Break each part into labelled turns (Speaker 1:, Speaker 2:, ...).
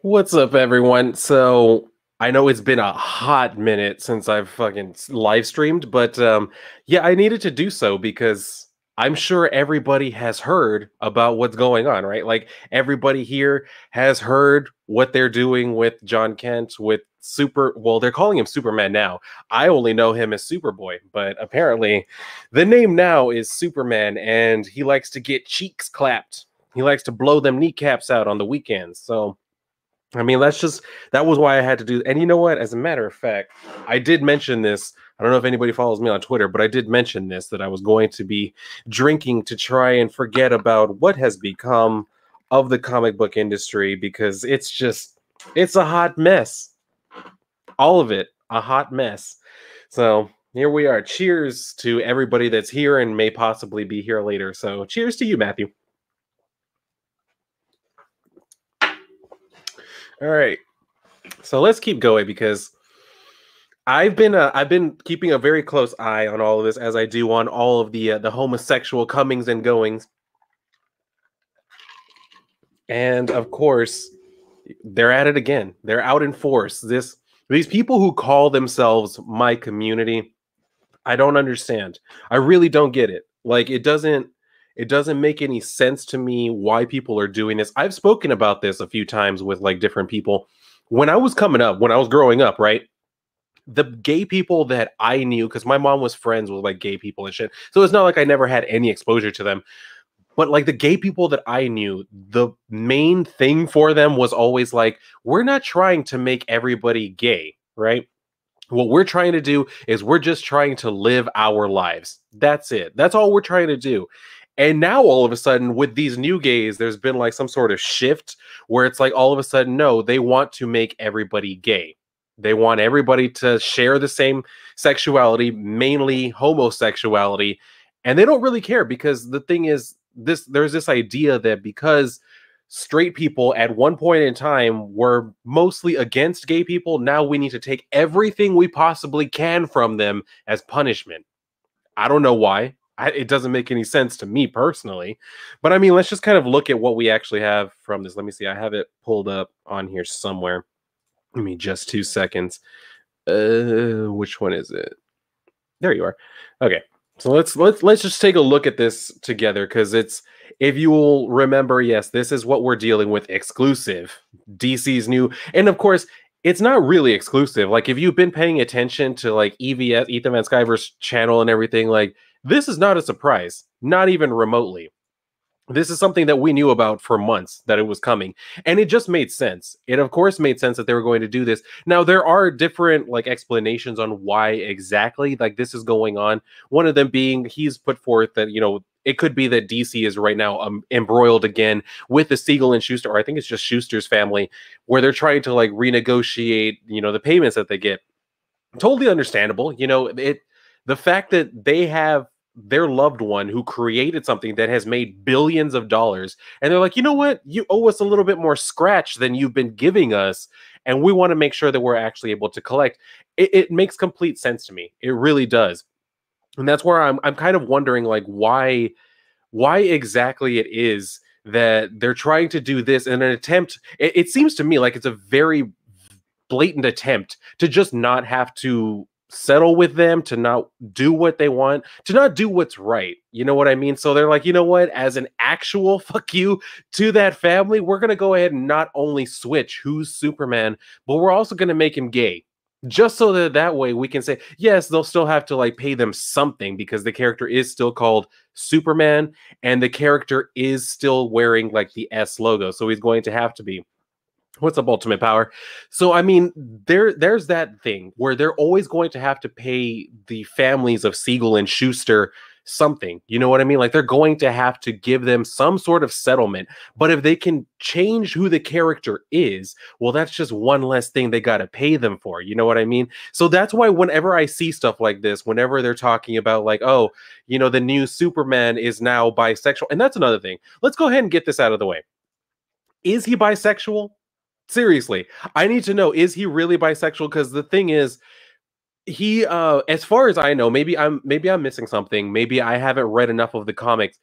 Speaker 1: What's up, everyone? So I know it's been a hot minute since I've fucking live streamed, but yeah, I needed to do so because I'm sure everybody has heard about what's going on, right? Like everybody here has heard what they're doing with Jon Kent, with well, they're calling him Superman now. I only know him as Superboy, but apparently the name now is Superman, and he likes to get cheeks clapped. He likes to blow them kneecaps out on the weekends. So I mean, that was why I had to do. And you know what? As a matter of fact, I did mention this. I don't know if anybody follows me on Twitter, but I did mention this that I was going to be drinking to try and forget about what has become of the comic book industry because it's a hot mess. All of it, a hot mess. So here we are. Cheers to everybody that's here and may possibly be here later. So cheers to you, Matthew. All right. So let's keep going because I've been keeping a very close eye on all of this as I do on all of the homosexual comings and goings. And of course, they're at it again. They're out in force. These people who call themselves my community, I don't understand. I really don't get it. Like it doesn't make any sense to me why people are doing this. I've spoken about this a few times with like different people. When I was growing up, right? The gay people that I knew, because my mom was friends with like gay people and shit. So it's not like I never had any exposure to them. But like the gay people that I knew, the main thing for them was always like, we're not trying to make everybody gay, right? What we're trying to do is we're just trying to live our lives. That's it. That's all we're trying to do. And now all of a sudden with these new gays, there's been like some sort of shift where it's like all of a sudden, no, they want to make everybody gay. They want everybody to share the same sexuality, mainly homosexuality. And they don't really care because the thing is, there's this idea that because straight people at one point in time were mostly against gay people, now we need to take everything we possibly can from them as punishment. I don't know why. It doesn't make any sense to me personally. But I mean, let's just kind of look at what we actually have from this. Let me see. I have it pulled up on here somewhere. Give me just 2 seconds. Which one is it? There you are. Okay. So let's just take a look at this together because if you will remember, yes, this is what we're dealing with exclusive. DC's new, and of course, it's not really exclusive. Like if you've been paying attention to like EVS, Ethan Van Sciver's channel and everything, like this is not a surprise, not even remotely. This is something that we knew about for months that it was coming, and it just made sense. It of course made sense that they were going to do this. Now there are different like explanations on why exactly like this is going on. One of them being he's put forth that it could be that DC is right now embroiled again with the Siegel and Schuster, or I think it's just Schuster's family, where they're trying to like renegotiate the payments that they get. Totally understandable. The fact that they have their loved one who created something that has made billions of dollars, and they're like, you know what, you owe us a little bit more scratch than you've been giving us, and we want to make sure that we're actually able to collect. It makes complete sense to me. It really does. And that's where I'm kind of wondering like why exactly it is that they're trying to do this in an attempt. It seems to me like it's a very blatant attempt to just not have to settle with them, to not do what they want, to not do what's right. You know what I mean? So they're like, you know what? As an actual fuck you to that family, we're going to go ahead and not only switch who's Superman, but we're also going to make him gay. Just so that way we can say, yes, they'll still have to like pay them something because the character is still called Superman and the character is still wearing like the S logo. So he's going to have to be. What's up, Ultimate Power? So, I mean, there's that thing where they're always going to have to pay the families of Siegel and Schuster something. You know what I mean? Like, they're going to have to give them some sort of settlement. But if they can change who the character is, well, that's just one less thing they got to pay them for. You know what I mean? So that's why whenever I see stuff like this, whenever they're talking about like, oh, the new Superman is now bisexual. And that's another thing. Let's go ahead and get this out of the way. Is he bisexual? Seriously, I need to know, is he really bisexual? Because the thing is, he as far as I know, maybe I'm missing something. Maybe I haven't read enough of the comics.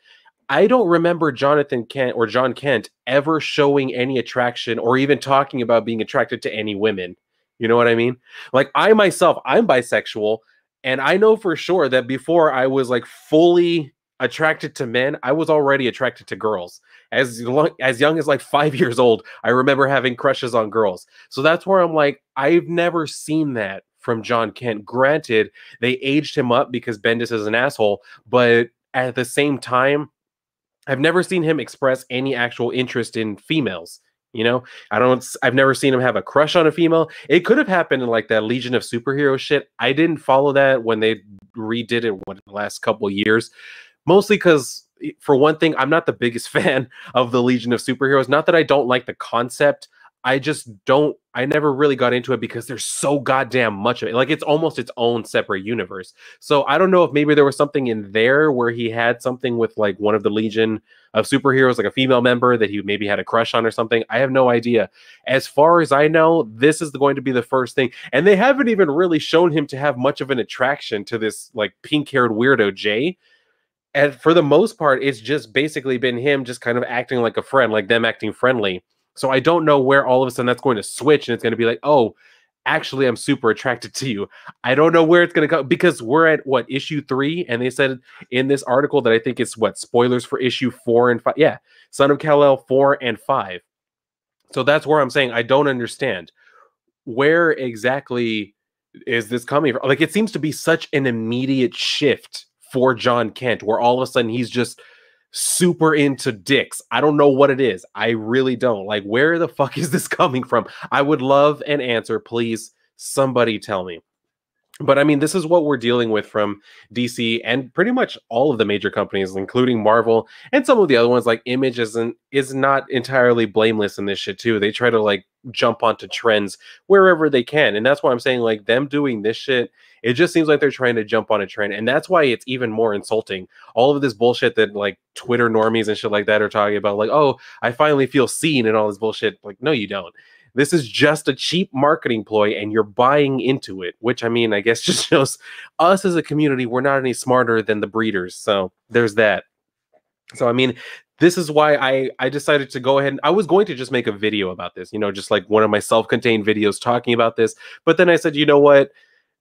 Speaker 1: I don't remember Jonathan Kent or Jon Kent ever showing any attraction or even talking about being attracted to any women. You know what I mean? Like I myself, I'm bisexual, and I know for sure that before I was like fully attracted to men, I was already attracted to girls. As young as like 5 years old, I remember having crushes on girls. So that's where I'm like, I've never seen that from Jon Kent. Granted, they aged him up because Bendis is an asshole, but at the same time, I've never seen him express any actual interest in females. You know, I've never seen him have a crush on a female. It could have happened in like that Legion of Superhero shit. I didn't follow that when they redid it the last couple of years, mostly because, for one thing, I'm not the biggest fan of the Legion of Superheroes. Not that I don't like the concept. I just don't. I never really got into it because there's so goddamn much of it. Like it's almost its own separate universe. So I don't know if maybe there was something in there where he had something with like one of the Legion of Superheroes, like a female member that he maybe had a crush on or something. I have no idea. As far as I know, this is going to be the first thing. And they haven't even really shown him to have much of an attraction to this like pink-haired weirdo Jay. And for the most part, it's just basically been him just kind of acting like a friend, like them acting friendly. So I don't know where all of a sudden that's going to switch and it's going to be like, oh, actually, I'm super attracted to you. I don't know where it's going to go because we're at what, issue 3? And they said in this article that I think it's what, spoilers for issue 4 and 5. Yeah, Son of Kal-El 4 and 5. So that's where I'm saying I don't understand. Where exactly is this coming from? Like, it seems to be such an immediate shift for Jon Kent where all of a sudden he's just super into dicks. I don't know what it is. I really don't. Like, where the fuck is this coming from? I would love an answer. Please, somebody tell me. But I mean, this is what we're dealing with from DC and pretty much all of the major companies, including Marvel and some of the other ones. Like Image is not entirely blameless in this shit too. They try to like jump onto trends wherever they can, and that's why I'm saying like them doing this shit. It just seems like they're trying to jump on a trend, and that's why it's even more insulting. All of this bullshit that like Twitter normies and shit like that are talking about, like, oh, I finally feel seen and all this bullshit. Like, no, you don't. This is just a cheap marketing ploy and you're buying into it, which I mean, I guess just shows us as a community, we're not any smarter than the breeders. So there's that. So, I mean, this is why I decided to go ahead and I was going to just make a video about this, you know, just like one of my self-contained videos talking about this. But then I said, you know what?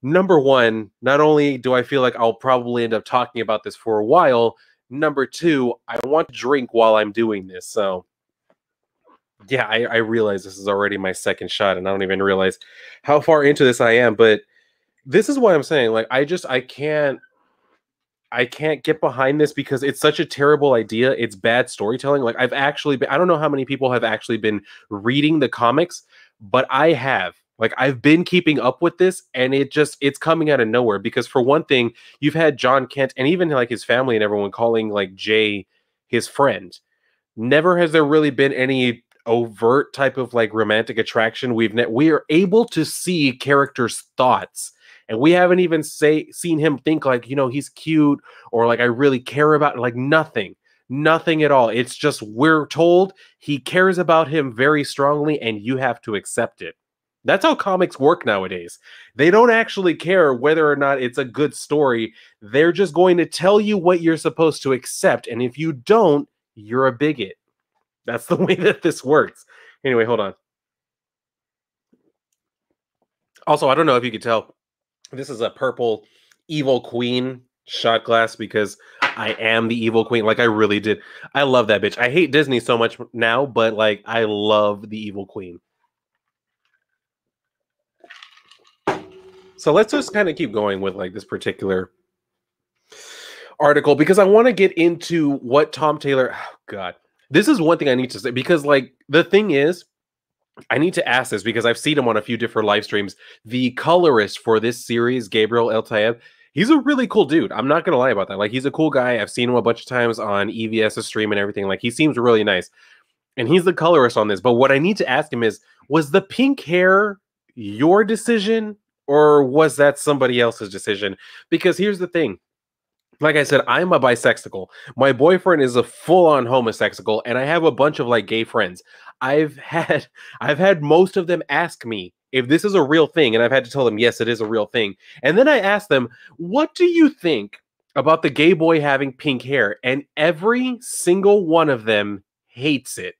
Speaker 1: Number one, not only do I feel like I'll probably end up talking about this for a while, number two, I want to drink while I'm doing this. So yeah, I realize this is already my second shot, and I don't even realize how far into this I am. But this is what I'm saying. Like, I can't get behind this because it's such a terrible idea. It's bad storytelling. Like, I don't know how many people have actually been reading the comics, but I have. Like, I've been keeping up with this, and it's coming out of nowhere. Because for one thing, you've had Jon Kent and even like his family and everyone calling like Jay his friend. Never has there really been any overt type of like romantic attraction. We are able to see characters' thoughts, and we haven't even seen him think like, you know, he's cute or like I really care about, like nothing at all. It's just we're told he cares about him very strongly, and you have to accept it. That's how comics work nowadays. They don't actually care whether or not it's a good story. They're just going to tell you what you're supposed to accept, and if you don't, you're a bigot. That's the way that this works. Anyway, hold on. Also, I don't know if you could tell, this is a purple Evil Queen shot glass because I am the Evil Queen. Like, I really did. I love that bitch. I hate Disney so much now, but like, I love the Evil Queen. So let's just kind of keep going with like this particular article because I want to get into what Tom Taylor. Oh, God. This is one thing I need to say because, like, the thing is, I need to ask this because I've seen him on a few different live streams. The colorist for this series, Gabriel El Tayeb, he's a really cool dude. I'm not going to lie about that. Like, he's a cool guy. I've seen him a bunch of times on EVS's stream and everything. Like, he seems really nice. And he's the colorist on this. But what I need to ask him is, was the pink hair your decision or was that somebody else's decision? Because here's the thing. Like I said, I'm a bisexual. My boyfriend is a full-on homosexual, and I have a bunch of like gay friends. I've had most of them ask me if this is a real thing, and I've had to tell them yes, it is a real thing. And then I ask them, "What do you think about the gay boy having pink hair, and every single one of them hates it.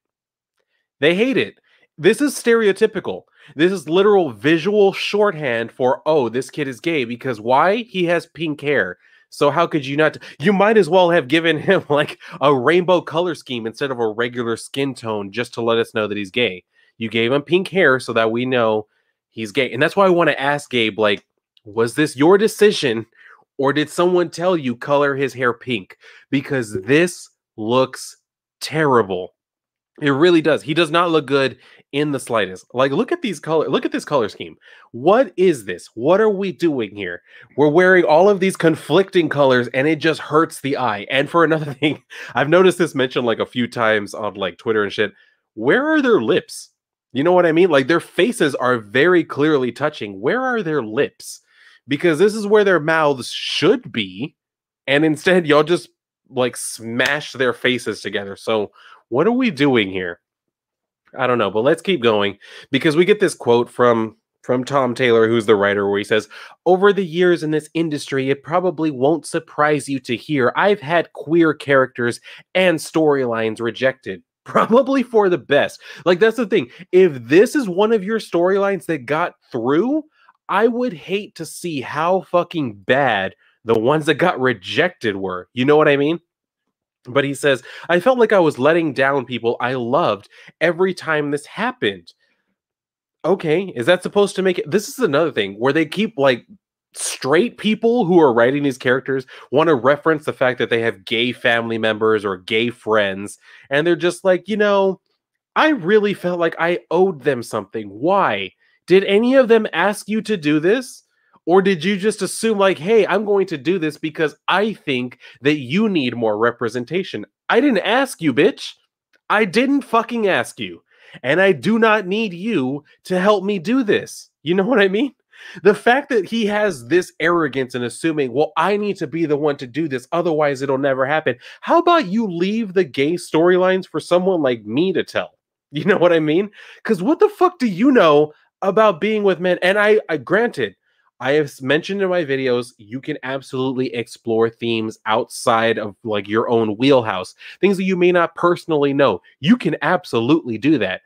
Speaker 1: They hate it. This is stereotypical. This is literal visual shorthand for, oh, this kid is gay because why? He has pink hair. So how could you not? You might as well have given him like a rainbow color scheme instead of a regular skin tone just to let us know that he's gay. You gave him pink hair so that we know he's gay. And that's why I want to ask Gabe, like, was this your decision or did someone tell you color his hair pink? Because this looks terrible. It really does. He does not look good in the slightest. Like, look at these color. Look at this color scheme. What is this? What are we doing here? We're wearing all of these conflicting colors, and it just hurts the eye. And for another thing, I've noticed this mentioned like a few times on like Twitter and shit. Where are their lips? You know what I mean? Like their faces are very clearly touching. Where are their lips? Because this is where their mouths should be, and instead y'all just like smash their faces together. So what are we doing here? I don't know, but let's keep going because we get this quote from Tom Taylor, who's the writer, where he says, "Over the years in this industry, it probably won't surprise you to hear I've had queer characters and storylines rejected. Probably for the best." Like, that's the thing. If this is one of your storylines that got through, I would hate to see how fucking bad the ones that got rejected were. You know what I mean? But he says, "I felt like I was letting down people I loved every time this happened." Okay, is that supposed to make it? This is another thing where they keep like straight people who are writing these characters want to reference the fact that they have gay family members or gay friends. And they're just like, you know, I really felt like I owed them something. Why? Did any of them ask you to do this? Or did you just assume, like, hey, I'm going to do this because I think that you need more representation? I didn't ask you, bitch. I didn't fucking ask you. And I do not need you to help me do this. You know what I mean? The fact that he has this arrogance and assuming, well, I need to be the one to do this, otherwise it'll never happen. How about you leave the gay storylines for someone like me to tell? You know what I mean? Because what the fuck do you know about being with men? And I granted, I have mentioned in my videos, you can absolutely explore themes outside of like your own wheelhouse, things that you may not personally know. You can absolutely do that.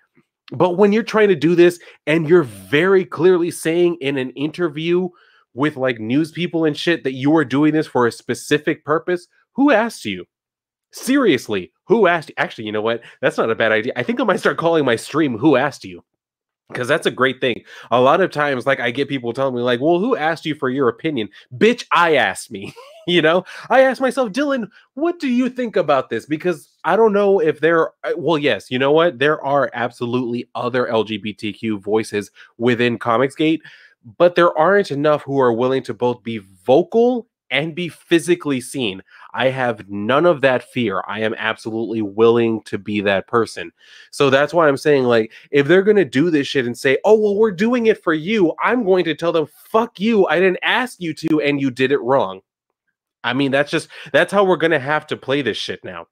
Speaker 1: But when you're trying to do this and you're very clearly saying in an interview with like news people and shit that you are doing this for a specific purpose, who asked you? Seriously, who asked you? Actually, you know what? That's not a bad idea. I think I might start calling my stream "Who Asked You?" Because that's a great thing. A lot of times, like, I get people telling me, like, well, who asked you for your opinion? Bitch, I asked me. You know, I asked myself, Dylan, what do you think about this? Because I don't know if there, well, yes, you know what? There are absolutely other LGBTQ voices within Comicsgate, but there aren't enough who are willing to both be vocal and be physically seen. I have none of that fear. I am absolutely willing to be that person. So that's why I'm saying, like, if they're going to do this shit and say, oh, well, we're doing it for you, I'm going to tell them, fuck you. I didn't ask you to, and you did it wrong. I mean, that's how we're going to have to play this shit now.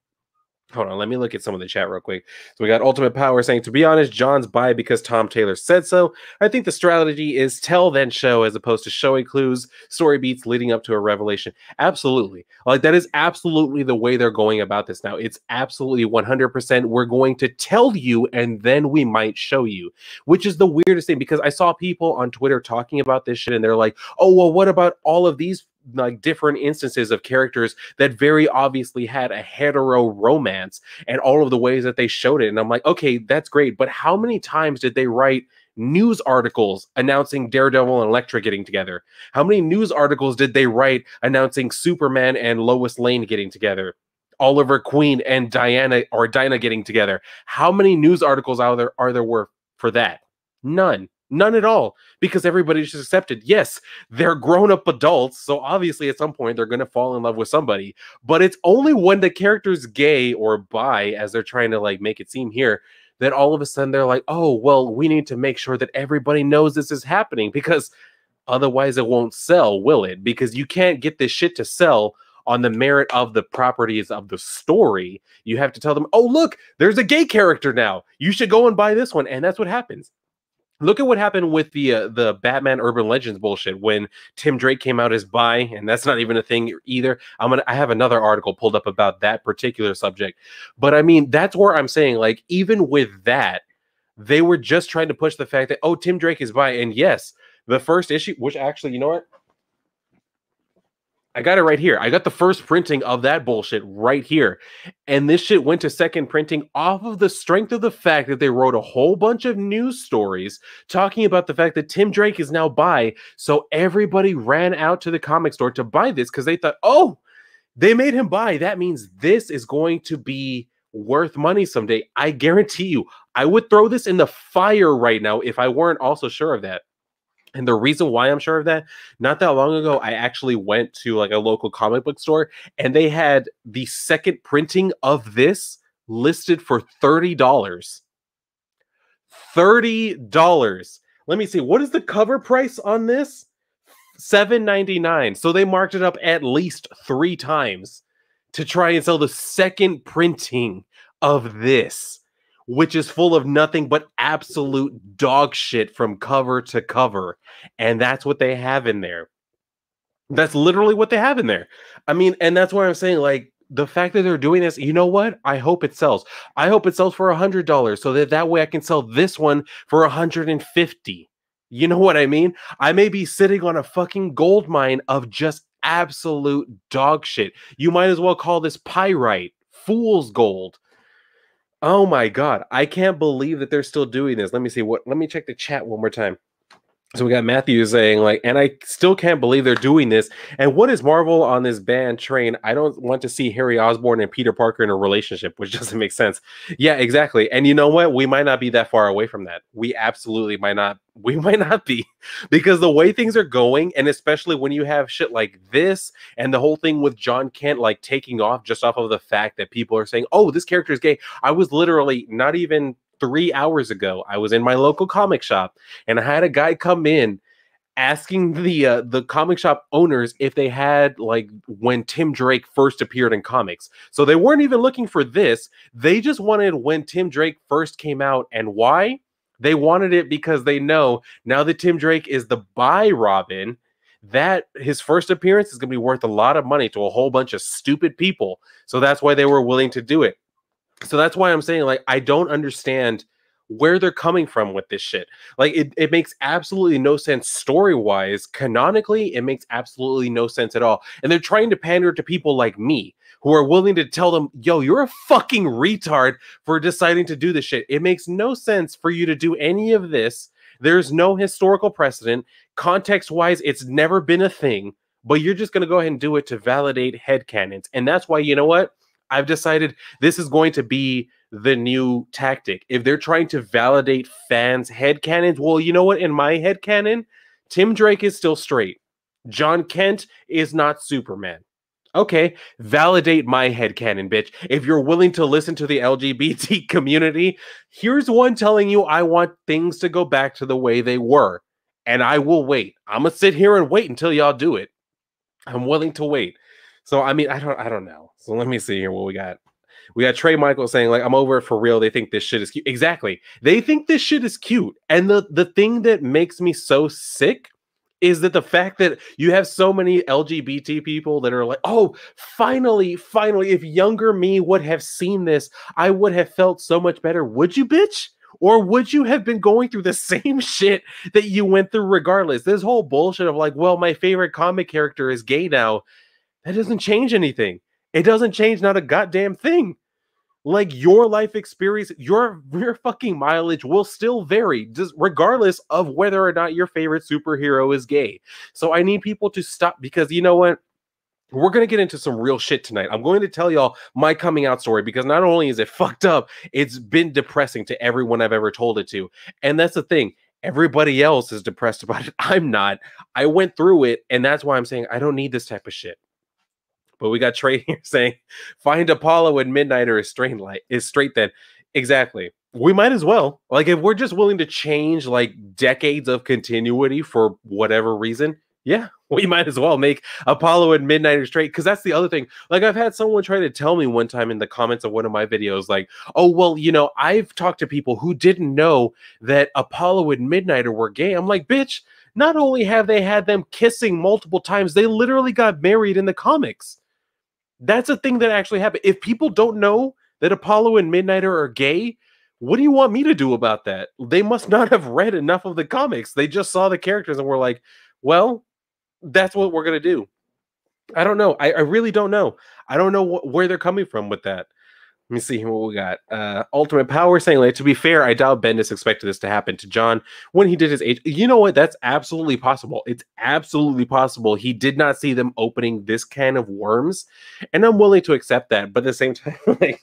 Speaker 1: Hold on, let me look at some of the chat real quick. So we got Ultimate Power saying, to be honest, John's bi because Tom Taylor said so. I think the strategy is tell then show as opposed to showing clues, story beats leading up to a revelation. Absolutely. Like, that is absolutely the way they're going about this now. It's absolutely 100%. We're going to tell you and then we might show you, which is the weirdest thing because I saw people on Twitter talking about this shit and they're like, oh, well, what about all of these like different instances of characters that very obviously had a hetero romance and all of the ways that they showed it? And I'm like, okay, that's great. But how many times did they write news articles announcing Daredevil and Elektra getting together? How many news articles did they write announcing Superman and Lois Lane getting together? Oliver Queen and Dinah getting together? How many news articles are there were for that? None. None at all, because everybody's just accepted. Yes, they're grown-up adults, so obviously at some point they're going to fall in love with somebody, but it's only when the character's gay or bi, as they're trying to like make it seem here, that all of a sudden they're like, oh, well, we need to make sure that everybody knows this is happening, because otherwise it won't sell, will it? Because you can't get this shit to sell on the merit of the properties of the story. You have to tell them, oh, look, there's a gay character now. You should go and buy this one, and that's what happens. Look at what happened with the Batman Urban Legends bullshit when Tim Drake came out as bi, and that's not even a thing either. I have another article pulled up about that particular subject, but I mean that's where I'm saying like even with that, they were just trying to push the fact that Tim Drake is bi, and yes, the first issue, which actually you know what. I got it right here. I got the first printing of that bullshit right here. And this shit went to second printing off of the strength of the fact that they wrote a whole bunch of news stories talking about the fact that Tim Drake is now bi. So everybody ran out to the comic store to buy this because they thought, oh, they made him bi. That means this is going to be worth money someday. I guarantee you, I would throw this in the fire right now if I weren't also sure of that. And the reason why I'm sure of that, not that long ago, I actually went to like a local comic book store and they had the second printing of this listed for $30. $30. Let me see. What is the cover price on this? $7.99. So they marked it up at least 3 times to try and sell the second printing of this, which is full of nothing but absolute dog shit from cover to cover. And that's what they have in there. That's literally what they have in there. I mean, and that's why I'm saying, like, the fact that they're doing this, you know what? I hope it sells. I hope it sells for $100 so that way I can sell this one for $150. You know what I mean? I may be sitting on a fucking gold mine of just absolute dog shit. You might as well call this pyrite, fool's gold. Oh my God. I can't believe that they're still doing this. Let me see let me check the chat one more time. So we got Matthew saying like, and I still can't believe they're doing this. And what is Marvel on this band train? I don't want to see Harry Osborn and Peter Parker in a relationship, which doesn't make sense. Yeah, exactly. And you know what? We might not be that far away from that. We absolutely might not. We might not be, because the way things are going, and especially when you have shit like this and the whole thing with Jon Kent like taking off just off of the fact that people are saying, oh, this character is gay. I was literally not even 3 hours ago, I was in my local comic shop and I had a guy come in asking the comic shop owners if they had like when Tim Drake first appeared in comics. So they weren't even looking for this. They just wanted when Tim Drake first came out. And why? They wanted it because they know now that Tim Drake is the bi Robin, that his first appearance is going to be worth a lot of money to a whole bunch of stupid people. So that's why they were willing to do it. So that's why I'm saying, like, I don't understand where they're coming from with this shit. Like, it makes absolutely no sense story-wise. Canonically, it makes absolutely no sense at all. And they're trying to pander to people like me who are willing to tell them, yo, you're a fucking retard for deciding to do this shit. It makes no sense for you to do any of this. There's no historical precedent. Context-wise, it's never been a thing. But you're just going to go ahead and do it to validate headcanons. And that's why, you know what? I've decided this is going to be the new tactic. If they're trying to validate fans' headcanons, well, you know what? In my headcanon, Tim Drake is still straight. Jon Kent is not Superman. Okay, validate my headcanon, bitch. If you're willing to listen to the LGBT community, here's one telling you I want things to go back to the way they were. And I will wait. I'm going to sit here and wait until y'all do it. I'm willing to wait. So, I mean, I don't know. So let me see here what we got. We got Trey Michael saying, like, I'm over it for real. They think this shit is cute. Exactly. They think this shit is cute. And the thing that makes me so sick is that the fact that you have so many LGBT people that are like, oh, finally, if younger me would have seen this, I would have felt so much better. Would you, bitch? Or would you have been going through the same shit that you went through regardless? This whole bullshit of like, well, my favorite comic character is gay now. That doesn't change anything. It doesn't change not a goddamn thing. Like, your life experience, your fucking mileage will still vary, just regardless of whether or not your favorite superhero is gay. So I need people to stop, because you know what? We're going to get into some real shit tonight. I'm going to tell y'all my coming out story, because not only is it fucked up, it's been depressing to everyone I've ever told it to. And that's the thing. Everybody else is depressed about it. I'm not. I went through it, and that's why I'm saying I don't need this type of shit. But we got Trey here saying, find Apollo and Midnighter is straight then. Exactly. We might as well. Like, if we're just willing to change like decades of continuity for whatever reason, yeah, We might as well make Apollo and Midnighter straight, because that's the other thing. Like, I've had someone try to tell me one time in the comments of one of my videos, like, oh, well, you know, I've talked to people who didn't know that Apollo and Midnighter were gay. I'm like, bitch, not only have they had them kissing multiple times, they literally got married in the comics. That's a thing that actually happened. If people don't know that Apollo and Midnighter are gay, what do you want me to do about that? They must not have read enough of the comics. They just saw the characters and were like, well, that's what we're going to do. I don't know. I really don't know. I don't know where they're coming from with that. Let me see what we got. Ultimate Power saying, like, to be fair, I doubt Bendis expected this to happen to Jon when he did his age. You know what? That's absolutely possible. It's absolutely possible. He did not see them opening this can of worms, and I'm willing to accept that. But at the same time, like,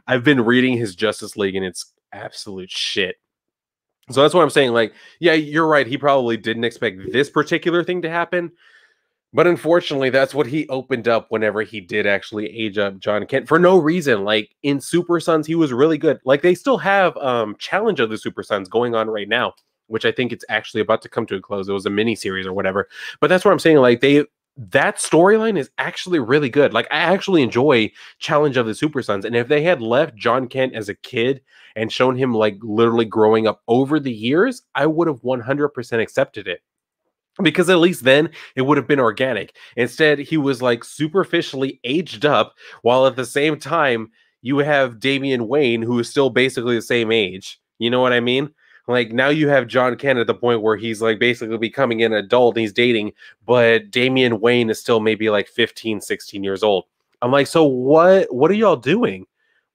Speaker 1: I've been reading his Justice League, and it's absolute shit. So that's what I'm saying. Like, yeah, you're right. He probably didn't expect this particular thing to happen. But unfortunately, that's what he opened up whenever he did actually age up Jon Kent for no reason. Like, in Super Sons, he was really good. Like, they still have Challenge of the Super Sons going on right now, which I think it's actually about to come to a close. It was a mini series or whatever. But that's what I'm saying. Like, that storyline is actually really good. Like, I actually enjoy Challenge of the Super Sons. And if they had left Jon Kent as a kid and shown him, like, literally growing up over the years, I would have 100% accepted it. Because at least then it would have been organic. Instead, he was like superficially aged up, while at the same time you have Damian Wayne, who is still basically the same age. You know what I mean? Like, now you have Jon Kent at the point where he's like basically becoming an adult and he's dating, but Damian Wayne is still maybe like 15, 16 years old. I'm like, so what are y'all doing?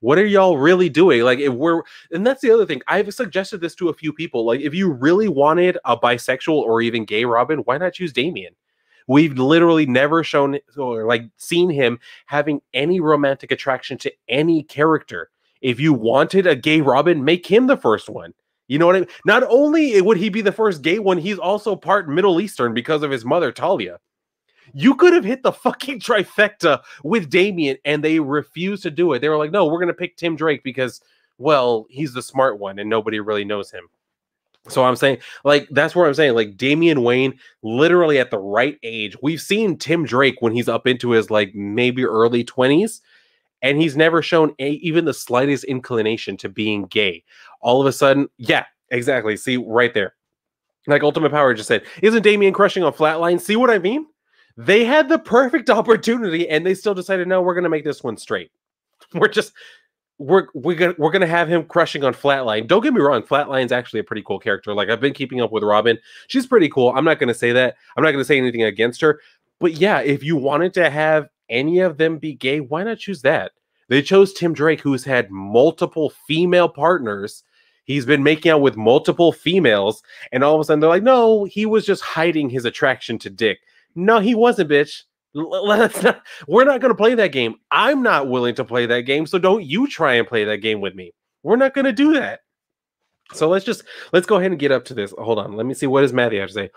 Speaker 1: What are y'all really doing? Like, and that's the other thing. I've suggested this to a few people. Like, if you really wanted a bisexual or even gay Robin, why not choose Damian? We've literally never shown or like seen him having any romantic attraction to any character. If you wanted a gay Robin, make him the first one. You know what I mean? Not only would he be the first gay one, he's also part Middle Eastern because of his mother, Talia. You could have hit the fucking trifecta with Damian, and they refused to do it. They were like, no, we're going to pick Tim Drake because, well, he's the smart one and nobody really knows him. So I'm saying, like, that's where I'm saying, like, Damian Wayne, literally at the right age. We've seen Tim Drake when he's up into his, like, maybe early 20s, and he's never shown even the slightest inclination to being gay. All of a sudden, yeah, exactly. See, right there. Like Ultimate Power just said, isn't Damian crushing on Flatline? See what I mean? They had the perfect opportunity, and they still decided, no, we're going to make this one straight. We're gonna have him crushing on Flatline. Don't get me wrong, Flatline's actually a pretty cool character. Like, I've been keeping up with Robin. She's pretty cool. I'm not going to say that. I'm not going to say anything against her. But yeah, if you wanted to have any of them be gay, why not choose that? They chose Tim Drake, who's had multiple female partners. He's been making out with multiple females, and all of a sudden they're like, no, he was just hiding his attraction to dick. No, he wasn't, bitch. We're not going to play that game. I'm not willing to play that game, so don't you try and play that game with me. We're not going to do that. So let's go ahead and get up to this. Hold on. Let me see. What does Matthew have to say?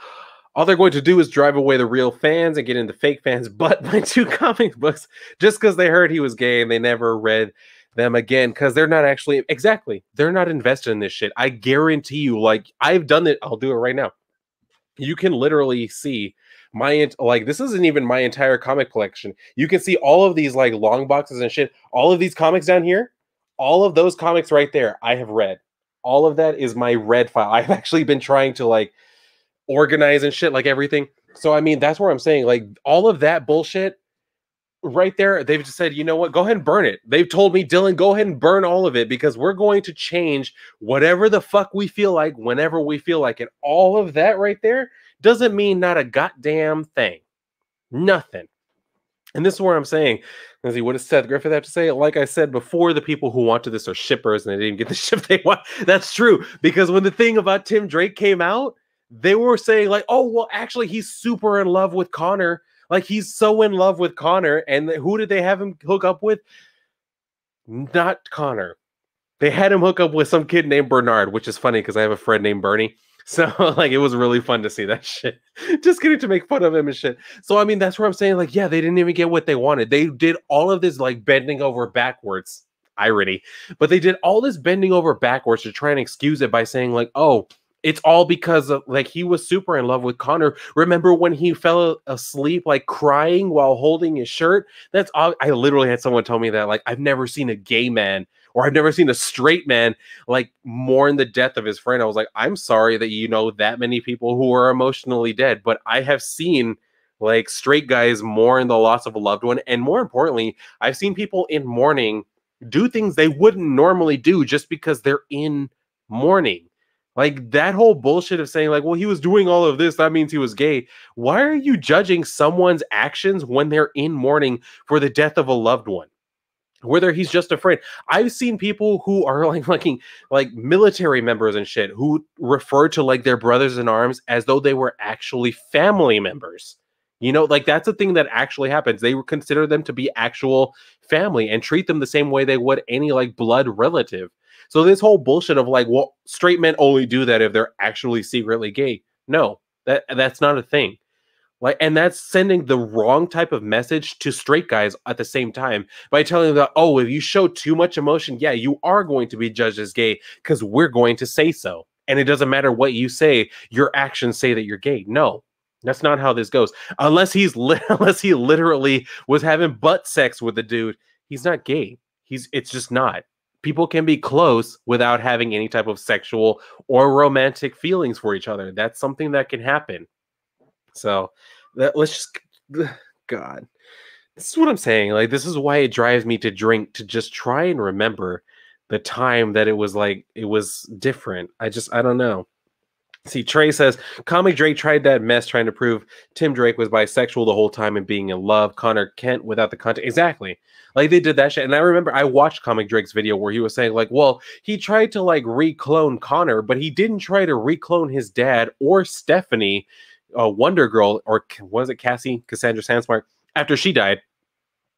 Speaker 1: All they're going to do is drive away the real fans and get into fake fans' butt by 2 comic books just because they heard he was gay and they never read them again because they're not actually, exactly, they're not invested in this shit. I guarantee you, like, I've done it. I'll do it right now. You can literally see this isn't even my entire comic collection. You can see all of these like long boxes and shit. All of these comics down here, all of those comics right there, I have read. All of that is my read file. I've actually been trying to like organize and shit, like everything. So I mean, that's where I'm saying, like, all of that bullshit right there, they've just said, you know what, go ahead and burn it. They've told me, Dylan, go ahead and burn all of it because we're going to change whatever the fuck we feel like whenever we feel like it. All of that right there doesn't mean not a goddamn thing. Nothing. And this is where I'm saying, let's see, what does Seth Griffith have to say? Like I said before, the people who wanted this are shippers and they didn't get the ship they want. That's true. Because when the thing about Tim Drake came out, they were saying like, oh, well, actually, he's super in love with Connor. Like, he's so in love with Connor. And who did they have him hook up with? Not Connor. They had him hook up with some kid named Bernard, which is funny because I have a friend named Bernie. So, like, it was really fun to see that shit. Just getting to make fun of him and shit. So, I mean, that's where I'm saying, like, yeah, they didn't even get what they wanted. They did all of this, like, bending over backwards. Irony. But they did all this bending over backwards to try and excuse it by saying, like, oh, It's all because of like he was super in love with Connor. Remember when he fell asleep, like crying while holding his shirt? That's all. I literally had someone tell me that. Like, I've never seen a gay man or I've never seen a straight man like mourn the death of his friend. I was like, I'm sorry that you know that many people who are emotionally dead, but I have seen like straight guys mourn the loss of a loved one. And more importantly, I've seen people in mourning do things they wouldn't normally do just because they're in mourning. Like that whole bullshit of saying like, well, he was doing all of this, that means he was gay. Why are you judging someone's actions when they're in mourning for the death of a loved one? Whether he's just a friend. I've seen people who are like military members and shit who refer to like their brothers in arms as though they were actually family members. You know, like that's a thing that actually happens. They consider them to be actual family and treat them the same way they would any like blood relative. So this whole bullshit of like, well, straight men only do that if they're actually secretly gay. No, that's not a thing. Like, and that's sending the wrong type of message to straight guys at the same time by telling them that, oh, if you show too much emotion, yeah, you are going to be judged as gay because we're going to say so. And it doesn't matter what you say, your actions say that you're gay. No, that's not how this goes. Unless unless he literally was having butt sex with the dude, he's not gay. It's just not. People can be close without having any type of sexual or romantic feelings for each other. That's something that can happen. So let's just, God, this is what I'm saying. Like, this is why it drives me to drink, to just try and remember the time that it was like, it was different. I don't know. See, Trey says, Comic Drake tried that mess trying to prove Tim Drake was bisexual the whole time and being in love. Connor Kent without the content. Exactly. Like, they did that shit. And I remember I watched Comic Drake's video where he was saying, like, well, he tried to, like, reclone Connor, but he didn't try to reclone his dad or Stephanie, Wonder Girl, or was it Cassie, Cassandra Sandsmark, after she died.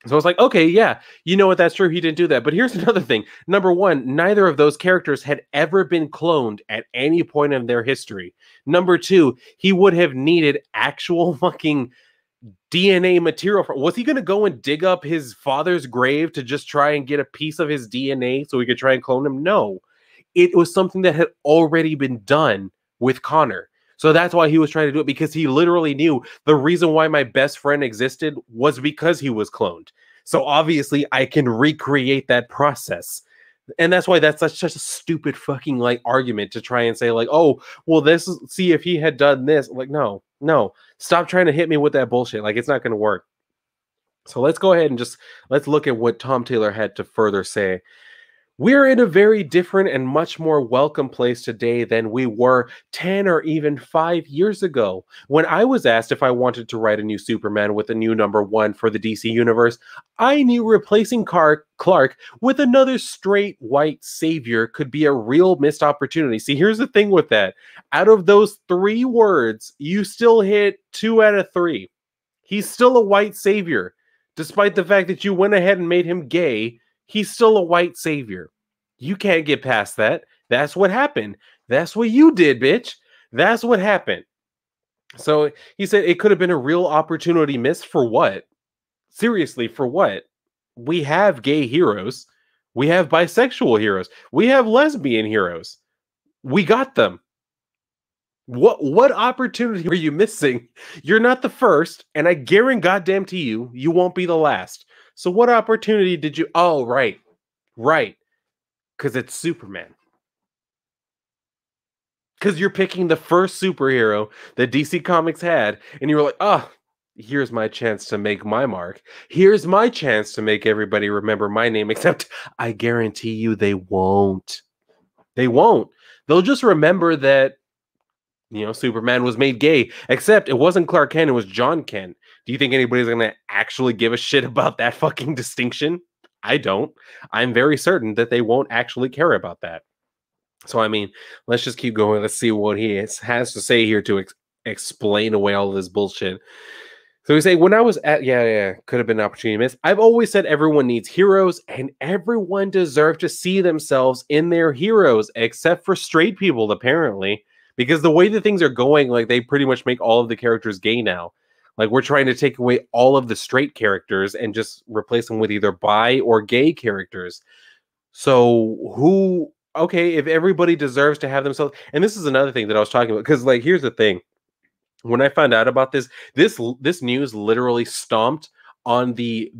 Speaker 1: So I was like, okay, yeah, you know what? That's true. He didn't do that. But here's another thing. Number one, neither of those characters had ever been cloned at any point in their history. Number two, he would have needed actual fucking DNA material. Was he going to go and dig up his father's grave to just try and get a piece of his DNA so he could try and clone him? No. It was something that had already been done with Connor. So that's why he was trying to do it, because he literally knew the reason why my best friend existed was because he was cloned. So obviously I can recreate that process. And that's why that's such a stupid fucking like argument to try and say like, oh, well, see if he had done this. Like, no, stop trying to hit me with that bullshit. Like, it's not going to work. So let's go ahead and let's look at what Tom Taylor had to further say. We're in a very different and much more welcome place today than we were 10 or even 5 years ago. When I was asked if I wanted to write a new Superman with a new #1 for the DC Universe, I knew replacing Clark with another straight white savior could be a real missed opportunity. See, here's the thing with that. Out of those 3 words, you still hit 2 out of 3. He's still a white savior. Despite the fact that you went ahead and made him gay, he's still a white savior. You can't get past that. That's what happened. That's what you did, bitch. That's what happened. So he said it could have been a real opportunity missed for what? Seriously, for what? We have gay heroes. We have bisexual heroes. We have lesbian heroes. We got them. What opportunity are you missing? You're not the first, and I guarantee goddamn to you, you won't be the last. So what opportunity did you... Oh, right. Because it's Superman. Because you're picking the first superhero that DC Comics had, and you were like, oh, here's my chance to make my mark. Here's my chance to make everybody remember my name, except I guarantee you they won't. They won't. They'll just remember that, you know, Superman was made gay, except it wasn't Clark Kent, it was Jon Kent. Do you think anybody's going to actually give a shit about that fucking distinction? I don't. I'm very certain that they won't actually care about that. So, I mean, let's just keep going. Let's see what he has to say here to explain away all this bullshit. So we say, when I was at, could have been an opportunity missed. I've always said everyone needs heroes and everyone deserves to see themselves in their heroes, except for straight people, apparently. Because the way that things are going, like, they pretty much make all of the characters gay now. Like, we're trying to take away all of the straight characters and just replace them with either bi or gay characters. So who okay, if everybody deserves to have themselves, and this is another thing that I was talking about, because like here's the thing. When I found out about this news literally stomped on the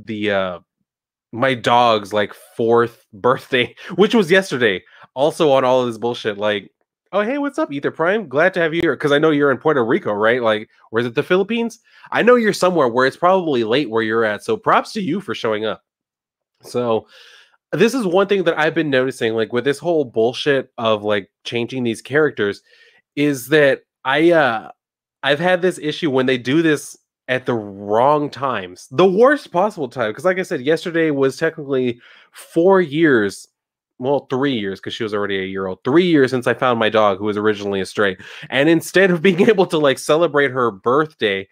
Speaker 1: my dog's like 4th birthday, which was yesterday. Also on all of this bullshit, like, oh hey, what's up, Ether Prime? Glad to have you here. Because I know you're in Puerto Rico, right? Like, or is it the Philippines? I know you're somewhere where it's probably late where you're at. So props to you for showing up. So this is one thing that I've been noticing, like with this whole bullshit of like changing these characters, is that I've had this issue when they do this at the wrong times, the worst possible time. Because, like I said, yesterday was technically 4 years, well, 3 years, because she was already a year old. 3 years since I found my dog, who was originally a stray. And instead of being able to like celebrate her birthday,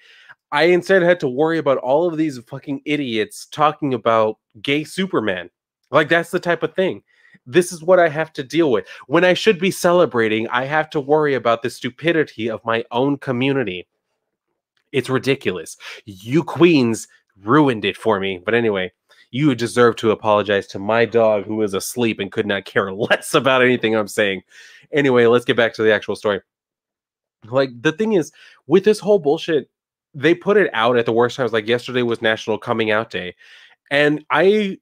Speaker 1: I instead had to worry about all of these fucking idiots talking about gay Superman. Like, that's the type of thing. This is what I have to deal with. When I should be celebrating, I have to worry about the stupidity of my own community. It's ridiculous. You queens ruined it for me. But anyway, you deserve to apologize to my dog, who is asleep and could not care less about anything I'm saying. Anyway, let's get back to the actual story. Like, the thing is, with this whole bullshit, they put it out at the worst times. Like, yesterday was National Coming Out Day. And I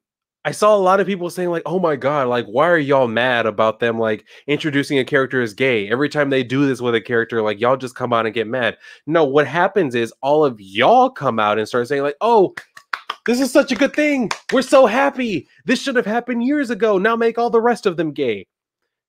Speaker 1: saw a lot of people saying like, "Oh my god, like why are y'all mad about them like introducing a character as gay? Every time they do this with a character, like y'all just come out and get mad." No, what happens is all of y'all come out and start saying like, "Oh, this is such a good thing. We're so happy. This should have happened years ago. Now make all the rest of them gay."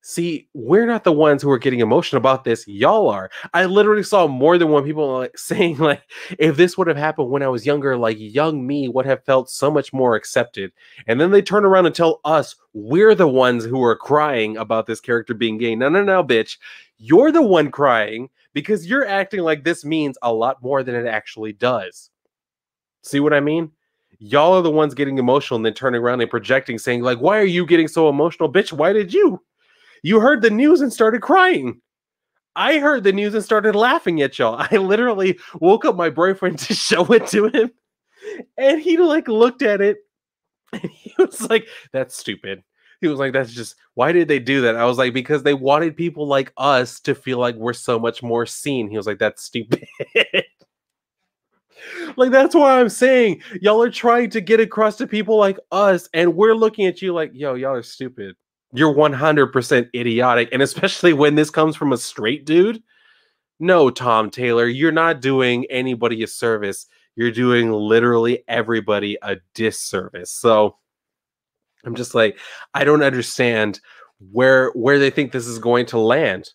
Speaker 1: See, we're not the ones who are getting emotional about this. Y'all are. I literally saw more than one people like saying like, if this would have happened when I was younger, like young me would have felt so much more accepted. And then they turn around and tell us we're the ones who are crying about this character being gay. No, no, no, bitch. You're the one crying because you're acting like this means a lot more than it actually does. See what I mean? Y'all are the ones getting emotional and then turning around and projecting, saying like, why are you getting so emotional, bitch? Why did you? You heard the news and started crying. I heard the news and started laughing at y'all. I literally woke up my boyfriend to show it to him, and he like looked at it and he was like, "That's stupid." He was like, "That's just, why did they do that?" I was like, "Because they wanted people like us to feel like we're so much more seen." He was like, "That's stupid." Like, that's why I'm saying y'all are trying to get across to people like us, and we're looking at you like, yo, y'all are stupid. You're 100% idiotic. And especially when this comes from a straight dude. No, Tom Taylor, you're not doing anybody a service. You're doing literally everybody a disservice. So I'm just like, I don't understand where they think this is going to land.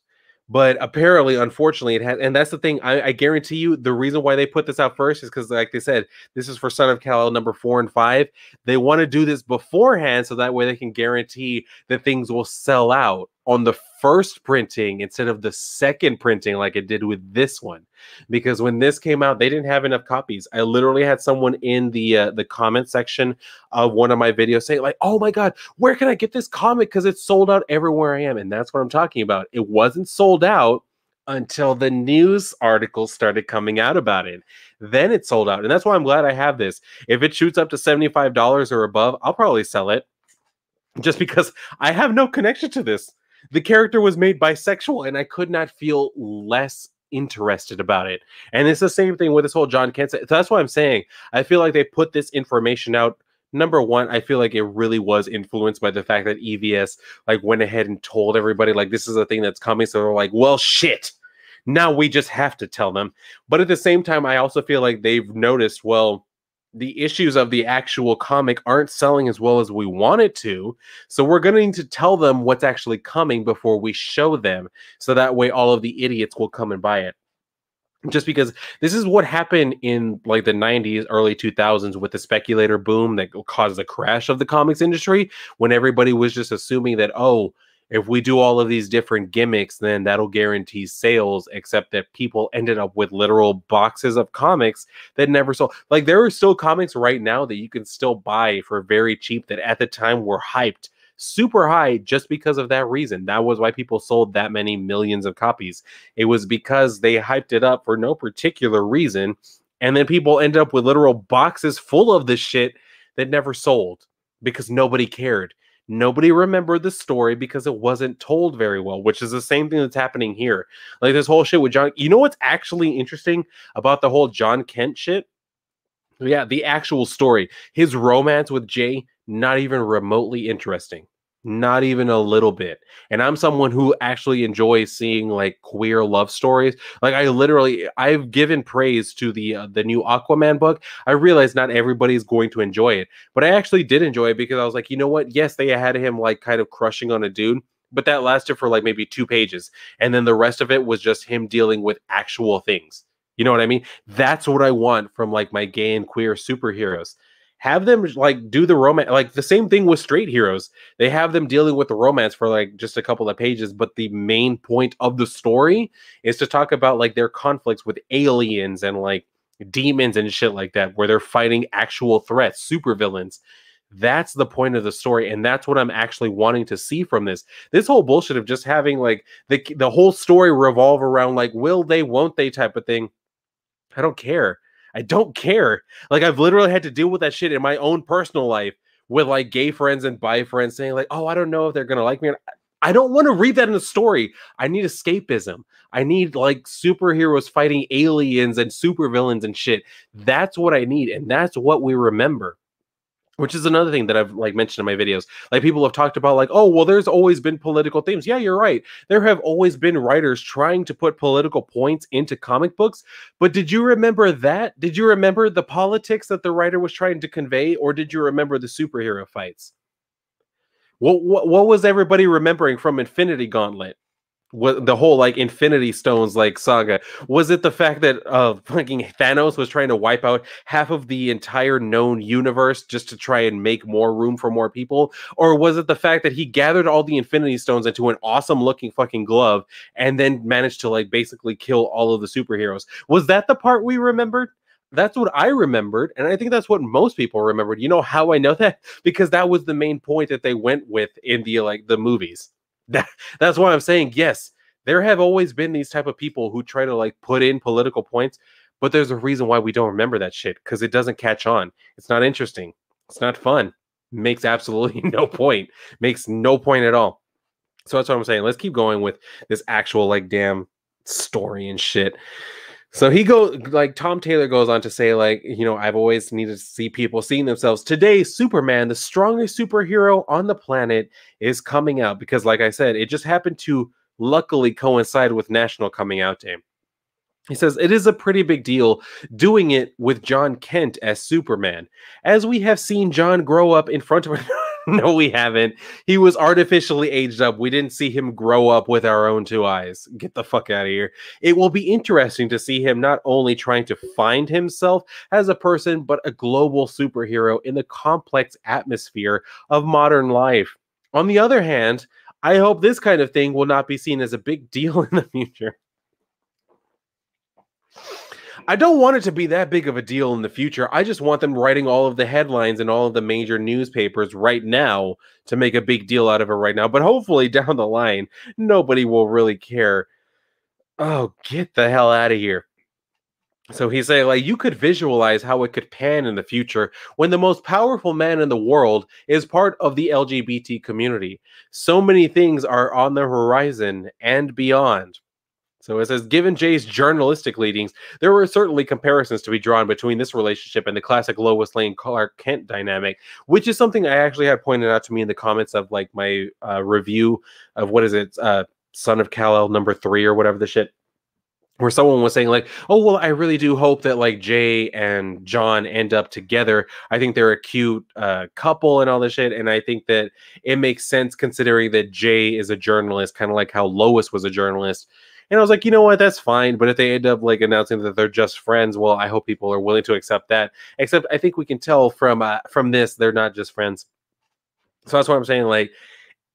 Speaker 1: But apparently, unfortunately, it has, and that's the thing. I guarantee you, the reason why they put this out first is because, like they said, this is for Son of Kal number 4 and 5. They want to do this beforehand, so that way they can guarantee that things will sell out on the first printing instead of the second printing, like it did with this one. Because when this came out, they didn't have enough copies. I literally had someone in the comment section of one of my videos saying, like, "Oh my god, where can I get this comic? Because it's sold out everywhere I am." And that's what I'm talking about. It wasn't sold out until the news articles started coming out about it. Then it sold out. And that's why I'm glad I have this. If it shoots up to $75 or above, I'll probably sell it. Just because I have no connection to this. The character was made bisexual, and I could not feel less interested about it. And it's the same thing with this whole Jon Kent. So that's why I'm saying I feel like they put this information out. Number one, I feel like it really was influenced by the fact that EVS like went ahead and told everybody like this is a thing that's coming. So they're like, well, shit. Now we just have to tell them. But at the same time, I also feel like they've noticed, well, the issues of the actual comic aren't selling as well as we want it to. So we're going to need to tell them what's actually coming before we show them. So that way all of the idiots will come and buy it. Just because this is what happened in like the 90s, early 2000s with the speculator boom that caused the crash of the comics industry, when everybody was just assuming that, oh, if we do all of these different gimmicks, then that'll guarantee sales, except that people ended up with literal boxes of comics that never sold. Like, there are still comics right now that you can still buy for very cheap that at the time were hyped super high just because of that reason. That was why people sold that many millions of copies. It was because they hyped it up for no particular reason, and then people ended up with literal boxes full of this shit that never sold because nobody cared. Nobody remembered the story because it wasn't told very well, which is the same thing that's happening here. Like this whole shit with John. You know what's actually interesting about the whole Jon Kent shit? Yeah, the actual story. His romance with Jay, not even remotely interesting. Not even a little bit. And I'm someone who actually enjoys seeing like queer love stories. Like I've given praise to the new Aquaman book. I realize not everybody's going to enjoy it, but I actually did enjoy it because I was like, you know what? Yes, they had him like kind of crushing on a dude, but that lasted for like maybe 2 pages. And then the rest of it was just him dealing with actual things. You know what I mean? That's what I want from like my gay and queer superheroes. Have them like do the romance, like the same thing with straight heroes. They have them dealing with the romance for like just a couple of pages, but the main point of the story is to talk about like their conflicts with aliens and like demons and shit like that, where they're fighting actual threats, supervillains. That's the point of the story, and that's what I'm actually wanting to see from this. This whole bullshit of just having like the whole story revolve around like will they, won't they type of thing. I don't care. I don't care. Like I've literally had to deal with that shit in my own personal life with like gay friends and bi friends saying like, "Oh, I don't know if they're gonna like me." I don't want to read that in a story. I need escapism. I need like superheroes fighting aliens and supervillains and shit. That's what I need, and that's what we remember. Which is another thing that I've like mentioned in my videos. Like people have talked about like, oh, well, there's always been political themes. Yeah, you're right. There have always been writers trying to put political points into comic books. But did you remember that? Did you remember the politics that the writer was trying to convey? Or did you remember the superhero fights? What was everybody remembering from Infinity Gauntlet? What the whole like Infinity Stones like saga? Was it the fact that fucking Thanos was trying to wipe out half of the entire known universe just to try and make more room for more people? Or was it the fact that he gathered all the Infinity Stones into an awesome looking fucking glove and then managed to like basically kill all of the superheroes? Was that the part we remembered? That's what I remembered, and I think that's what most people remembered. You know how I know that? Because that was the main point that they went with in the like the movies. That's why I'm saying yes. There have always been these type of people who try to like put in political points, but there's a reason why we don't remember that shit because it doesn't catch on. It's not interesting. It's not fun. Makes absolutely no point. Makes no point at all. So that's what I'm saying. Let's keep going with this actual like damn story and shit. So he goes like Tom Taylor goes on to say like, you know, I've always needed to see people seeing themselves. Today, Superman, the strongest superhero on the planet, is coming out because like I said, it just happened to luckily coincide with National Coming Out Day. He says, it is a pretty big deal doing it with Jon Kent as Superman. As we have seen Jon grow up in front of No, we haven't. He was artificially aged up. We didn't see him grow up with our own two eyes. Get the fuck out of here. It will be interesting to see him not only trying to find himself as a person, but a global superhero in the complex atmosphere of modern life. On the other hand, I hope this kind of thing will not be seen as a big deal in the future. I don't want it to be that big of a deal in the future. I just want them writing all of the headlines in all of the major newspapers right now to make a big deal out of it right now. But hopefully down the line, nobody will really care. Oh, get the hell out of here. So he's saying, like, you could visualize how it could pan in the future when the most powerful man in the world is part of the LGBT community. So many things are on the horizon and beyond. So it says, given Jay's journalistic leadings, there were certainly comparisons to be drawn between this relationship and the classic Lois Lane Clark Kent dynamic, which is something I actually had pointed out to me in the comments of like my review of what is it, Son of Kal-El #3 or whatever the shit. Where someone was saying like, oh, well, I really do hope that like Jay and John end up together. I think they're a cute couple and all this shit. And I think that it makes sense considering that Jay is a journalist, kind of like how Lois was a journalist. And I was like, you know what, that's fine. But if they end up like announcing that they're just friends, well, I hope people are willing to accept that. Except I think we can tell from this, they're not just friends. So that's what I'm saying. Like,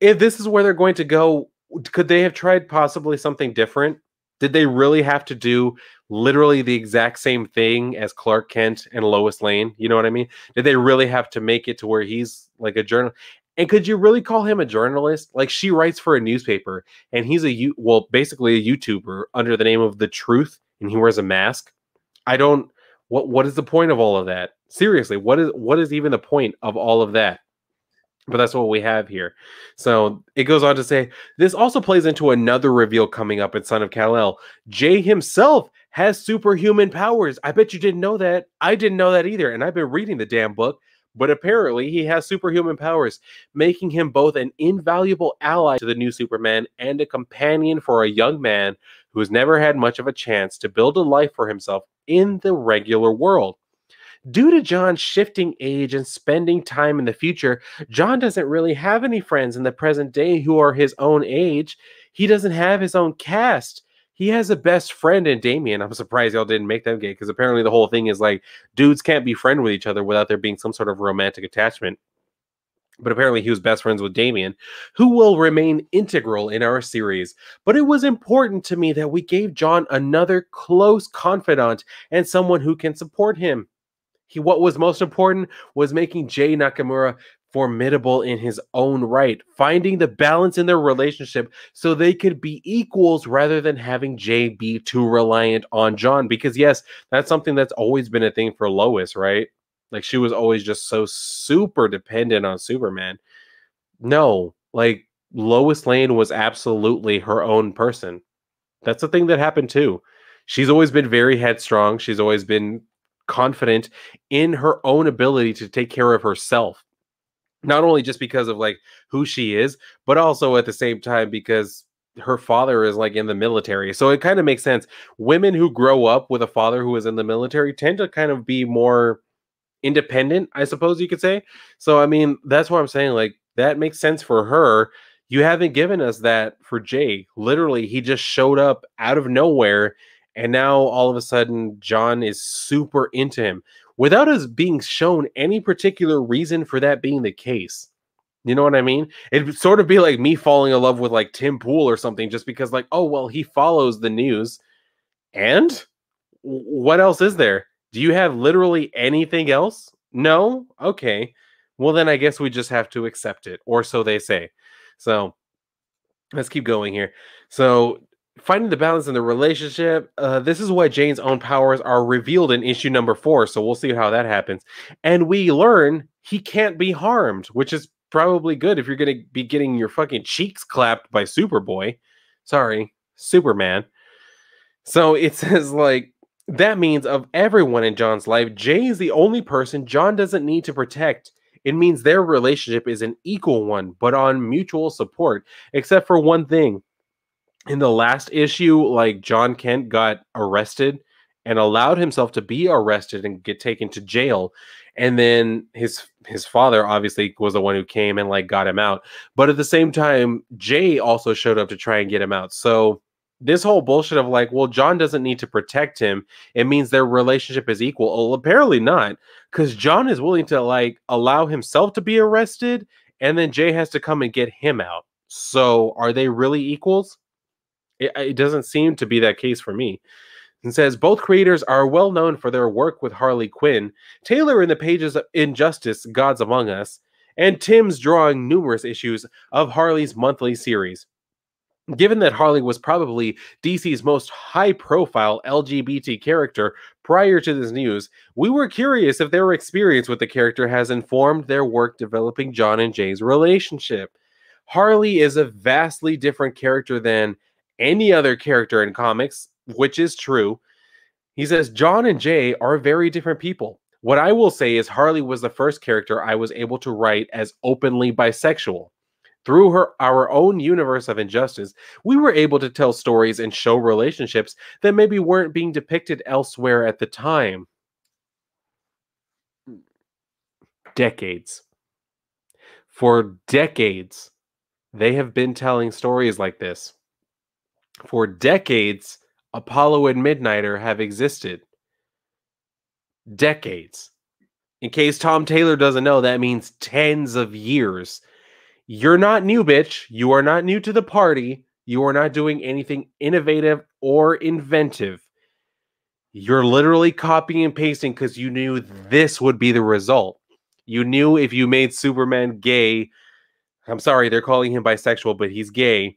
Speaker 1: if this is where they're going to go, could they have tried possibly something different? Did they really have to do literally the exact same thing as Clark Kent and Lois Lane? You know what I mean? Did they really have to make it to where he's like a journal? And could you really call him a journalist? Like, she writes for a newspaper and he's basically a YouTuber under the name of The Truth, and he wears a mask. What is the point of all of that? Seriously, what is even the point of all of that? But that's what we have here. So it goes on to say this also plays into another reveal coming up in Son of Kal-El. Jay himself has superhuman powers. I bet you didn't know that. I didn't know that either. And I've been reading the damn book. But apparently he has superhuman powers, making him both an invaluable ally to the new Superman and a companion for a young man who has never had much of a chance to build a life for himself in the regular world. Due to John's shifting age and spending time in the future, John doesn't really have any friends in the present day who are his own age. He doesn't have his own cast. He has a best friend in Damien. I'm surprised y'all didn't make them gay because apparently the whole thing is like dudes can't be friends with each other without there being some sort of romantic attachment. But apparently he was best friends with Damien, who will remain integral in our series. But it was important to me that we gave John another close confidant and someone who can support him. What was most important was making Jay Nakamura formidable in his own right, finding the balance in their relationship so they could be equals rather than having Jay be too reliant on John. Because yes, that's something that's always been a thing for Lois, right? Like she was always just so super dependent on Superman. No, like Lois Lane was absolutely her own person. That's the thing that happened too. She's always been very headstrong. She's always been confident in her own ability to take care of herself. Not only just because of like who she is, but also at the same time because her father is like in the military. So it kind of makes sense. Women who grow up with a father who is in the military tend to kind of be more independent, I suppose you could say. So I mean, that's what I'm saying. Like that makes sense for her. You haven't given us that for Jay. Literally, he just showed up out of nowhere, and now all of a sudden, John is super into him without us being shown any particular reason for that being the case. You know what I mean? It'd sort of be like me falling in love with like Tim Pool or something, just because, like, oh well, he follows the news, and what else is there? Do you have literally anything else? No? Okay. Well, then I guess we just have to accept it, or so they say. So let's keep going here. So, finding the balance in the relationship. This is why Jane's own powers are revealed in issue number 4. So, we'll see how that happens. And we learn he can't be harmed, which is probably good if you're going to be getting your fucking cheeks clapped by Superboy. Sorry, Superman. So, it says, like, that means of everyone in John's life, Jay is the only person John doesn't need to protect. It means their relationship is an equal one, but on mutual support, except for one thing. In the last issue, like Jon Kent got arrested and allowed himself to be arrested and get taken to jail. And then his father obviously was the one who came and like got him out. But at the same time, Jay also showed up to try and get him out. So this whole bullshit of like, well, John doesn't need to protect him. It means their relationship is equal. Well, apparently not, because John is willing to like allow himself to be arrested, and then Jay has to come and get him out. So are they really equals? It doesn't seem to be that case for me. And says both creators are well known for their work with Harley Quinn, Taylor in the pages of Injustice, Gods Among Us, and Tim's drawing numerous issues of Harley's monthly series. Given that Harley was probably DC's most high-profile LGBT character prior to this news, we were curious if their experience with the character has informed their work developing John and Jay's relationship. Harley is a vastly different character than any other character in comics, which is true. He says, John and Jay are very different people. What I will say is Harley was the first character I was able to write as openly bisexual. Through our own universe of Injustice, we were able to tell stories and show relationships that maybe weren't being depicted elsewhere at the time. Decades. For decades, they have been telling stories like this. For decades, Apollo and Midnighter have existed. Decades. In case Tom Taylor doesn't know, that means tens of years. You're not new, bitch. You are not new to the party. You are not doing anything innovative or inventive. You're literally copying and pasting because you knew this would be the result. You knew if you made Superman gay, I'm sorry, they're calling him bisexual, but he's gay.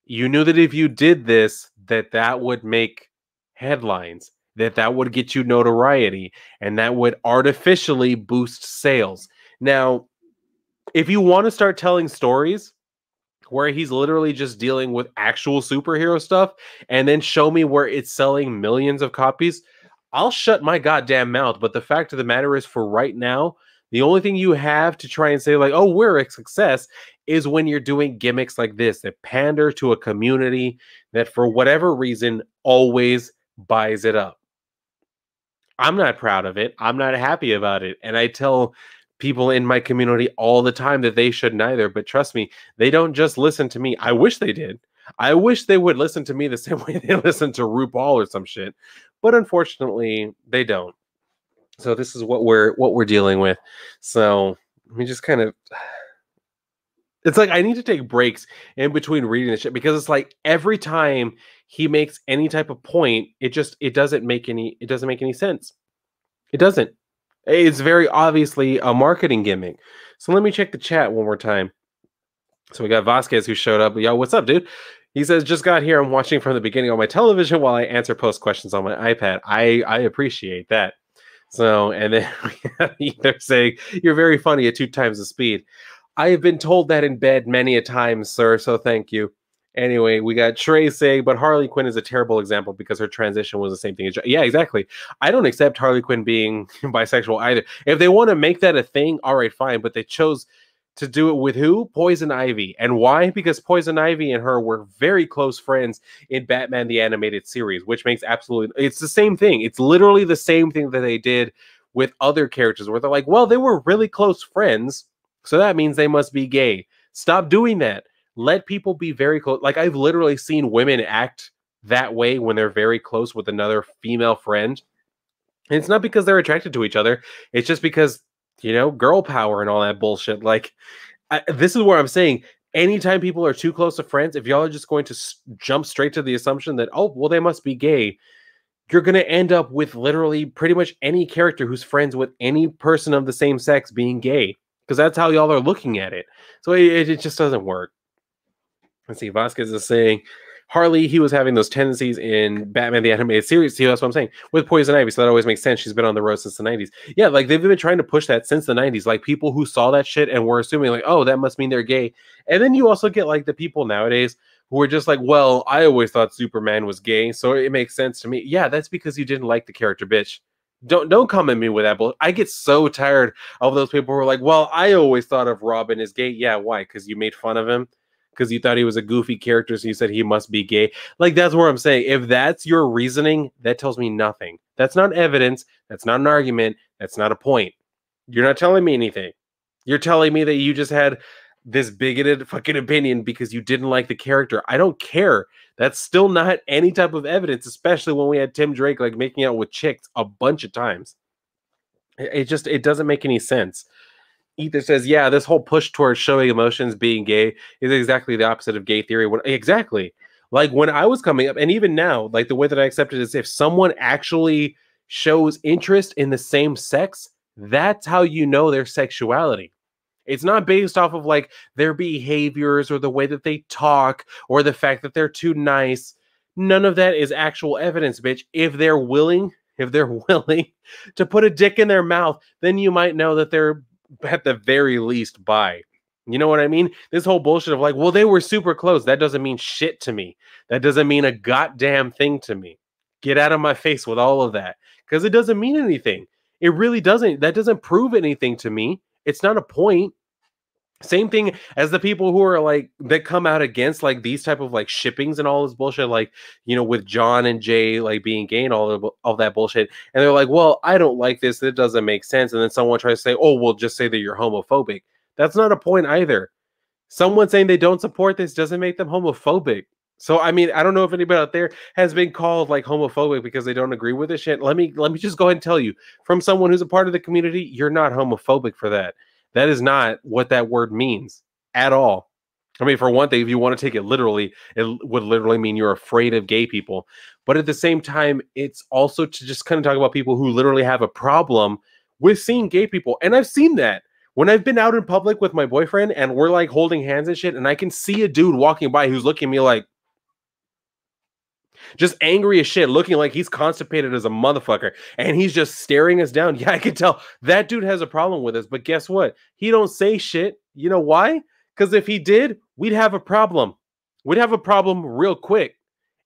Speaker 1: You knew that if you did this, that would make headlines, that would get you notoriety, and that would artificially boost sales. Now, If you want to start telling stories where he's literally just dealing with actual superhero stuff and then show me where it's selling millions of copies, I'll shut my goddamn mouth. But the fact of the matter is, for right now, the only thing you have to try and say, like, oh, we're a success, is when you're doing gimmicks like this that pander to a community that, for whatever reason, always buys it up. I'm not proud of it. I'm not happy about it. And I tell people in my community all the time that they should neither. But trust me, they don't just listen to me. I wish they did. I wish they would listen to me the same way they listen to RuPaul or some shit. But unfortunately, they don't. So this is what we're dealing with. So let me just kind of, it's like I need to take breaks in between reading this shit, because it's like every time he makes any type of point, it doesn't make any sense. It doesn't. It's very obviously a marketing gimmick. So let me check the chat one more time. So we got Vasquez who showed up. Yo, what's up, dude? He says, just got here. I'm watching from the beginning on my television while I answer post questions on my iPad. I appreciate that. So, and then they're saying, you're very funny at 2 times the speed. I have been told that in bed many a time, sir, so thank you. Anyway, we got Trey saying, but Harley Quinn is a terrible example because her transition was the same thing. Yeah, exactly. I don't accept Harley Quinn being bisexual either. If they want to make that a thing, all right, fine. But they chose to do it with who? Poison Ivy. And why? Because Poison Ivy and her were very close friends in Batman the Animated Series, which makes absolutely... It's the same thing. It's literally the same thing that they did with other characters where they're like, well, they were really close friends, so that means they must be gay. Stop doing that. Let people be very close. Like, I've literally seen women act that way when they're very close with another female friend. And it's not because they're attracted to each other. It's just because, girl power and all that bullshit. Like, this is where I'm saying, anytime people are too close to friends, if y'all are just going to jump straight to the assumption that, oh, well, they must be gay, you're going to end up with literally pretty much any character who's friends with any person of the same sex being gay. Because that's how y'all are looking at it. So it just doesn't work. Let's see, Vasquez is saying, Harley, he was having those tendencies in Batman the Animated Series. See, that's what I'm saying. With Poison Ivy, so that always makes sense. She's been on the road since the 90s. Yeah, like, they've been trying to push that since the 90s. Like, people who saw that shit and were assuming, like, oh, that must mean they're gay. And then you also get, like, the people nowadays who are just like, well, I always thought Superman was gay, so it makes sense to me. Yeah, that's because you didn't like the character, bitch. Don't come at me with that bull. I get so tired of those people who are like, well, I always thought of Robin as gay. Yeah, why? Because you made fun of him? Because you thought he was a goofy character, so you said he must be gay. Like, that's where I'm saying, if that's your reasoning, that tells me nothing. That's not evidence. That's not an argument. That's not a point. You're not telling me anything. You're telling me that you just had this bigoted fucking opinion because you didn't like the character. I don't care. That's still not any type of evidence, especially when we had Tim Drake like making out with chicks a bunch of times. It doesn't make any sense. Ether says, yeah, this whole push towards showing emotions being gay is exactly the opposite of gay theory. Exactly. Like, when I was coming up, and even now, like, the way that I accept it is if someone actually shows interest in the same sex, that's how you know their sexuality. It's not based off of like their behaviors or the way that they talk or the fact that they're too nice. None of that is actual evidence, bitch. If they're willing to put a dick in their mouth, then you might know that they're at the very least bi. You know what I mean? This whole bullshit of like, well, they were super close. That doesn't mean shit to me. That doesn't mean a goddamn thing to me. Get out of my face with all of that, because it doesn't mean anything. It really doesn't. That doesn't prove anything to me. It's not a point. Same thing as the people who are like, that come out against like these type of like shippings and all this bullshit, like, with John and Jay like being gay and all that bullshit. And they're like, well, I don't like this. It doesn't make sense. And then someone tries to say, oh, well, just say that you're homophobic. That's not a point either. Someone saying they don't support this doesn't make them homophobic. So, I mean, I don't know if anybody out there has been called like homophobic because they don't agree with this shit. Let me just go ahead and tell you, from someone who's a part of the community, you're not homophobic for that. That is not what that word means at all. I mean, for one thing, if you want to take it literally, it would literally mean you're afraid of gay people. But at the same time, it's also to just kind of talk about people who literally have a problem with seeing gay people. And I've seen that. When I've been out in public with my boyfriend and we're like holding hands and shit, and I can see a dude walking by who's looking at me like, just angry as shit, looking like he's constipated as a motherfucker, and he's just staring us down. Yeah, I can tell that dude has a problem with us, but guess what? He don't say shit. You know why? Because if he did, we'd have a problem. We'd have a problem real quick.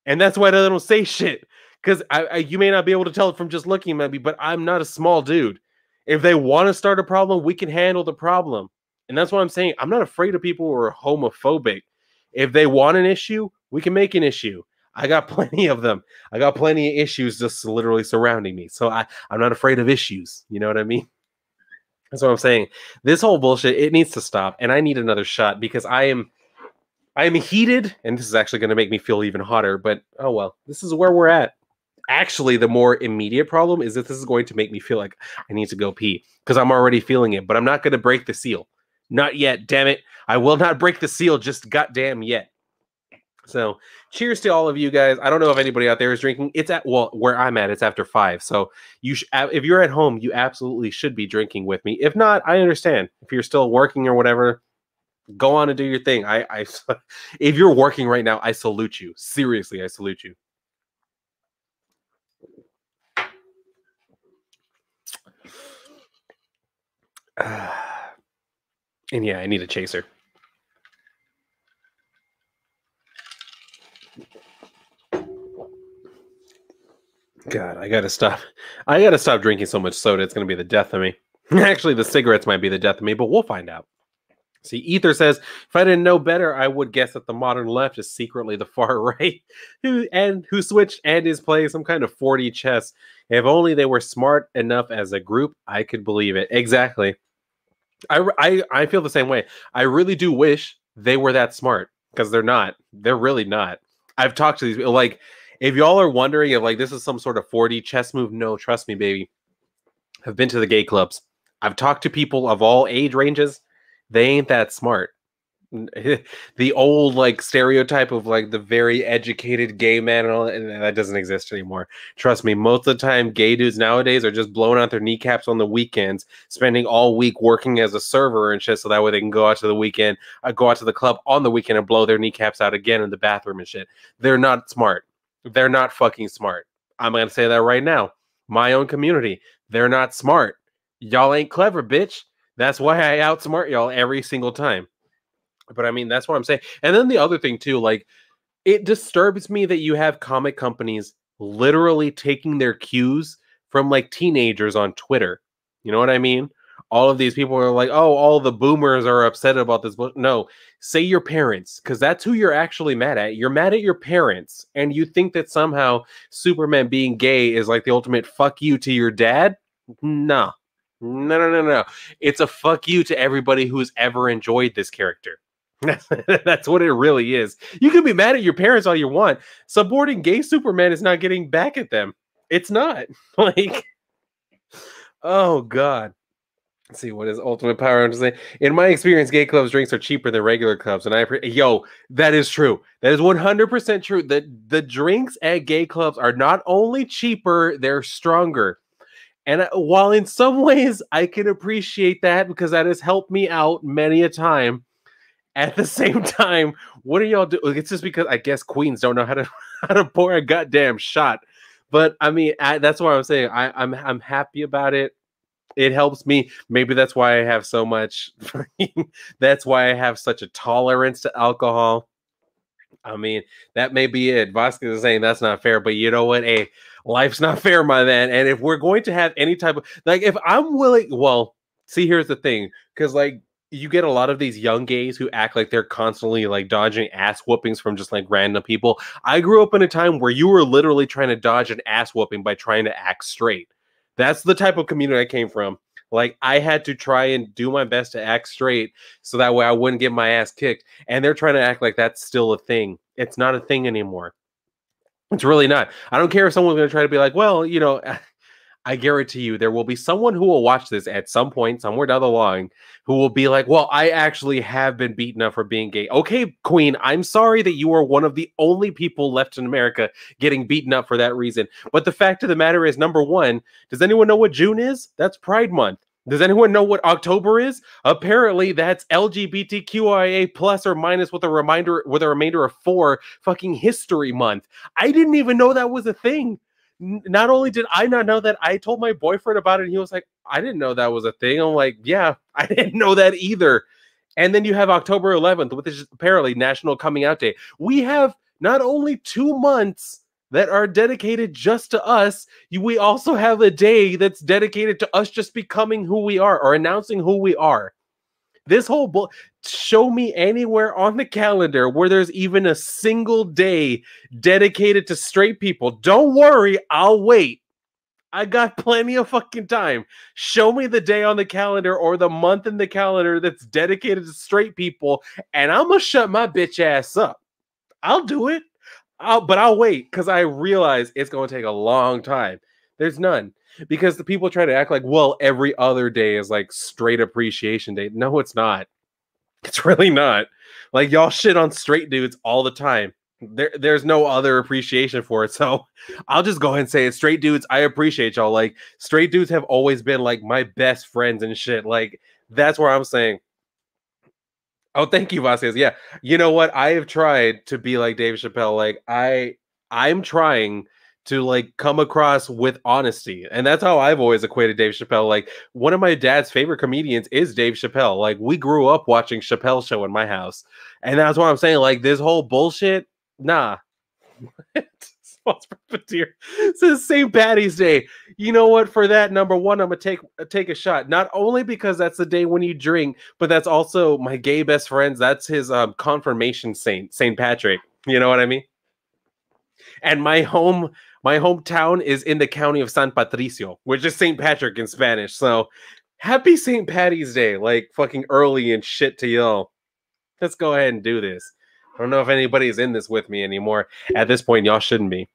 Speaker 1: And that's why they don't say shit. Because you may not be able to tell it from just looking at me, but I'm not a small dude. If they want to start a problem, we can handle the problem. And that's what I'm saying. I'm not afraid of people who are homophobic. If they want an issue, we can make an issue. I got plenty of them. I got plenty of issues just literally surrounding me. So I'm not afraid of issues. You know what I mean? That's what I'm saying. This whole bullshit, it needs to stop. And I need another shot because I am heated, and this is actually going to make me feel even hotter, but oh well, this is where we're at. Actually, the more immediate problem is that this is going to make me feel like I need to go pee because I'm already feeling it, but I'm not going to break the seal. Not yet, damn it. I will not break the seal just goddamn yet. So, cheers to all of you guys. I don't know if anybody out there is drinking. It's at, well, where I'm at, it's after 5. So, if you're at home, you absolutely should be drinking with me. If not, I understand. If you're still working or whatever, go on and do your thing. If you're working right now, I salute you. Seriously, I salute you. And yeah, I need a chaser. God, I gotta stop. I gotta stop drinking so much soda. It's gonna be the death of me. Actually, the cigarettes might be the death of me, but we'll find out. See, Ether says, if I didn't know better, I would guess that the modern left is secretly the far right, who switched and is playing some kind of 4D chess. If only they were smart enough as a group, I could believe it. Exactly. I feel the same way. I really do wish they were that smart, because they're not. They're really not. I've talked to these people. Like, if y'all are wondering if like this is some sort of 4D chess move, no, trust me, baby. I've been to the gay clubs. I've talked to people of all age ranges. They ain't that smart. The old like stereotype of like the very educated gay man and all that doesn't exist anymore. Trust me, most of the time gay dudes nowadays are just blowing out their kneecaps on the weekends, spending all week working as a server and shit, so that way they can go out to the weekend, go out to the club on the weekend and blow their kneecaps out again in the bathroom and shit. They're not smart. They're not fucking smart. I'm gonna say that right now. My own community, they're not smart. Y'all ain't clever, bitch. That's why I outsmart y'all every single time. But I mean, that's what I'm saying. And then the other thing too, like, it disturbs me that you have comic companies literally taking their cues from like teenagers on Twitter. You know what I mean? All of these people are like, oh, all the boomers are upset about this. But no, say your parents, because that's who you're actually mad at. You're mad at your parents. And you think that somehow Superman being gay is like the ultimate fuck you to your dad? No. No. It's a fuck you to everybody who's ever enjoyed this character. That's what it really is. You can be mad at your parents all you want. Supporting gay Superman is not getting back at them. It's not. Like, oh God. Let's see, what is Ultimate Power to say? In my experience, gay clubs drinks are cheaper than regular clubs, and yo, that is true. That is 100% true. The drinks at gay clubs are not only cheaper, they're stronger. And while in some ways I can appreciate that because that has helped me out many a time, at the same time, what are y'all doing? It's just because I guess queens don't know how to pour a goddamn shot. But I mean, that's why I'm saying I'm happy about it. It helps me. Maybe that's why I have so much. That's why I have such a tolerance to alcohol. I mean, that may be it. Vasquez is saying that's not fair, but you know what? Hey, life's not fair, my man. And if we're going to have any type of like, if I'm willing, well, see, here's the thing, because like you get a lot of these young gays who act like they're constantly like dodging ass whoopings from just like random people. I grew up in a time where you were literally trying to dodge an ass whooping by trying to act straight. That's the type of community I came from. Like, I had to try and do my best to act straight so that way I wouldn't get my ass kicked. And they're trying to act like that's still a thing. It's not a thing anymore. It's really not. I don't care if someone's going to try to be like, well, you know, I guarantee you there will be someone who will watch this at some point, somewhere down the line, who will be like, well, I actually have been beaten up for being gay. Okay, Queen, I'm sorry that you are one of the only people left in America getting beaten up for that reason. But the fact of the matter is, number one, does anyone know what June is? That's Pride Month. Does anyone know what October is? Apparently, that's LGBTQIA plus or minus with a remainder of 4 fucking History Month. I didn't even know that was a thing. Not only did I not know that, I told my boyfriend about it, and he was like, I didn't know that was a thing. I'm like, yeah, I didn't know that either. And then you have October 11th, which is apparently National Coming Out Day. We have not only 2 months that are dedicated just to us, we also have a day that's dedicated to us just becoming who we are or announcing who we are. This whole show me anywhere on the calendar where there's even a single day dedicated to straight people. Don't worry, I'll wait. I got plenty of fucking time. Show me the day on the calendar or the month in the calendar that's dedicated to straight people, and I'm gonna shut my bitch ass up. I'll do it. But I'll wait because I realize it's gonna take a long time. There's none. Because the people try to act like, well, every other day is like straight appreciation day. No, it's not. It's really not. Like y'all shit on straight dudes all the time. There's no other appreciation for it. So I'll just go ahead and say it. Straight dudes, I appreciate y'all. Like straight dudes have always been like my best friends and shit. Like that's where I'm saying. Oh, thank you, Vasquez. Yeah. You know what? I have tried to be like Dave Chappelle. Like I'm trying to like come across with honesty. And that's how I've always equated Dave Chappelle. Like one of my dad's favorite comedians is Dave Chappelle. Like we grew up watching Chappelle Show in my house. And that's what I'm saying. Like this whole bullshit, nah. False Puppeteer says St. Patty's Day. You know what? For that, number one, I'm gonna take a shot. Not only because that's the day when you drink, but that's also my gay best friend's. That's his confirmation saint, St. Patrick. You know what I mean? And my hometown is in the county of San Patricio, which is St. Patrick in Spanish. So happy St. Patty's Day, like fucking early and shit to y'all. Let's go ahead and do this. I don't know if anybody's in this with me anymore. At this point, y'all shouldn't be.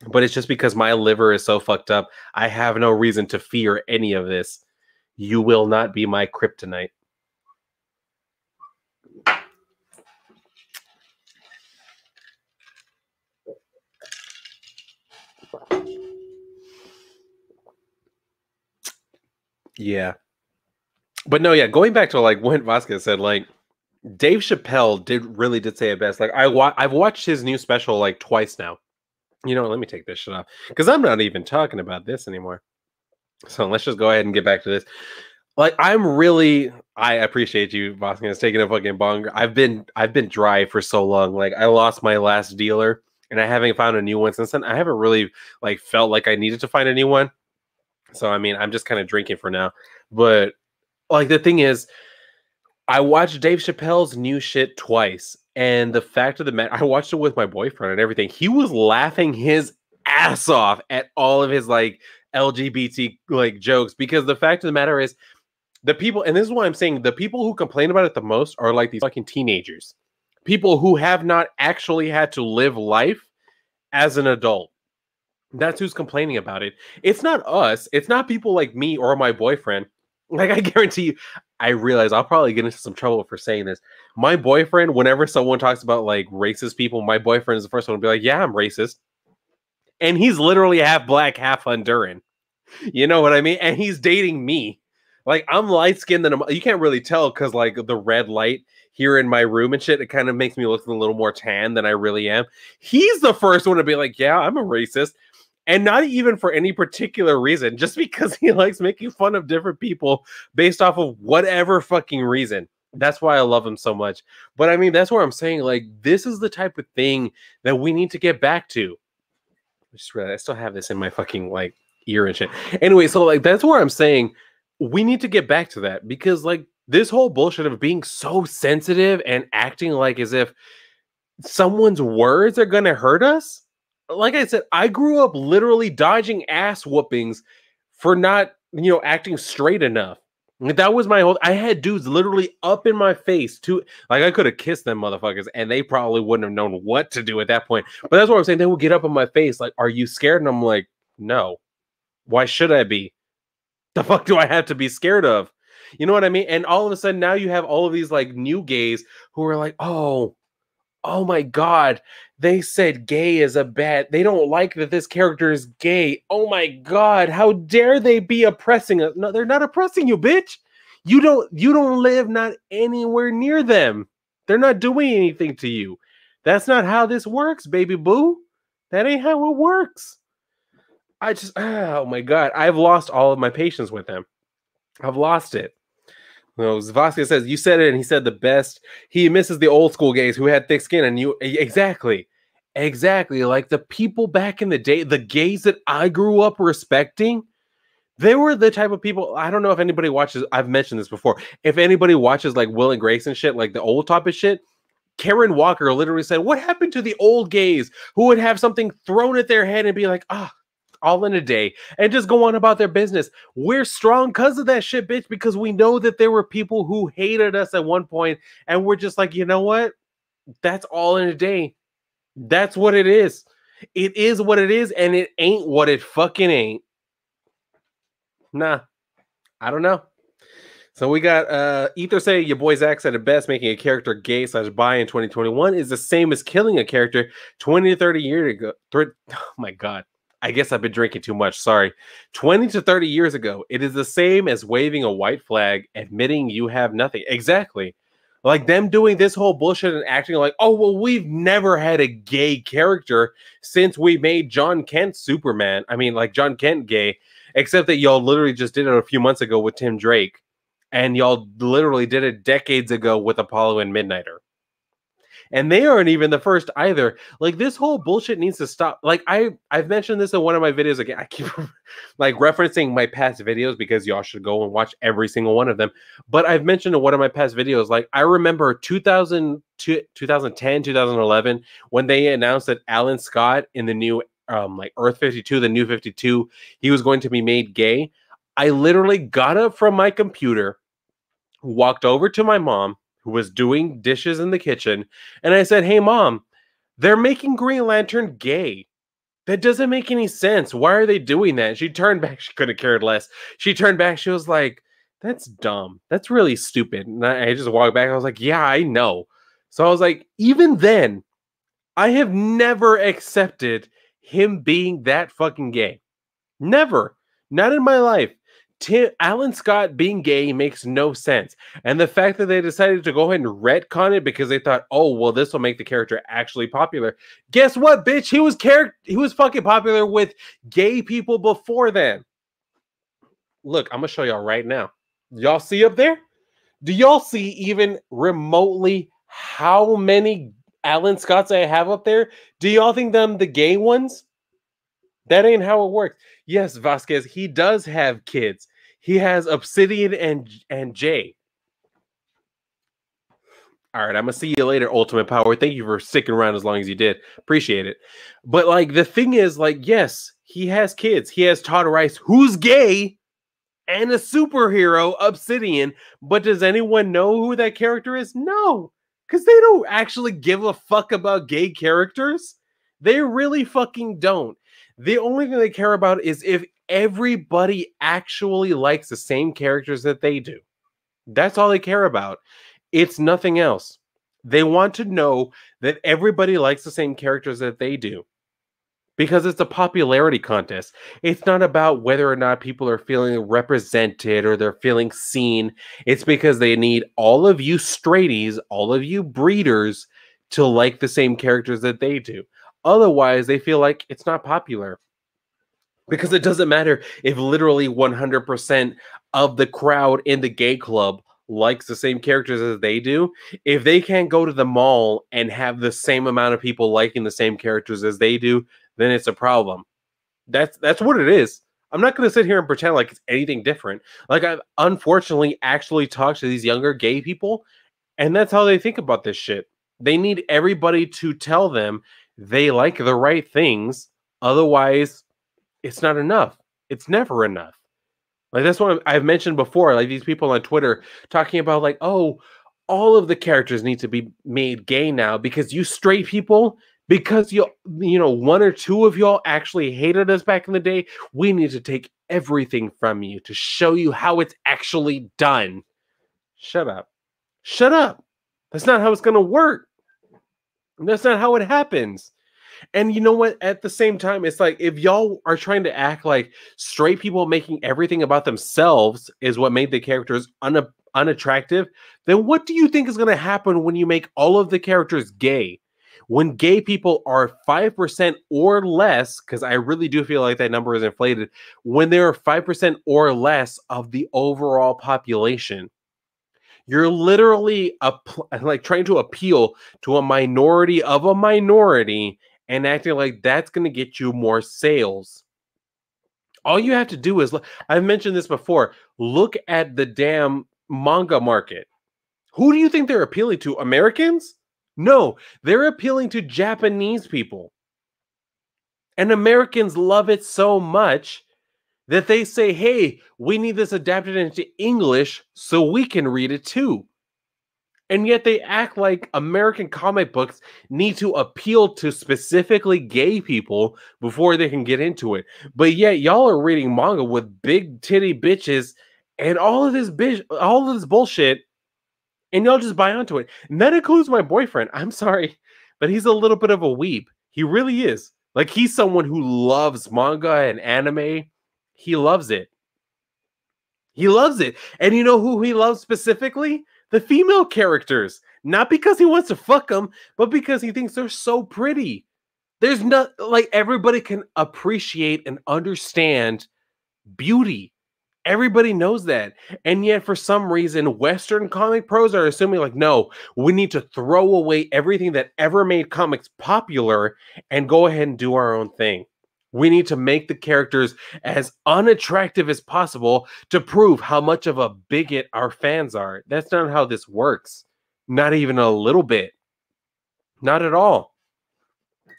Speaker 1: But it's just because my liver is so fucked up. I have no reason to fear any of this. You will not be my kryptonite. Yeah. But no, yeah, going back to like what Vasquez said, like Dave Chappelle did say it best. Like I've watched his new special like twice now. You know, let me take this shit off because I'm not even talking about this anymore. So let's just go ahead and get back to this. Like I appreciate you, Vasquez, taking a fucking bong. I've been dry for so long. Like I lost my last dealer and I haven't found a new one since then. I haven't really like felt like I needed to find a new one. So I mean, I'm just kind of drinking for now. But like the thing is, I watched Dave Chappelle's new shit twice. And the fact of the matter, I watched it with my boyfriend and everything. He was laughing his ass off at all of his like LGBT like jokes because the fact of the matter is the people, and this is what I'm saying, the people who complain about it the most are like these fucking teenagers. People who have not actually had to live life as an adult. That's who's complaining about it. It's not us. It's not people like me or my boyfriend. Like, I guarantee you, I realize I'll probably get into some trouble for saying this. My boyfriend, whenever someone talks about like racist people, my boyfriend is the first one to be like, yeah, I'm racist. And he's literally half black, half Honduran. You know what I mean? And he's dating me. Like, I'm light skinned and you can't really tell because like the red light here in my room and shit, it kind of makes me look a little more tan than I really am. He's the first one to be like, yeah, I'm a racist. And not even for any particular reason, just because he likes making fun of different people based off of whatever fucking reason. That's why I love him so much. But I mean, that's where I'm saying, like, this is the type of thing that we need to get back to. I just realized I still have this in my fucking, like, ear and shit. Anyway, so, like, that's where I'm saying we need to get back to that. Because, like, this whole bullshit of being so sensitive and acting like as if someone's words are going to hurt us. Like I said, I grew up literally dodging ass whoopings for not, acting straight enough. That was my whole. I had dudes literally up in my face too. Like I could have kissed them motherfuckers, and they probably wouldn't have known what to do at that point. But that's what I'm saying. They would get up in my face, like, "Are you scared?" And I'm like, "No. Why should I be? The fuck do I have to be scared of?" You know what I mean? And all of a sudden, now you have all of these like new gays who are like, "Oh my God, they said gay is a bad, they don't like that this character is gay. Oh my God, how dare they be oppressing us?" No, they're not oppressing you, bitch. You don't live not anywhere near them. They're not doing anything to you. That's not how this works, baby boo. That ain't how it works. Oh my God, I've lost all of my patience with them. I've lost it. No, Vasquez says you said it, and he said the best. He misses the old school gays who had thick skin, and you exactly, exactly like the people back in the day, the gays that I grew up respecting. They were the type of people. I don't know if anybody watches. I've mentioned this before. If anybody watches like Will and Grace and shit, like the old type of shit, Karen Walker literally said, "What happened to the old gays who would have something thrown at their head and be like, ah." All in a day and just go on about their business. We're strong because of that shit, bitch, because we know that there were people who hated us at one point and we're just like, you know what? That's all in a day. That's what it is. It is what it is, and it ain't what it fucking ain't. Nah, I don't know. So we got Ether say your boy Zach said it best, making a character gay / bi in 2021 is the same as killing a character 20 to 30 years ago. Oh my God. I guess I've been drinking too much. Sorry. 20 to 30 years ago, it is the same as waving a white flag, admitting you have nothing. Exactly. Like them doing this whole bullshit and acting like, oh, well, we've never had a gay character since we made Jon Kent Superman. I mean, like Jon Kent gay, except that y'all literally just did it a few months ago with Tim Drake. And y'all literally did it decades ago with Apollo and Midnighter. And they aren't even the first either. Like this whole bullshit needs to stop. Like I've mentioned this in one of my videos again. I keep like referencing my past videos because y'all should go and watch every single one of them. But I've mentioned in one of my past videos, like I remember 2010, 2011, when they announced that Alan Scott in the new like Earth 52, the new 52, he was going to be made gay. I literally got up from my computer, walked over to my mom, who was doing dishes in the kitchen, and I said, "Hey, Mom, they're making Green Lantern gay. That doesn't make any sense. Why are they doing that?" She turned back. She could have cared less. She turned back. She was like, "That's dumb. That's really stupid." And I just walked back. I was like, "Yeah, I know." So I was like, even then, I have never accepted him being that fucking gay. Never. Not in my life. Alan Scott being gay makes no sense. And the fact that they decided to go ahead and retcon it because they thought, oh, well, this will make the character actually popular. Guess what, bitch? He was fucking popular with gay people before then. Look, I'm going to show y'all right now. Y'all see up there? Do y'all see even remotely how many Alan Scotts I have up there? Do y'all think them the gay ones? That ain't how it works. Yes, Vasquez, he does have kids. He has Obsidian and Jay. All right, I'm gonna see you later, Ultimate Power. Thank you for sticking around as long as you did. Appreciate it. But like the thing is, like, yes, he has kids. He has Todd Rice, who's gay, and a superhero, Obsidian. But does anyone know who that character is? No, because they don't actually give a fuck about gay characters. They really fucking don't. The only thing they care about is if everybody actually likes the same characters that they do. That's all they care about. It's nothing else. They want to know that everybody likes the same characters that they do because it's a popularity contest. It's not about whether or not people are feeling represented or they're feeling seen. It's because they need all of you straighties, all of you breeders to like the same characters that they do. Otherwise, they feel like it's not popular. Because it doesn't matter if literally 100% of the crowd in the gay club likes the same characters as they do. If they can't go to the mall and have the same amount of people liking the same characters as they do, then it's a problem. That's what it is. I'm not going to sit here and pretend like it's anything different. Like I've unfortunately actually talked to these younger gay people, and that's how they think about this shit. They need everybody to tell them they like the right things. Otherwise, it's not enough. It's never enough. Like that's what I've mentioned before. Like these people on Twitter talking about like, oh, all of the characters need to be made gay now because you straight people, because you know, one or two of y'all actually hated us back in the day. We need to take everything from you to show you how it's actually done. Shut up. Shut up. That's not how it's going to work. That's not how it happens. And you know what? At the same time, it's like if y'all are trying to act like straight people making everything about themselves is what made the characters unattractive, then what do you think is going to happen when you make all of the characters gay? When gay people are 5% or less, because I really do feel like that number is inflated, when they are 5% or less of the overall population, You're literally like trying to appeal to a minority of a minority and acting like that's going to get you more sales. All you have to do is, I've mentioned this before, look at the damn manga market. Who do you think they're appealing to? Americans? No, they're appealing to Japanese people. And Americans love it so much that they say, hey, we need this adapted into English so we can read it too. And yet they act like American comic books need to appeal to specifically gay people before they can get into it. But yet y'all are reading manga with big titty bitches and all of this bullshit, and y'all just buy onto it. And that includes my boyfriend. I'm sorry, but he's a little bit of a weeb. He really is. Like, he's someone who loves manga and anime. He loves it. He loves it. And you know who he loves specifically? The female characters. Not because he wants to fuck them, but because he thinks they're so pretty. There's not, like, everybody can appreciate and understand beauty. Everybody knows that. And yet, for some reason, Western comic pros are assuming, like, no, we need to throw away everything that ever made comics popular and go ahead and do our own thing. We need to make the characters as unattractive as possible to prove how much of a bigot our fans are. That's not how this works. Not even a little bit. Not at all.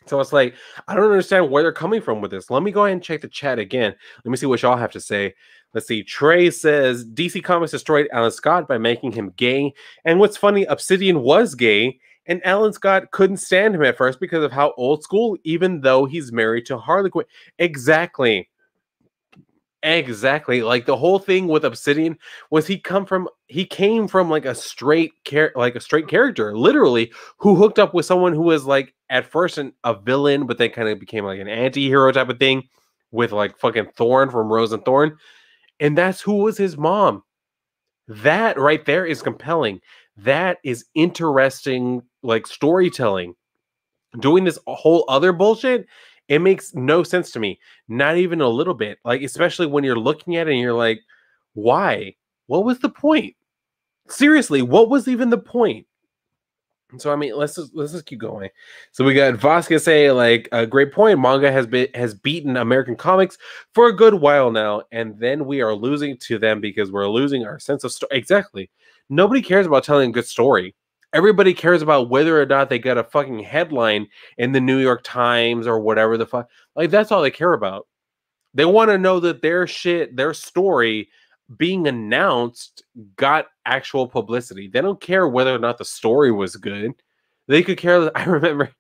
Speaker 1: So it's like, I don't understand where they're coming from with this. Let me go ahead and check the chat again. Let me see what y'all have to say. Let's see. Trey says, DC Comics destroyed Alan Scott by making him gay. And what's funny, Obsidian was gay, and Alan Scott couldn't stand him at first because of how old school, even though he's married to Harley Quinn. Exactly. Exactly. Like, the whole thing with Obsidian was he came from like a straight character, literally, who hooked up with someone who was like at first a villain, but then kind of became like an anti-hero type of thing with like fucking Thorn from Rose and Thorn. And that's who was his mom. That right there is compelling. That is interesting, like, storytelling. Doing this whole other bullshit, it makes no sense to me. Not even a little bit. Like, especially when you're looking at it and you're like, why? What was the point? Seriously, what was even the point? So I mean, let's just keep going. So we got Vasquez say, like, a great point. Manga has beaten American comics for a good while now, and then we are losing to them because we're losing our sense of story. Exactly. Nobody cares about telling a good story. Everybody cares about whether or not they got a fucking headline in the New York Times or whatever the fuck. Like, that's all they care about. They want to know that their story being announced got actual publicity. They don't care whether or not the story was good. They could care. I remember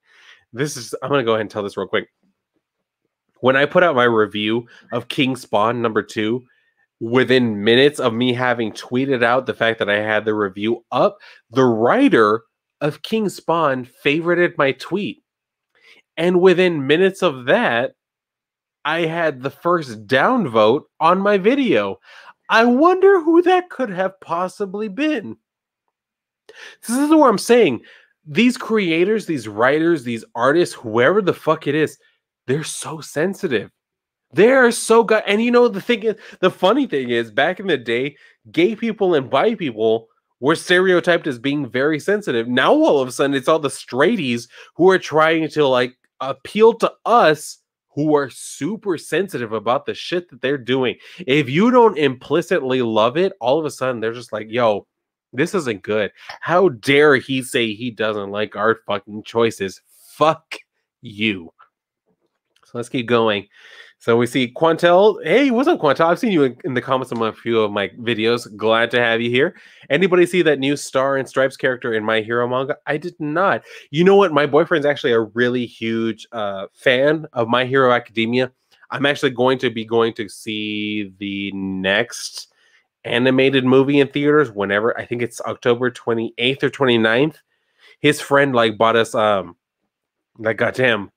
Speaker 1: I'm going to go ahead and tell this real quick. When I put out my review of King Spawn #2, within minutes of me having tweeted out the fact that I had the review up, the writer of King Spawn favorited my tweet. And within minutes of that, I had the first downvote on my video. I wonder who that could have possibly been. This is what I'm saying. These creators, these writers, these artists, whoever the fuck it is, they're so sensitive. They're so good. And you know, the funny thing is, back in the day, gay people and bi people were stereotyped as being very sensitive. Now, all of a sudden, it's all the straighties who are trying to, like, appeal to us, who are super sensitive about the shit that they're doing. If you don't implicitly love it, all of a sudden they're just like, yo, this isn't good. How dare he say he doesn't like our fucking choices? Fuck you. So let's keep going. So we see Quantel. Hey, what's up, Quantel? I've seen you in the comments on a few of my videos. Glad to have you here. Anybody see that new Star and Stripes character in My Hero manga? I did not. You know what? My boyfriend's actually a really huge fan of My Hero Academia. I'm actually going to see the next animated movie in theaters whenever. I think it's October 28th or 29th. His friend, like, bought us like, goddamn,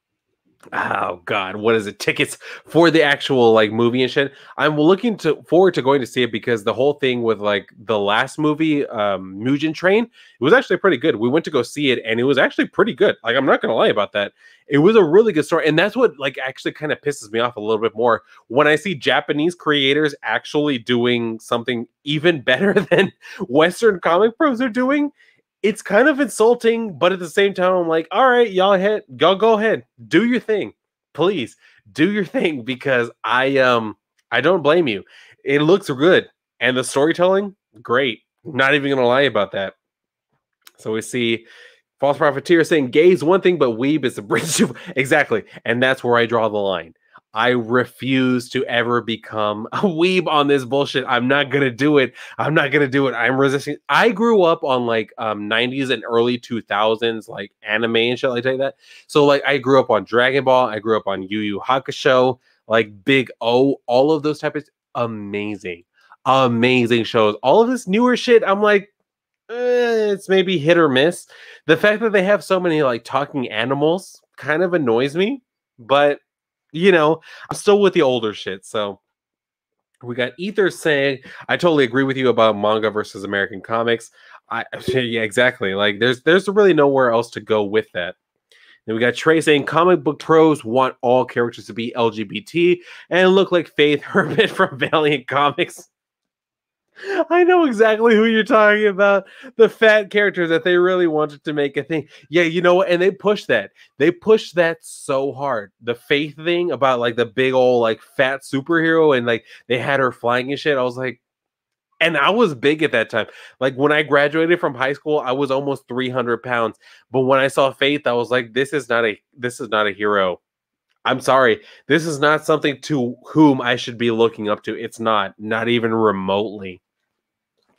Speaker 1: Oh God, what is it? Tickets for the actual like movie and shit. I'm looking to forward to going to see it because the whole thing with like the last movie, Mugen Train, it was actually pretty good. We went to go see it and it was actually pretty good. Like I'm not gonna lie about that. It was a really good story, and that's what like actually kind of pisses me off a little bit more when I see Japanese creators actually doing something even better than Western comic pros are doing. It's kind of insulting, but at the same time, I'm like, all right, y'all go ahead, do your thing, please do your thing because I don't blame you. It looks good, and the storytelling, great. Not even gonna lie about that. So we see false profiteer saying gay is one thing, but weeb is a bridge to exactly, and that's where I draw the line. I refuse to ever become a weeb on this bullshit. I'm not gonna do it. I'm not gonna do it. I'm resisting. I grew up on like 90s and early 2000s like anime and shit like that. So like I grew up on Dragon Ball. I grew up on Yu Yu Hakusho, like Big O, all of those types of amazing, amazing shows. All of this newer shit, I'm like, it's maybe hit or miss. The fact that they have so many like talking animals kind of annoys me, but you know, I'm still with the older shit. So we got Ether saying, I totally agree with you about manga versus American comics. Yeah, exactly. Like there's really nowhere else to go with that. Then we got Trey saying comic book pros want all characters to be LGBT and look like Faith Hermit from Valiant Comics. I know exactly who you're talking about. The fat characters that they really wanted to make a thing. Yeah, you know what? And they pushed that. They pushed that so hard. The Faith thing about like the big old like fat superhero and like they had her flying and shit. I was like, and I was big at that time. Like when I graduated from high school, I was almost 300 pounds. But when I saw Faith, I was like, this is not a hero. I'm sorry. This is not something to whom I should be looking up to. It's not even remotely.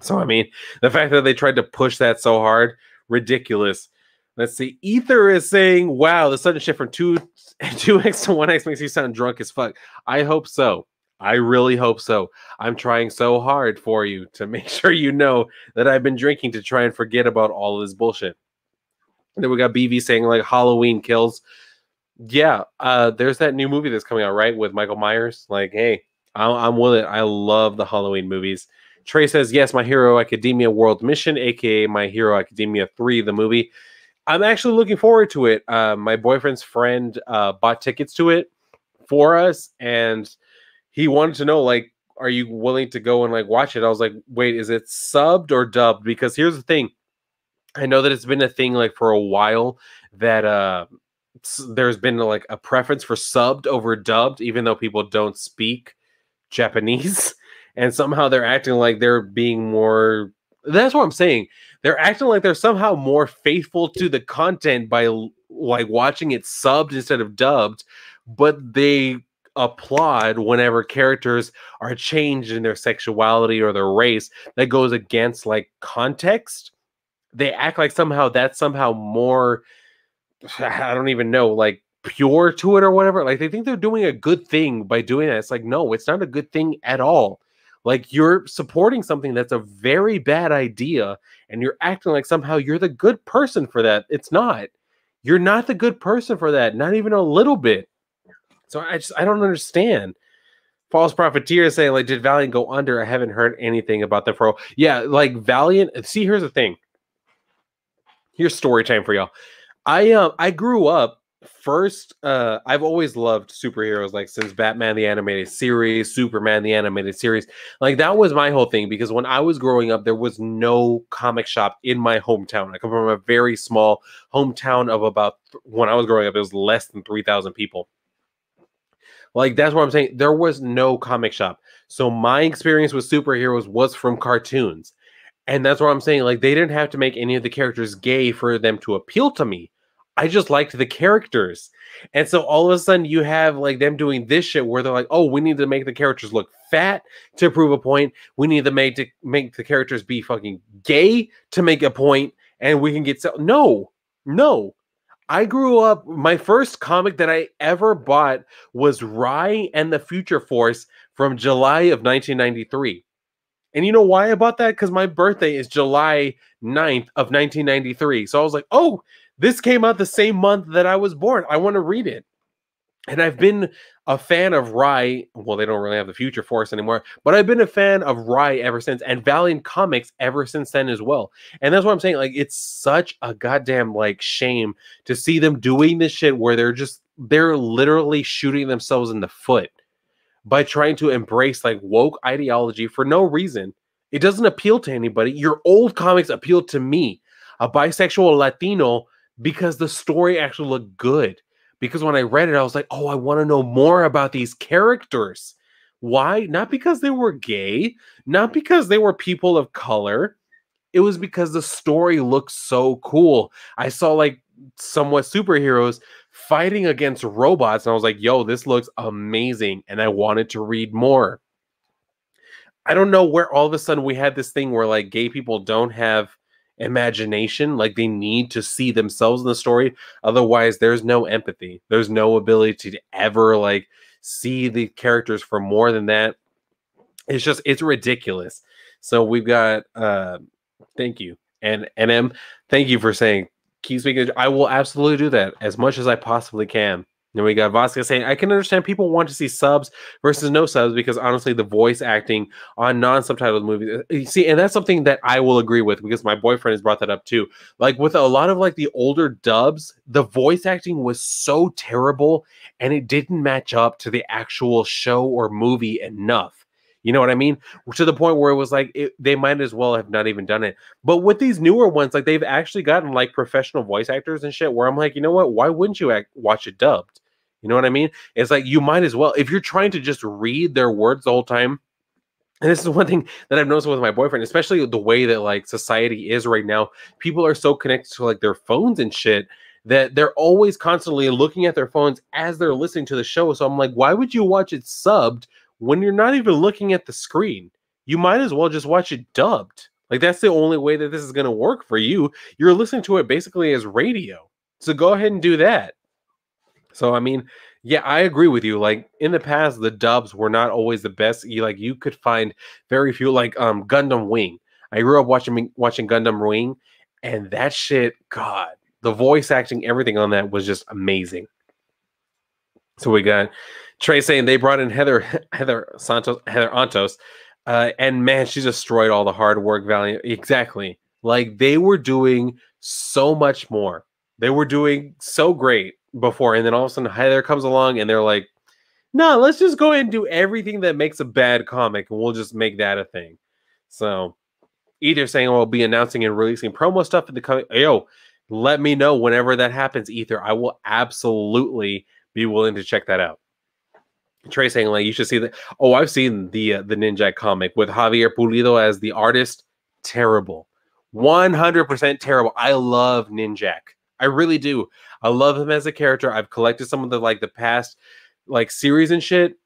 Speaker 1: So, I mean, the fact that they tried to push that so hard, ridiculous. Let's see. Ether is saying, wow, the sudden shift from 2x to 1x makes you sound drunk as fuck. I hope so. I really hope so. I'm trying so hard for you to make sure you know that I've been drinking to try and forget about all of this bullshit. And then we got BV saying, like, Halloween kills. Yeah, there's that new movie that's coming out, right, with Michael Myers. Like, hey, I'm with it. I love the Halloween movies. Trey says, yes, My Hero Academia World Mission, aka My Hero Academia 3, the movie. I'm actually looking forward to it. My boyfriend's friend bought tickets to it for us, and he wanted to know, like, are you willing to go and like watch it? I was like, wait, is it subbed or dubbed? Because here's the thing. I know that it's been a thing like for a while that there's been like a preference for subbed over dubbed, even though people don't speak Japanese. And somehow they're acting like they're being more. That's what I'm saying. They're acting like they're somehow more faithful to the content by like watching it subbed instead of dubbed, but they applaud whenever characters are changed in their sexuality or their race that goes against like context. They act like somehow that's somehow more, I don't even know, like pure to it or whatever. Like they think they're doing a good thing by doing that. It's like, no, it's not a good thing at all. Like you're supporting something that's a very bad idea and you're acting like somehow you're the good person for that. It's not. You're not the good person for that, not even a little bit. So I don't understand. False Profiteer saying, like, did Valiant go under? I haven't heard anything about the pro. Yeah, like Valiant. See, here's the thing. Here's story time for y'all. I grew up first. I've always loved superheroes, like since Batman the animated series, Superman the animated series. Like that was my whole thing because when I was growing up, there was no comic shop in my hometown. I come from a very small hometown of about when I was growing up, it was less than 3,000 people. Like that's what I'm saying. There was no comic shop. So my experience with superheroes was from cartoons. And that's what I'm saying. Like they didn't have to make any of the characters gay for them to appeal to me. I just liked the characters. And so all of a sudden you have like them doing this shit where they're like, oh, we need to make the characters look fat to prove a point. We need to make the characters be fucking gay to make a point, and we can get no. I grew up, my first comic that I ever bought was Rai and the Future Force from July of 1993. And you know why I bought that? Because my birthday is July 9th of 1993. So I was like, oh, this came out the same month that I was born. I want to read it. And I've been a fan of Rai. Well, they don't really have the Future Force anymore, but I've been a fan of Rai ever since, and Valiant Comics ever since then as well. And that's what I'm saying. Like, it's such a goddamn like shame to see them doing this shit where they're literally shooting themselves in the foot by trying to embrace like woke ideology for no reason. It doesn't appeal to anybody. Your old comics appealed to me, a bisexual Latino, because the story actually looked good. Because when I read it, I was like, oh, I want to know more about these characters. Why? Not because they were gay, not because they were people of color. It was because the story looked so cool. I saw like somewhat superheroes fighting against robots, and I was like, yo, this looks amazing. And I wanted to read more. I don't know where all of a sudden we had this thing where like gay people don't have imagination, like they need to see themselves in the story. Otherwise, there's no empathy. There's no ability to ever like see the characters for more than that. It's ridiculous. So we've got thank you. And NM, thank you for saying keep speaking. I will absolutely do that as much as I possibly can. And we got Vasca saying, I can understand people want to see subs versus no subs because honestly, the voice acting on non-subtitled movies, you see, and that's something that I will agree with because my boyfriend has brought that up too. Like with a lot of like the older dubs, the voice acting was so terrible and it didn't match up to the actual show or movie enough. You know what I mean? To the point where it was like they might as well have not even done it. But with these newer ones, like they've actually gotten like professional voice actors and shit. Where I'm like, you know what? Why wouldn't you watch it dubbed? You know what I mean? It's like you might as well if you're trying to just read their words the whole time. And this is one thing that I've noticed with my boyfriend, especially the way that like society is right now. People are so connected to like their phones and shit that they're always constantly looking at their phones as they're listening to the show. So I'm like, why would you watch it subbed when you're not even looking at the screen? You might as well just watch it dubbed. Like that's the only way that this is going to work for you. You're listening to it basically as radio. So go ahead and do that. So I mean, yeah, I agree with you. Like in the past, the dubs were not always the best. You could find very few like Gundam Wing. I grew up watching Gundam Wing, and that shit, God, the voice acting, everything on that was just amazing. So we got Trey saying they brought in Heather Antos, and man, she destroyed all the hard work value. Exactly, like they were doing so much more. They were doing so great before, and then all of a sudden Heather comes along, and they're like, "No, let's just go ahead and do everything that makes a bad comic, and we'll just make that a thing." So either saying we'll be announcing and releasing promo stuff in the coming. Yo, let me know whenever that happens. Ether, I will absolutely be willing to check that out. Trey saying like you should see that. Oh, I've seen the Ninja comic with Javier Pulido as the artist. Terrible, 100% terrible. I love Ninjak. I really do. I love him as a character. I've collected some of the past like series and shit.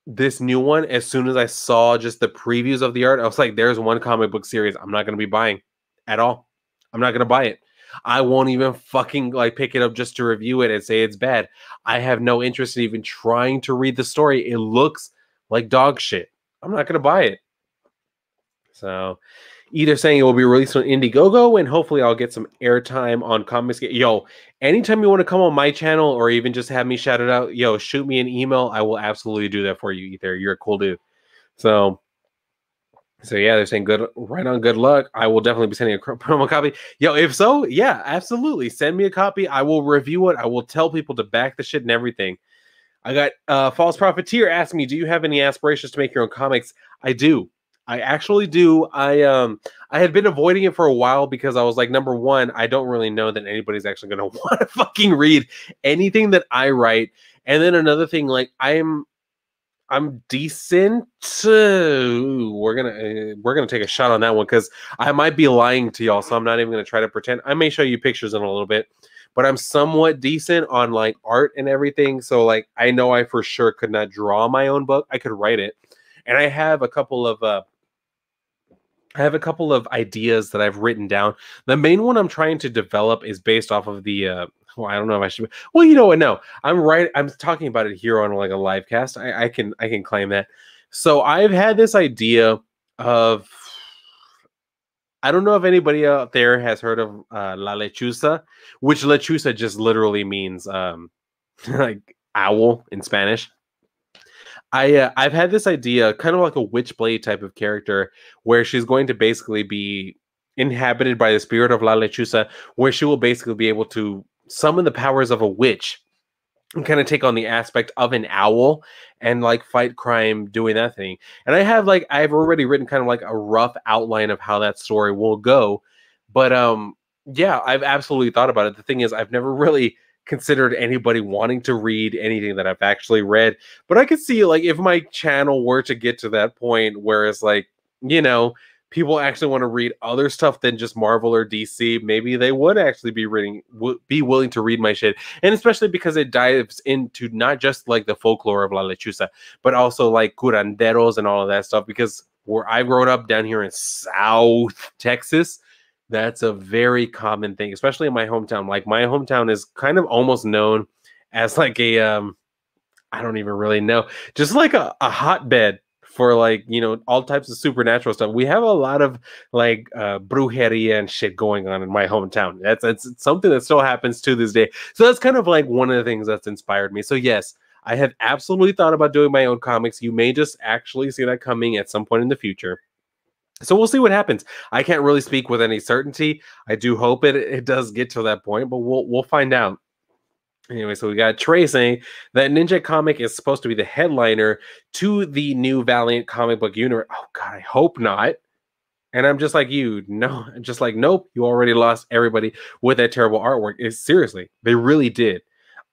Speaker 1: This new one, as soon as I saw just the previews of the art, I was like, there's one comic book series I'm not going to be buying at all. I'm not going to buy it. I won't even fucking like pick it up just to review it and say it's bad. I have no interest in even trying to read the story. It looks like dog shit. I'm not going to buy it. So either saying it will be released on Indiegogo and hopefully I'll get some airtime on Comics. Yo, anytime you want to come on my channel or even just have me shout it out, yo, shoot me an email. I will absolutely do that for you, Ether. You're a cool dude. So yeah, they're saying good luck. I will definitely be sending a promo copy. Yo, if so, yeah, absolutely. Send me a copy. I will review it. I will tell people to back the shit and everything. I got False Profiteer asking me, do you have any aspirations to make your own comics? I do. I actually do. I had been avoiding it for a while because I was like, number one, I don't really know that anybody's actually going to want to fucking read anything that I write. And then another thing, like I'm decent. We're gonna take a shot on that one because I might be lying to y'all, so I'm not even gonna try to pretend. I may show you pictures in a little bit, but I'm somewhat decent on like art and everything. So like I know I for sure could not draw my own book. I could write it, and I have a couple of ideas that I've written down. The main one I'm trying to develop is based off of the well, I don't know if I should. Well, you know what? No, I'm talking about it here on like a live cast. I can claim that. So I've had this idea of. I don't know if anybody out there has heard of La Lechuza, which Lechuza just literally means like owl in Spanish. I've had this idea, kind of like a Witchblade type of character, where she's going to basically be inhabited by the spirit of La Lechuza, where she will basically be able to summon the powers of a witch and kind of take on the aspect of an owl and like fight crime doing that thing. And I've already written kind of like a rough outline of how that story will go. But yeah, I've absolutely thought about it. The thing is, I've never really considered anybody wanting to read anything that I've actually read. But I could see like if my channel were to get to that point where it's like, you know, people actually want to read other stuff than just Marvel or DC, maybe they would actually be willing to read my shit. And especially because it dives into not just like the folklore of La Lechuza, but also like curanderos and all of that stuff. Because where I grew up down here in South Texas, that's a very common thing, especially in my hometown. Like my hometown is kind of almost known as like a I don't even really know, just like a hotbed for like, you know, all types of supernatural stuff. We have a lot of like brujeria and shit going on in my hometown. That's something that still happens to this day. So that's kind of like one of the things that's inspired me. So yes, I have absolutely thought about doing my own comics. You may just actually see that coming at some point in the future. So we'll see what happens. I can't really speak with any certainty. I do hope it does get to that point, but we'll find out. Anyway, so we got Trey saying that Ninja Comic is supposed to be the headliner to the new Valiant comic book universe. Oh God, I hope not. And I'm just like you, no, just like nope. You already lost everybody with that terrible artwork. Seriously, they really did.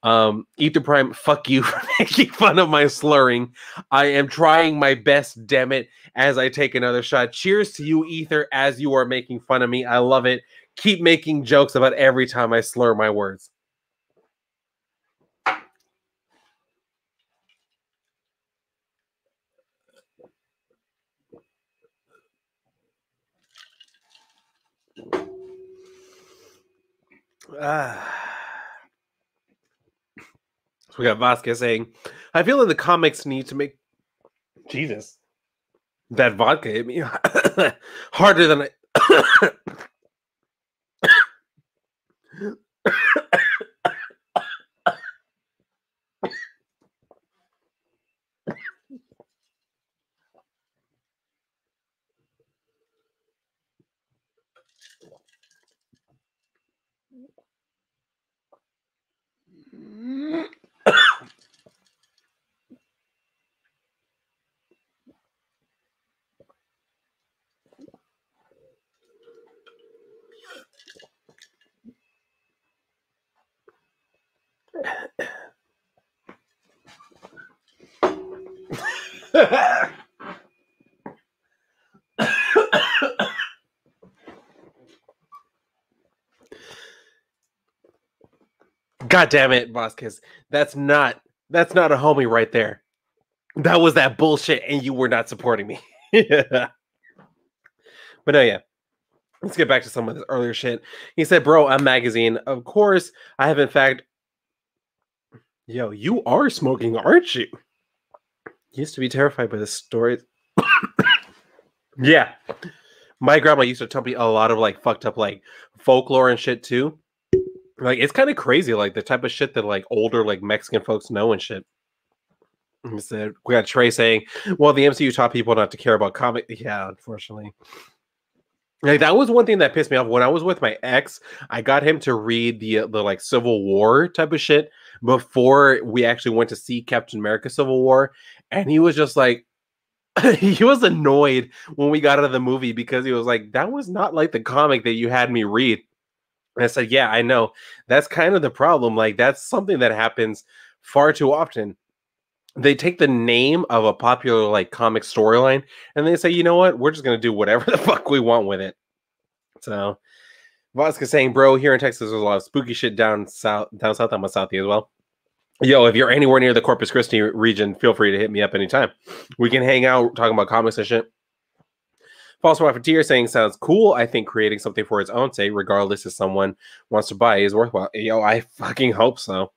Speaker 1: Ether Prime, fuck you for making fun of my slurring. I am trying my best, damn it, as I take another shot. Cheers to you, Ether, as you are making fun of me. I love it. Keep making jokes about every time I slur my words. So we got Vasquez saying, I feel like the comics need to make Jesus. That vodka hit me harder than I God damn it, Vasquez. That's not a homie right there. That was that bullshit, and you were not supporting me. Yeah. But no, yeah. Let's get back to some of this earlier shit. He said, bro, a magazine. Of course, I have in fact. Yo, you are smoking, aren't you? Used to be terrified by the stories. Yeah. My grandma used to tell me a lot of like fucked up like folklore and shit too. Like it's kind of crazy, like the type of shit that like older like Mexican folks know and shit. He said, we got Trey saying, well, the MCU taught people not to care about comic. Yeah, unfortunately. Like that was one thing that pissed me off when I was with my ex. I got him to read the like Civil War type of shit before we actually went to see Captain America Civil War, and he was just like, he was annoyed when we got out of the movie because he was like, that was not like the comic that you had me read. And I said, yeah, I know. That's kind of the problem. Like that's something that happens far too often. They take the name of a popular like comic storyline and they say, you know what, we're just gonna do whatever the fuck we want with it. So Vasquez saying, bro, here in Texas there's a lot of spooky shit down south. I'm a Southie as well. Yo, if you're anywhere near the Corpus Christi region, feel free to hit me up anytime. We can hang out talking about comics and shit. False Profiteer saying, sounds cool. I think creating something for its own sake, regardless if someone wants to buy, is worthwhile. Yo, I fucking hope so.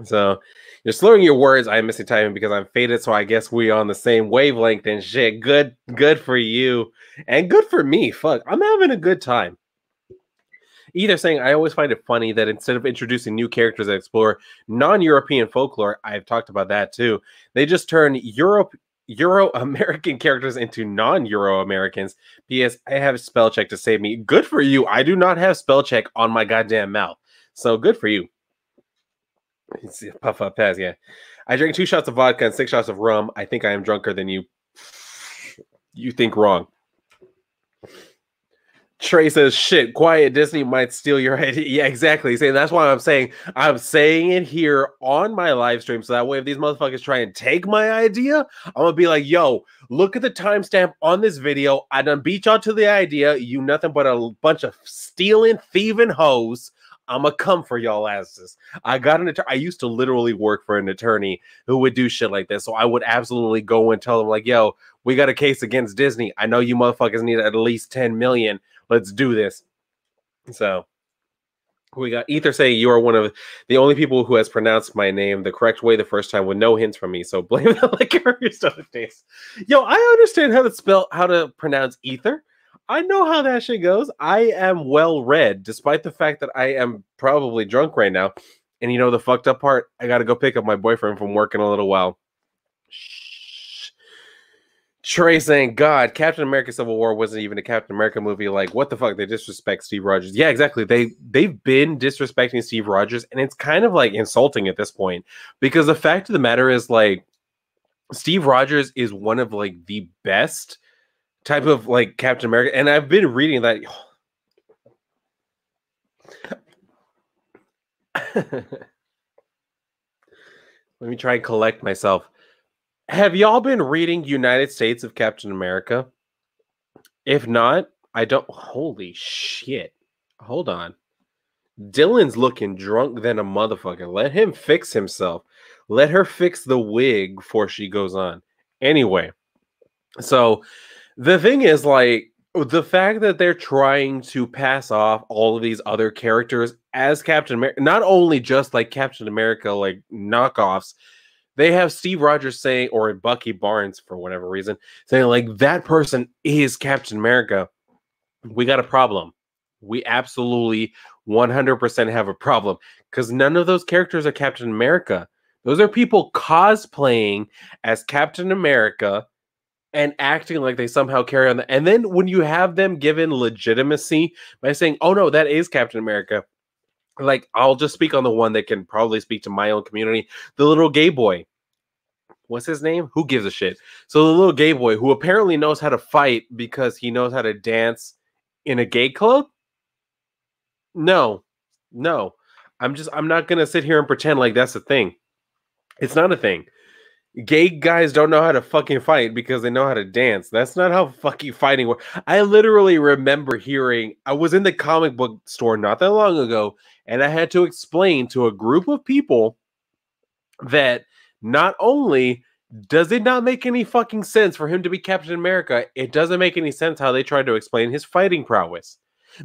Speaker 1: So you're slurring your words. I'm missing timing because I'm faded. So I guess we on the same wavelength and shit. Good for you and good for me. Fuck, I'm having a good time. Either saying, I always find it funny that instead of introducing new characters that explore non-European folklore, I've talked about that too, they just turn Euro-American characters into non-Euro-Americans. P.S. I have spell check to save me. Good for you. I do not have spell check on my goddamn mouth. So good for you. Puff up pass, yeah. I drank 2 shots of vodka and 6 shots of rum. I think I am drunker than you. You think wrong. Trey says, shit, quiet, Disney might steal your idea. Yeah, exactly. See, that's why I'm saying it here on my live stream. So that way, if these motherfuckers try and take my idea, I'm going to be like, yo, look at the timestamp on this video. I done beat y'all to the idea. You nothing but a bunch of stealing, thieving hoes. I'm going to come for y'all asses. I used to literally work for an attorney who would do shit like this. So I would absolutely go and tell them like, yo, we got a case against Disney. I know you motherfuckers need at least 10 million. Let's do this. So we got Ether saying you are one of the only people who has pronounced my name the correct way the first time with no hints from me. So blame the liquor yourself. Yo, I understand how to pronounce Ether. I know how that shit goes. I am well read, despite the fact that I am probably drunk right now. And you know the fucked up part? I got to go pick up my boyfriend from work in a little while. Trey saying, God, Captain America Civil War wasn't even a Captain America movie. Like, what the fuck? They disrespect Steve Rogers. Yeah, exactly. They've been disrespecting Steve Rogers, and it's kind of like insulting at this point. Because the fact of the matter is, like, Steve Rogers is one of like the best type of like Captain America. And I've been reading that. Let me try and collect myself. Have y'all been reading United States of Captain America? If not, I don't. Holy shit. Hold on. Dylan's looking drunk than a motherfucker. Let him fix himself. Let her fix the wig before she goes on. Anyway, so the thing is, like, the fact that they're trying to pass off all of these other characters as Captain America, not only just like Captain America, like knockoffs, they have Steve Rogers saying, or Bucky Barnes for whatever reason, saying like that person is Captain America. We got a problem. We absolutely 100% have a problem because none of those characters are Captain America. Those are people cosplaying as Captain America and acting like they somehow carry on. And then when you have them given legitimacy by saying, oh no, that is Captain America. Like, I'll just speak on the one that can probably speak to my own community. The little gay boy. What's his name? Who gives a shit? So the little gay boy who apparently knows how to fight because he knows how to dance in a gay club? No. I'm not going to sit here and pretend like that's a thing. It's not a thing. Gay guys don't know how to fucking fight because they know how to dance. That's not how fucking fighting works. I literally remember I was in the comic book store not that long ago, and I had to explain to a group of people that not only does it not make any fucking sense for him to be Captain America, it doesn't make any sense how they tried to explain his fighting prowess.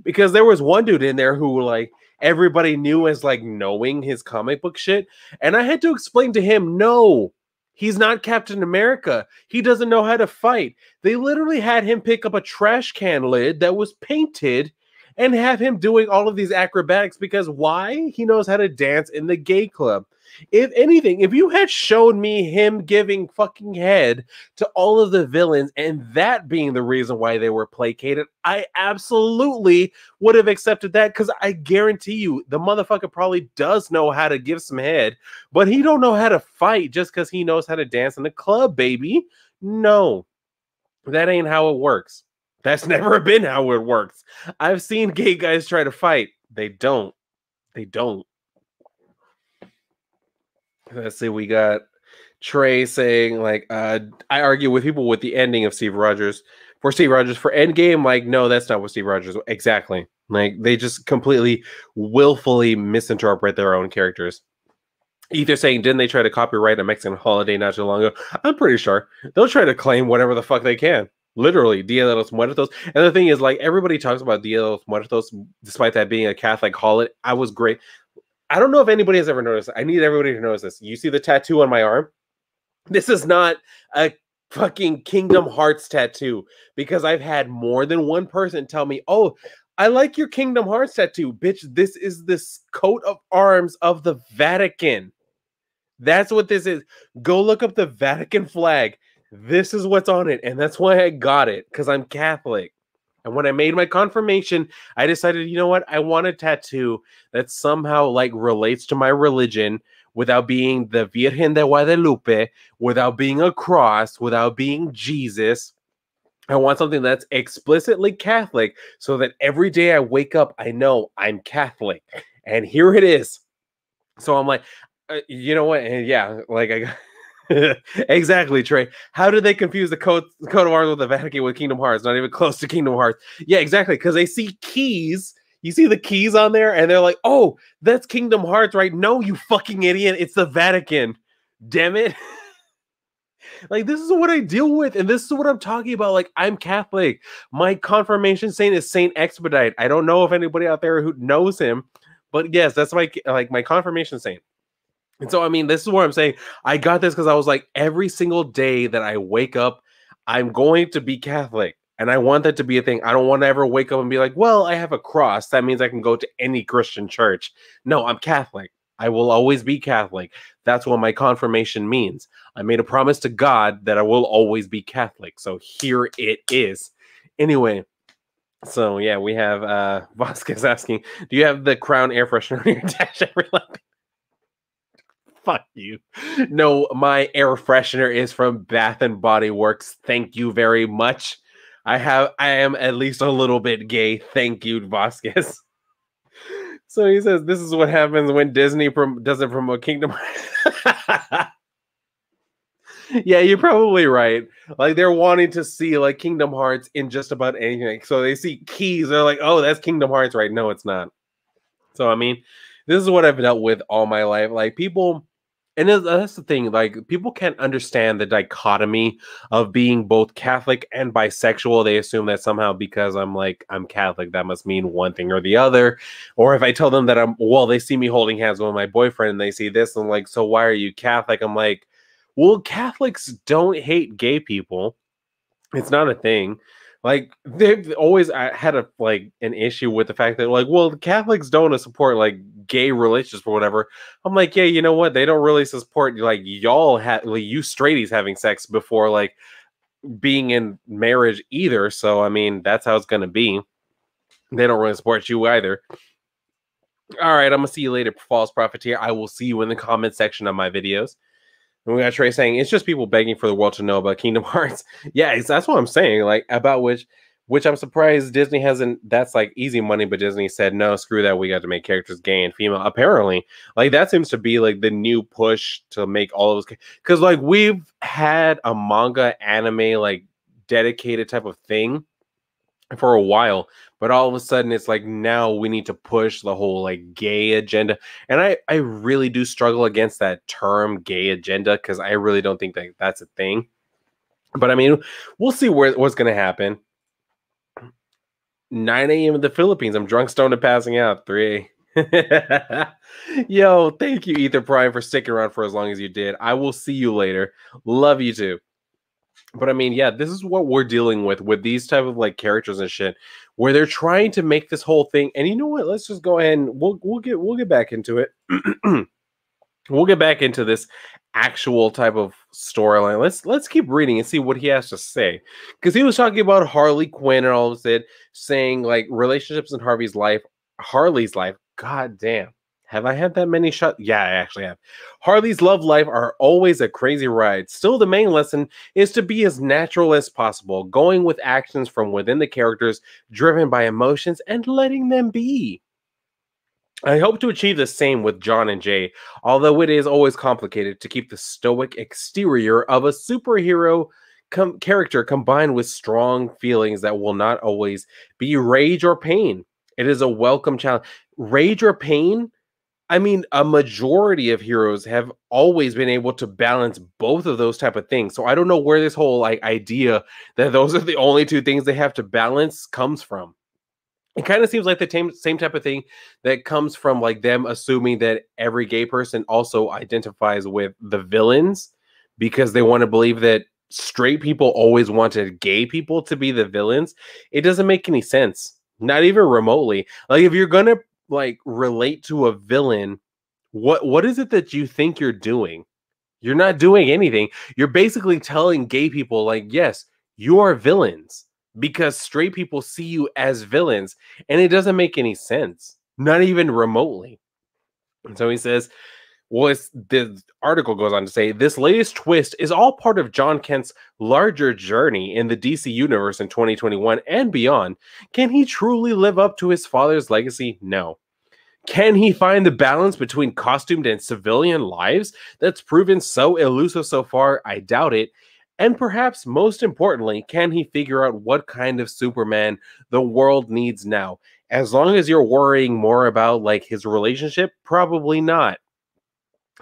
Speaker 1: Because there was one dude in there who, like, everybody knew as, like, knowing his comic book shit, and I had to explain to him, no, he's not Captain America. He doesn't know how to fight. They literally had him pick up a trash can lid that was painted and have him doing all of these acrobatics because why? He knows how to dance in the gay club. If anything, if you had shown me him giving fucking head to all of the villains and that being the reason why they were placated, I absolutely would have accepted that because I guarantee you the motherfucker probably does know how to give some head, but he don't know how to fight just because he knows how to dance in the club, baby. No, that ain't how it works. That's never been how it works. I've seen gay guys try to fight. They don't. Let's see, we got Trey saying, like, I argue with people with the ending of Steve Rogers. For Endgame, like, no, that's not what Steve Rogers... Exactly. Like, they just completely, willfully misinterpret their own characters. Ether saying, didn't they try to copyright a Mexican holiday not too long ago? I'm pretty sure. They'll try to claim whatever the fuck they can. Literally, Dia de los Muertos. And the thing is, like, everybody talks about Dia de los Muertos, despite that being a Catholic holiday. I was great. I don't know if anybody has ever noticed. I need everybody to notice this. You see the tattoo on my arm? This is not a fucking Kingdom Hearts tattoo because I've had more than one person tell me, oh, I like your Kingdom Hearts tattoo, bitch. This is this coat of arms of the Vatican. That's what this is. Go look up the Vatican flag. This is what's on it. And that's why I got it, because I'm Catholic. And when I made my confirmation, I decided, you know what? I want a tattoo that somehow like relates to my religion without being the Virgen de Guadalupe, without being a cross, without being Jesus. I want something that's explicitly Catholic so that every day I wake up, I know I'm Catholic. And here it is. So I'm like, you know what? And yeah, like I got exactly, Trey. How did they confuse the coat of arms with the Vatican with Kingdom Hearts? Not even close to Kingdom Hearts. Yeah, exactly. Because they see keys. You see the keys on there, and they're like, "Oh, that's Kingdom Hearts, right?" No, you fucking idiot! It's the Vatican. Damn it! Like, this is what I deal with, and this is what I'm talking about. Like, I'm Catholic. My confirmation saint is Saint Expedite. I don't know if anybody out there who knows him, but yes, that's my confirmation saint. And so, I mean, this is what I'm saying. I got this because I was like, every single day that I wake up, I'm going to be Catholic. And I want that to be a thing. I don't want to ever wake up and be like, well, I have a cross. That means I can go to any Christian church. No, I'm Catholic. I will always be Catholic. That's what my confirmation means. I made a promise to God that I will always be Catholic. So here it is. Anyway, so yeah, we have Vasquez asking, do you have the Crown air freshener on your dash every lap? Fuck you. No, my air freshener is from Bath and Body Works. Thank you very much. I am at least a little bit gay. Thank you, Vasquez. So he says, this is what happens when Disney doesn't promote Kingdom Hearts. Yeah, you're probably right. Like, they're wanting to see like Kingdom Hearts in just about anything. So they see keys. They're like, oh, that's Kingdom Hearts, right? No, it's not. So, I mean, this is what I've dealt with all my life. Like, people... And that's the thing, like, people can't understand the dichotomy of being both Catholic and bisexual. They assume that somehow because I'm Catholic, that must mean one thing or the other. Or if I tell them that they see me holding hands with my boyfriend and they see this, and like, so why are you Catholic? I'm like, well, Catholics don't hate gay people. It's not a thing. Like, they've always had an issue with the fact that, like, well, the Catholics don't support like gay relationships or whatever. I'm like, yeah, you know what? They don't really support like y'all you straighties having sex before like being in marriage either. So I mean, that's how it's gonna be. They don't really support you either. All right, I'm gonna see you later, false profiteer. I will see you in the comment section of my videos. And we got Trey saying, it's just people begging for the world to know about Kingdom Hearts. Yeah, that's what I'm saying. Like, about which I'm surprised Disney hasn't. That's like easy money, but Disney said, no, screw that. We got to make characters gay and female. Apparently, like, that seems to be like the new push to make all of us. Because like, we've had a manga anime like dedicated type of thing for a while, but all of a sudden it's like now we need to push the whole like gay agenda, and I really do struggle against that term gay agenda because I really don't think that that's a thing. But I mean, we'll see what's going to happen. 9 a.m. in the Philippines. I'm drunk, stoned, and passing out. 3 a.m. Yo, thank you, Ether Prime, for sticking around for as long as you did. I will see you later. Love you too. But I mean, yeah, this is what we're dealing with these type of like characters and shit, where they're trying to make this whole thing. And you know what? Let's just go ahead and we'll get back into it. We'll get back into this actual type of storyline. Let's keep reading and see what he has to say, because he was talking about Harley Quinn and all of that, saying like relationships in Harley's life. God damn. Have I had that many shots? Yeah, I actually have. Harley's love life are always a crazy ride. Still, the main lesson is to be as natural as possible, going with actions from within the characters, driven by emotions, and letting them be. I hope to achieve the same with John and Jay, although it is always complicated to keep the stoic exterior of a superhero character combined with strong feelings that will not always be rage or pain. It is a welcome challenge. Rage or pain? I mean, a majority of heroes have always been able to balance both of those type of things. So I don't know where this whole like idea that those are the only two things they have to balance comes from. It kind of seems like the same type of thing that comes from like them assuming that every gay person also identifies with the villains because they want to believe that straight people always wanted gay people to be the villains. It doesn't make any sense. Not even remotely. Like if you're gonna like relate to a villain, what is it that you think you're doing? You're not doing anything. You're basically telling gay people, like, yes, you are villains because straight people see you as villains, and it doesn't make any sense, not even remotely. And so he says, well, the article goes on to say this latest twist is all part of Jon Kent's larger journey in the DC universe in 2021 and beyond. Can he truly live up to his father's legacy? No. Can he find the balance between costumed and civilian lives? That's proven so elusive so far. I doubt it. And perhaps most importantly, can he figure out what kind of Superman the world needs now? As long as you're worrying more about like his relationship, probably not.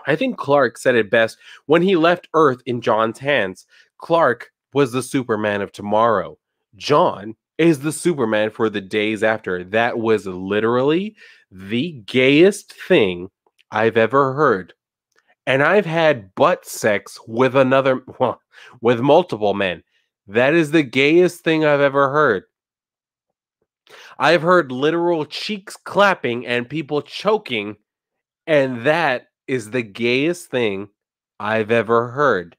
Speaker 1: I think Clark said it best when he left Earth in Jon's hands. Clark was the Superman of tomorrow. Jon is the Superman for the days after. That was literally the gayest thing I've ever heard. And I've had butt sex with with multiple men. That is the gayest thing I've ever heard. I've heard literal cheeks clapping and people choking, and that is the gayest thing I've ever heard.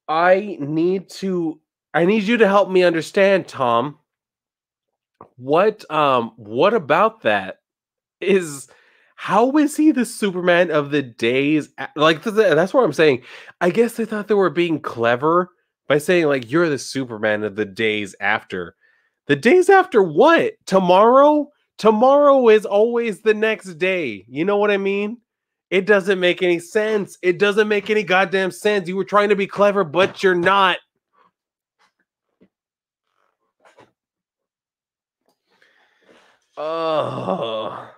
Speaker 1: I need you to help me understand, Tom. What about that is how is he the Superman of the days like that's what I'm saying. I guess they thought they were being clever by saying like you're the Superman of the days after. The days after what? Tomorrow? Tomorrow is always the next day. You know what I mean? It doesn't make any sense. It doesn't make any goddamn sense. You were trying to be clever, but you're not. Oh.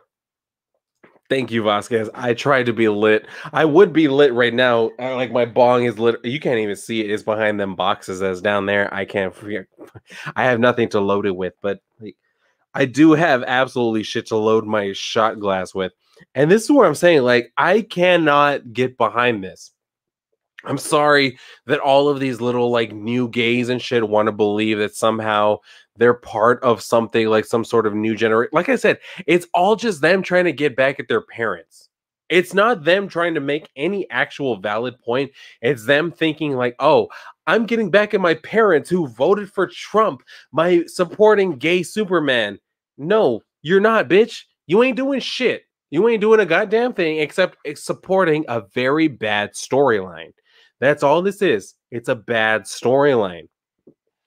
Speaker 1: Thank you, Vasquez. I tried to be lit. I would be lit right now. Like my bong is lit. You can't even see it. It's behind them boxes that's down there. I can't forget. I have nothing to load it with, but like, I do have absolutely shit to load my shot glass with. And this is what I'm saying. Like, I cannot get behind this. I'm sorry that all of these little like new gays and shit want to believe that somehow they're part of something like some sort of new generation. Like I said, it's all just them trying to get back at their parents. It's not them trying to make any actual valid point. It's them thinking like, oh, I'm getting back at my parents who voted for Trump by supporting gay Superman. No, you're not, bitch. You ain't doing shit. You ain't doing a goddamn thing except supporting a very bad storyline. That's all this is. It's a bad storyline.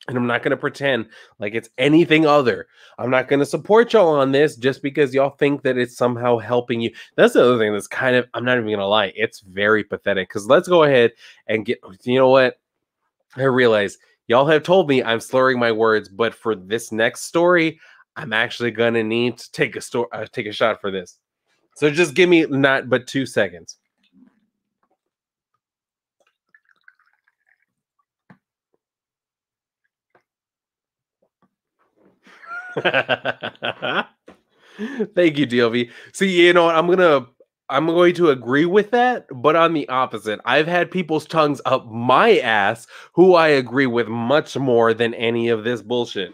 Speaker 1: And I'm not going to pretend like it's anything other. I'm not going to support y'all on this just because y'all think that it's somehow helping you. That's the other thing that's kind of, I'm not even going to lie, it's very pathetic. Because let's go ahead and get, you know what? I realize y'all have told me I'm slurring my words, but for this next story, I'm actually going to need to take a shot for this. So just give me not but 2 seconds. Thank you, DLV. See, you know what? I'm going to agree with that, but on the opposite. I've had people's tongues up my ass who I agree with much more than any of this bullshit.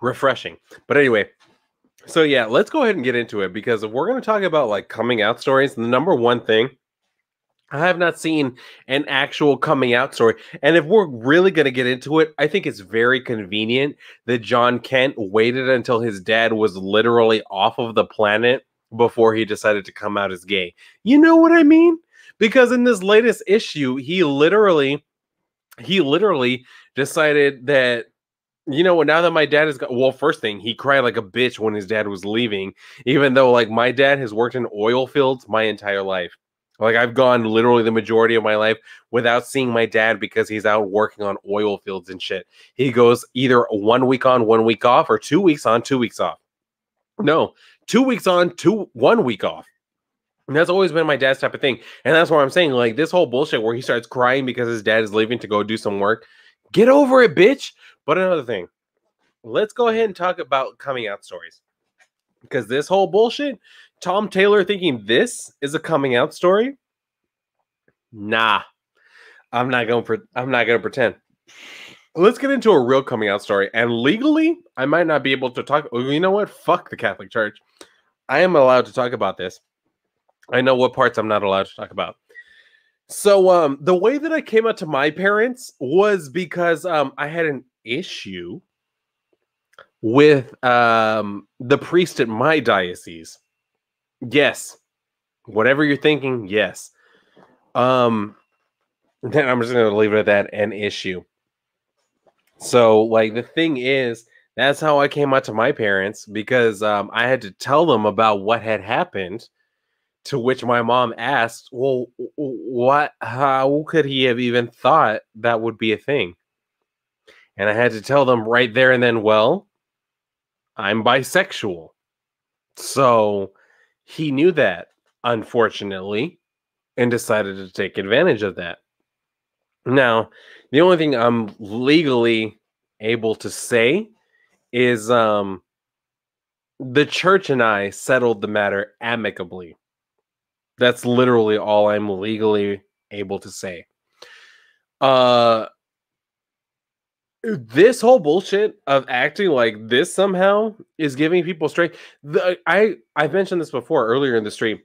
Speaker 1: Refreshing. But anyway, so yeah, let's go ahead and get into it because if we're going to talk about like coming out stories, the number one thing, I have not seen an actual coming out story. And if we're really going to get into it, I think it's very convenient that Jon Kent waited until his dad was literally off of the planet before he decided to come out as gay. You know what I mean? Because in this latest issue, he literally decided that, you know, now that my dad is well, first thing, he cried like a bitch when his dad was leaving, even though like my dad has worked in oil fields my entire life. Like I've gone literally the majority of my life without seeing my dad because he's out working on oil fields and shit. He goes either 1 week on, 1 week off, or 2 weeks on, 2 weeks off. No, 2 weeks on, 1 week off. And that's always been my dad's type of thing. And that's why I'm saying like this whole bullshit where he starts crying because his dad is leaving to go do some work. Get over it, bitch. But another thing, let's go ahead and talk about coming out stories. Because this whole bullshit, Tom Taylor thinking this is a coming out story, nah, I'm not gonna pretend. Let's get into a real coming out story. And legally, I might not be able to talk. You know what? Fuck the Catholic Church. I am allowed to talk about this. I know what parts I'm not allowed to talk about. So the way that I came out to my parents was because I had an issue with the priest at my diocese. Yes. Whatever you're thinking, yes. Then I'm just gonna leave it at that, an issue. So, like, the thing is, that's how I came out to my parents, because I had to tell them about what had happened. To which my mom asked, "Well, how could he have even thought that would be a thing?" And I had to tell them right there and then, well, I'm bisexual. So he knew that, unfortunately, and decided to take advantage of that. Now, the only thing I'm legally able to say is the church and I settled the matter amicably. That's literally all I'm legally able to say. This whole bullshit of acting like this somehow is giving people strength. I mentioned this before earlier in the stream.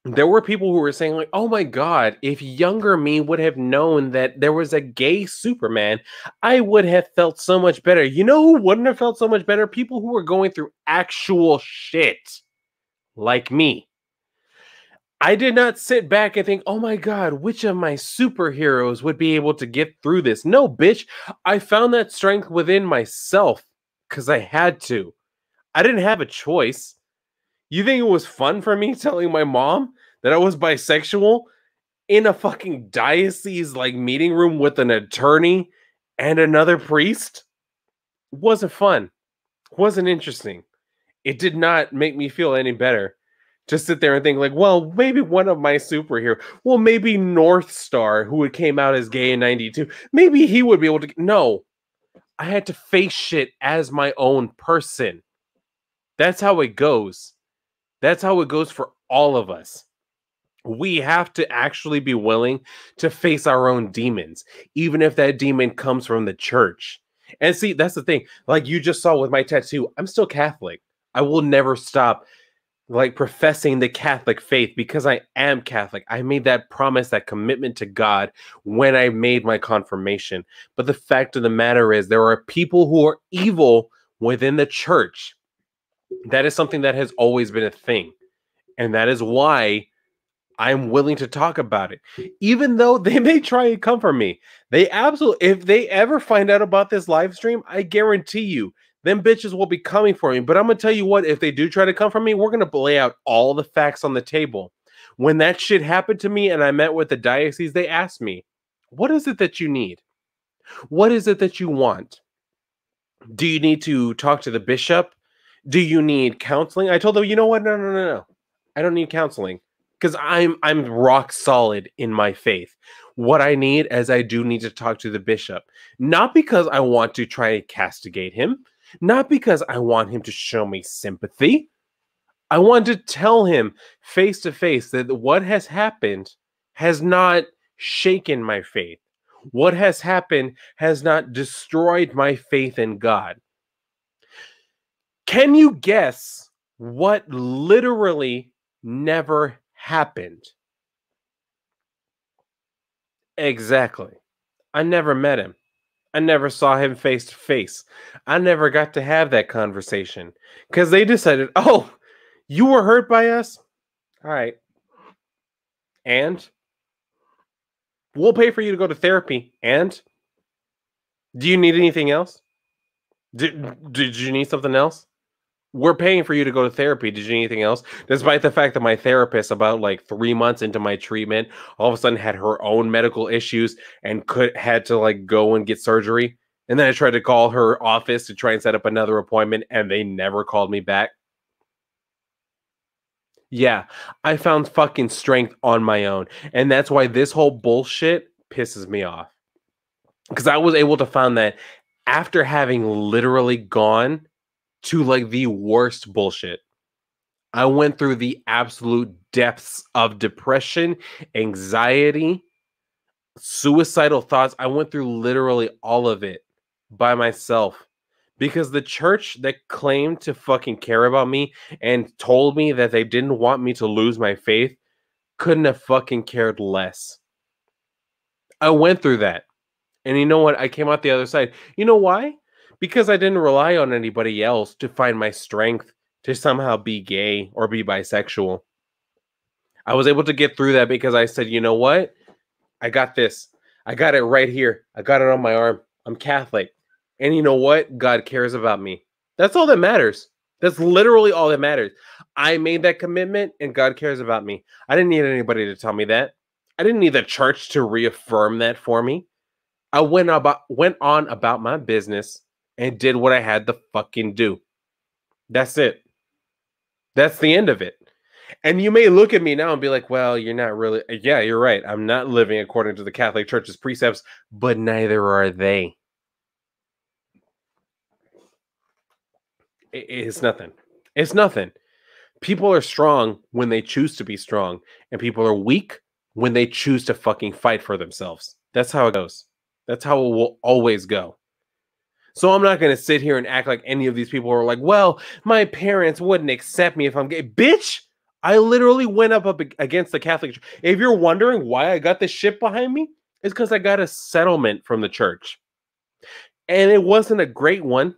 Speaker 1: There were people who were saying, like, oh my God, if younger me would have known that there was a gay Superman, I would have felt so much better. You know who wouldn't have felt so much better? People who were going through actual shit like me. I did not sit back and think, oh my God, which of my superheroes would be able to get through this? No, bitch. I found that strength within myself because I had to. I didn't have a choice. You think it was fun for me telling my mom that I was bisexual in a fucking diocese like meeting room with an attorney and another priest? It wasn't fun. It wasn't interesting. It did not make me feel any better. Just sit there and think, like, well, maybe one of my superheroes, well, maybe North Star, who came out as gay in 92, maybe he would be able to. No, I had to face shit as my own person. That's how it goes. That's how it goes for all of us. We have to actually be willing to face our own demons, even if that demon comes from the church. And see, that's the thing. Like you just saw with my tattoo, I'm still Catholic. I will never stop like professing the Catholic faith because I am Catholic. I made that promise, that commitment to God when I made my confirmation. But the fact of the matter is there are people who are evil within the church. That is something that has always been a thing. And that is why I'm willing to talk about it. Even though they may try and come for me. They absolutely, if they ever find out about this live stream, I guarantee you, them bitches will be coming for me. But I'm going to tell you what, if they do try to come for me, we're going to lay out all the facts on the table. When that shit happened to me and I met with the diocese, they asked me, what is it that you need? What is it that you want? Do you need to talk to the bishop? Do you need counseling? I told them, you know what? No. I don't need counseling because I'm rock solid in my faith. What I need is I do need to talk to the bishop, not because I want to try and castigate him, not because I want him to show me sympathy. I want to tell him face to face that what has happened has not shaken my faith. What has happened has not destroyed my faith in God. Can you guess what literally never happened? Exactly. I never met him. I never saw him face to face. I never got to have that conversation because they decided, oh, you were hurt by us? All right. And we'll pay for you to go to therapy. And do you need anything else? Did you need something else? We're paying for you to go to therapy. Did you need anything else? Despite the fact that my therapist, about like 3 months into my treatment, all of a sudden had her own medical issues and had to like go and get surgery. And then I tried to call her office to try and set up another appointment, and they never called me back. Yeah, I found fucking strength on my own. And that's why this whole bullshit pisses me off. Because I was able to find that after having literally gone to like the worst bullshit. I went through the absolute depths of depression, anxiety, suicidal thoughts. I went through literally all of it by myself because the church that claimed to fucking care about me and told me that they didn't want me to lose my faith couldn't have fucking cared less. I went through that. And you know what? I came out the other side. You know why? Because I didn't rely on anybody else to find my strength to somehow be gay or be bisexual. I was able to get through that because I said, you know what? I got this. I got it right here. I got it on my arm. I'm Catholic. And you know what? God cares about me. That's all that matters. That's literally all that matters. I made that commitment and God cares about me. I didn't need anybody to tell me that. I didn't need the church to reaffirm that for me. I went on about my business and did what I had to fucking do. That's it. That's the end of it. And you may look at me now and be like, well, you're not really. Yeah, you're right. I'm not living according to the Catholic Church's precepts, but neither are they. It's nothing. It's nothing. People are strong when they choose to be strong, and people are weak when they choose to fucking fight for themselves. That's how it goes. That's how it will always go. So I'm not going to sit here and act like any of these people are like, well, my parents wouldn't accept me if I'm gay. Bitch, I literally went up against the Catholic Church. If you're wondering why I got this shit behind me, it's because I got a settlement from the church. And it wasn't a great one.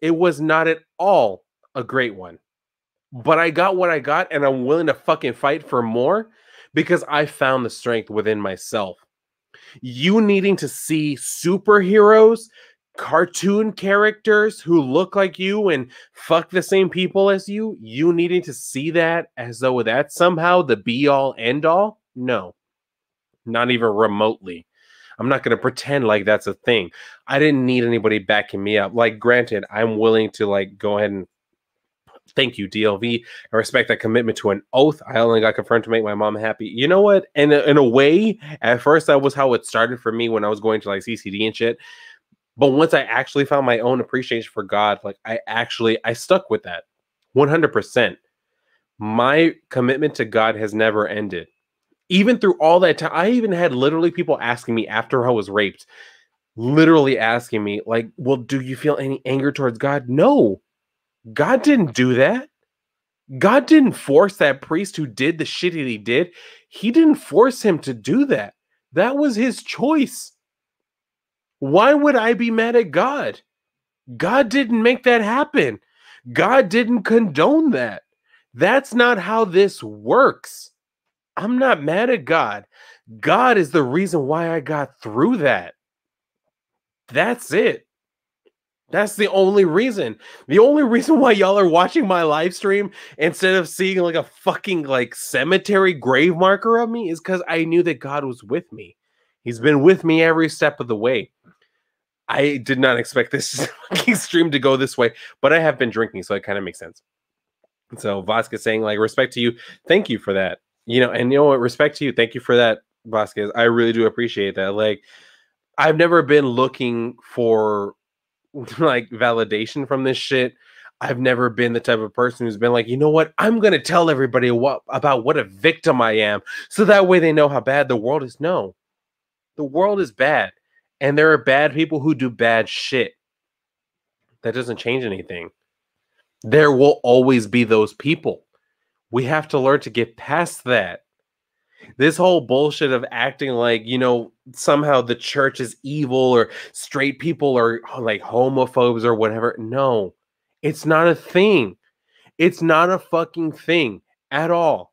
Speaker 1: It was not at all a great one. But I got what I got, and I'm willing to fucking fight for more because I found the strength within myself. You needing to see superheroes, cartoon characters who look like you and fuck the same people as you needing to see that as though that's somehow the be-all, end-all? No, not even remotely. I'm not going to pretend like that's a thing. I didn't need anybody backing me up. Like, granted, I'm willing to like go ahead and thank you, DLV. I respect that commitment to an oath. I only got confirmed to make my mom happy. You know what? And in a way, at first, that was how it started for me when I was going to like CCD and shit. But once I actually found my own appreciation for God, like I stuck with that 100%. My commitment to God has never ended. Even through all that time, I even had literally people asking me after I was raped, literally asking me like, well, do you feel any anger towards God? No. God didn't do that. God didn't force that priest who did the shit that he did. He didn't force him to do that. That was his choice. Why would I be mad at God? God didn't make that happen. God didn't condone that. That's not how this works. I'm not mad at God. God is the reason why I got through that. That's it. That's the only reason. The only reason why y'all are watching my live stream instead of seeing like a fucking like cemetery grave marker of me is because I knew that God was with me. He's been with me every step of the way. I did not expect this fucking stream to go this way, but I have been drinking, so it kind of makes sense. So Vasquez saying like, respect to you. Thank you for that. You know, and you know what? Respect to you. Thank you for that, Vasquez. I really do appreciate that. Like, I've never been looking for like validation from this shit. I've never been the type of person who's been like, you know what? I'm going to tell everybody about what a victim I am. So that way they know how bad the world is. No, the world is bad. And there are bad people who do bad shit. That doesn't change anything. There will always be those people. We have to learn to get past that. This whole bullshit of acting like, you know, somehow the church is evil or straight people are like homophobes or whatever. No, it's not a thing. It's not a fucking thing at all.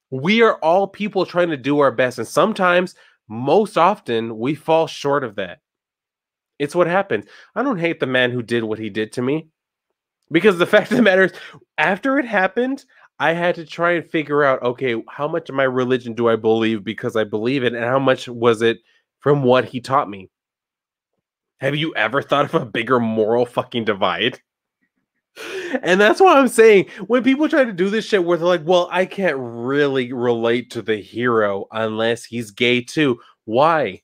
Speaker 1: We are all people trying to do our best. And sometimes, most often, we fall short of that. It's what happens. I don't hate the man who did what he did to me. Because the fact of the matter is, after it happened, I had to try and figure out, okay, how much of my religion do I believe because I believe it, and how much was it from what he taught me? Have you ever thought of a bigger moral fucking divide? And that's what I'm saying. When people try to do this shit where they're like, well, I can't really relate to the hero unless he's gay too. Why?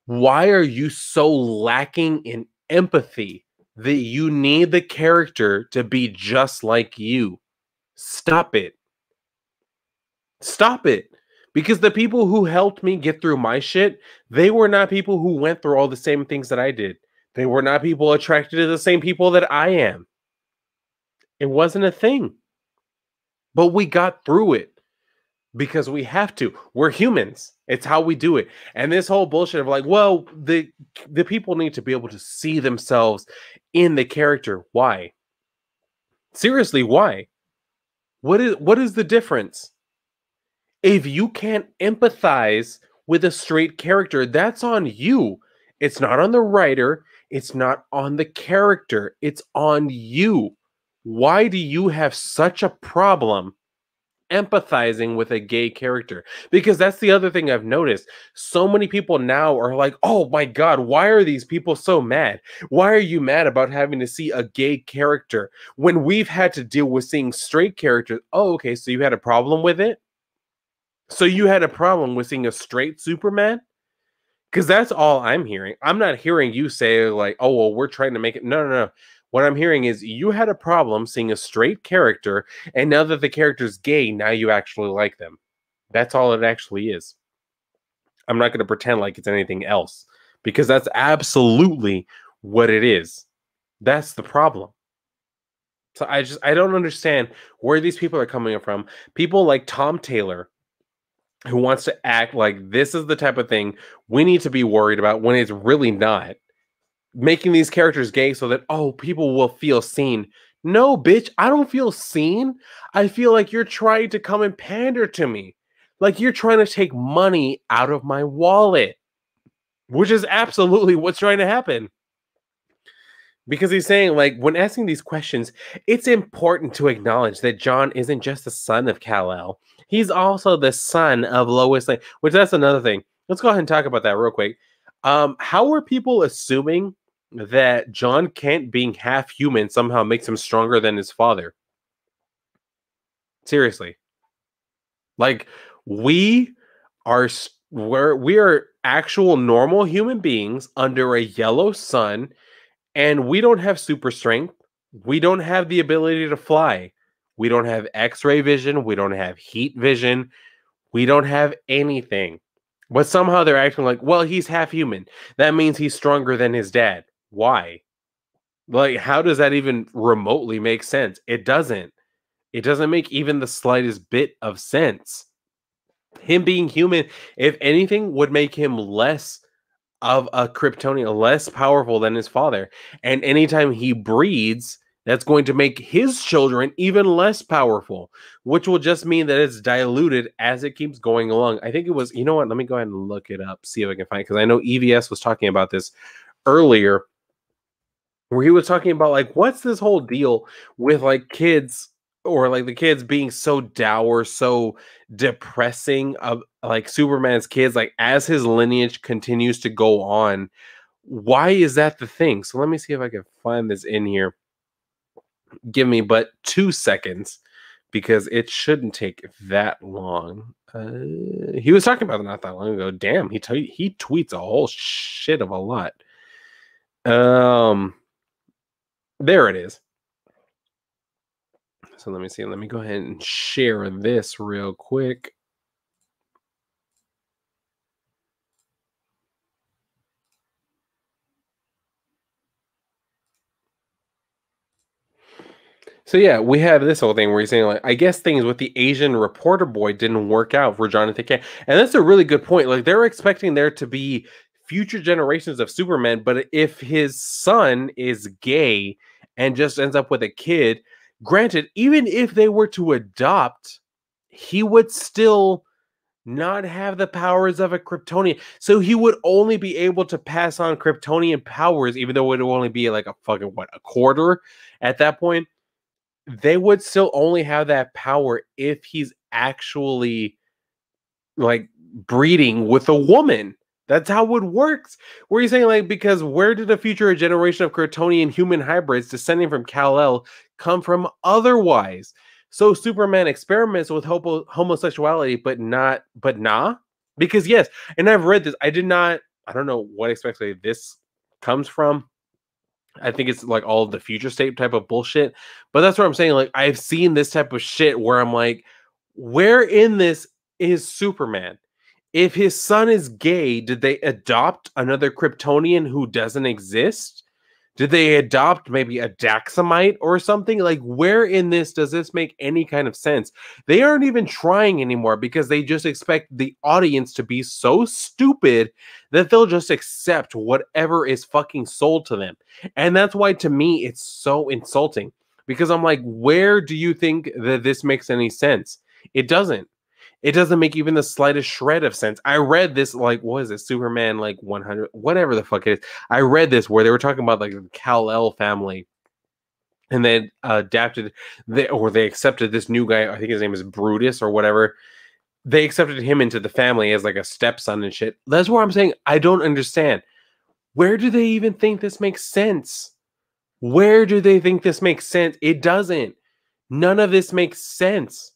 Speaker 1: Why are you so lacking in empathy that you need the character to be just like you? Stop it. Stop it. Because the people who helped me get through my shit, they were not people who went through all the same things that I did. They were not people attracted to the same people that I am. It wasn't a thing. But we got through it because we have to. We're humans. It's how we do it. And this whole bullshit of like, well, the people need to be able to see themselves in the character. Why? Seriously, why? What is the difference? If you can't empathize with a straight character, that's on you. It's not on the writer. It's not on the character. It's on you. Why do you have such a problem empathizing with a gay character? Because that's the other thing I've noticed. So many people now are like, oh my God, why are these people so mad? Why are you mad about having to see a gay character when we've had to deal with seeing straight characters? Oh, okay, so you had a problem with it? So you had a problem with seeing a straight Superman? Because that's all I'm hearing. I'm not hearing you say like, oh, well, we're trying to make it. No, no, no. What I'm hearing is you had a problem seeing a straight character, and now that the character's gay, now you actually like them. That's all it actually is. I'm not going to pretend like it's anything else, because that's absolutely what it is. That's the problem. So I don't understand where these people are coming from. People like Tom Taylor, who wants to act like this is the type of thing we need to be worried about when it's really not. Making these characters gay so that, oh, people will feel seen. No, bitch, I don't feel seen. I feel like you're trying to come and pander to me. Like you're trying to take money out of my wallet, which is absolutely what's trying to happen. Because he's saying, like, when asking these questions, it's important to acknowledge that Jon isn't just the son of Kal-El. He's also the son of Lois Lane, which that's another thing. Let's go ahead and talk about that real quick. How are people assuming that Jon Kent being half human somehow makes him stronger than his father? Seriously. Like, we are we are actual normal human beings under a yellow sun, and we don't have super strength. We don't have the ability to fly. We don't have X-ray vision. We don't have heat vision. We don't have anything. But somehow they're acting like, well, he's half human. That means he's stronger than his dad. Why? Like, how does that even remotely make sense? It doesn't. It doesn't make even the slightest bit of sense. Him being human, if anything, would make him less of a Kryptonian, less powerful than his father. And anytime he breeds, that's going to make his children even less powerful, which will just mean that it's diluted as it keeps going along. I think it was, you know what? Let me go ahead and look it up, see if I can find it, because I know EVS was talking about this earlier, where he was talking about like, what's this whole deal with like kids, or like the kids being so dour, so depressing of like Superman's kids, like as his lineage continues to go on. Why is that the thing? So let me see if I can find this in here. Give me but 2 seconds, because it shouldn't take that long. He was talking about it not that long ago. Damn, he tweets a whole shit of a lot. There it is. So let me see. Let me go ahead and share this real quick. So yeah, we have this whole thing where he's saying like, I guess things with the Asian reporter boy didn't work out for Jonathan Kent. And that's a really good point. Like they're expecting there to be future generations of Superman, but if his son is gay and just ends up with a kid, granted, even if they were to adopt, he would still not have the powers of a Kryptonian. So he would only be able to pass on Kryptonian powers, even though it would only be like a fucking, what, a quarter at that point. They would still only have that power if he's actually like breeding with a woman. That's how it works. Where you saying like, because where did a future generation of Kryptonian human hybrids descending from Kal-El come from otherwise? So Superman experiments with homosexuality, but nah. Because yes, and I've read this. I don't know what exactly this comes from. I think it's like all of the future state type of bullshit. But that's what I'm saying. Like, I've seen this type of shit where I'm like, where in this is Superman? If his son is gay, did they adopt another Kryptonian who doesn't exist? Did they adopt maybe a Daxamite or something? Like, where in this does this make any kind of sense? They aren't even trying anymore because they just expect the audience to be so stupid that they'll just accept whatever is fucking sold to them. And that's why, to me, it's so insulting because I'm like, where do you think that this makes any sense? It doesn't. It doesn't make even the slightest shred of sense. I read this, like, what is it, Superman, like 100, whatever the fuck it is. I read this where they were talking about like the Kal-El family, and they adapted, they accepted this new guy. I think his name is Brutus or whatever. They accepted him into the family as like a stepson and shit. That's where I'm saying I don't understand. Where do they even think this makes sense? Where do they think this makes sense? It doesn't. None of this makes sense.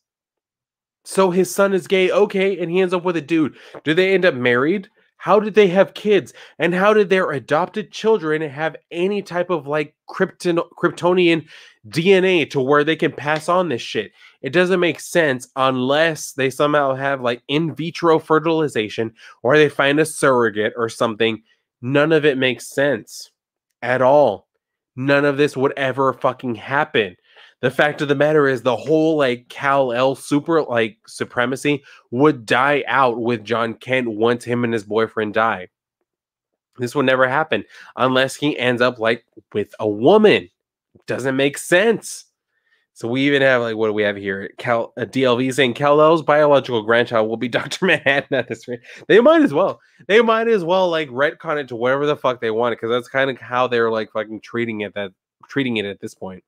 Speaker 1: So his son is gay, okay, and he ends up with a dude. Do they end up married? How did they have kids? And how did their adopted children have any type of like Kryptonian DNA to where they can pass on this shit? It doesn't make sense unless they somehow have like in vitro fertilization or they find a surrogate or something. None of it makes sense at all. None of this would ever fucking happen. The fact of the matter is the whole like Kal-El super like supremacy would die out with Jon Kent once him and his boyfriend die. This would never happen unless he ends up like with a woman. Doesn't make sense. So we even have like, what do we have here? DLV saying Kal-El's biological grandchild will be Dr. Manhattan at this rate. They might as well. They might as well like retcon it to whatever the fuck they want, because that's kind of how they're like fucking treating it at this point.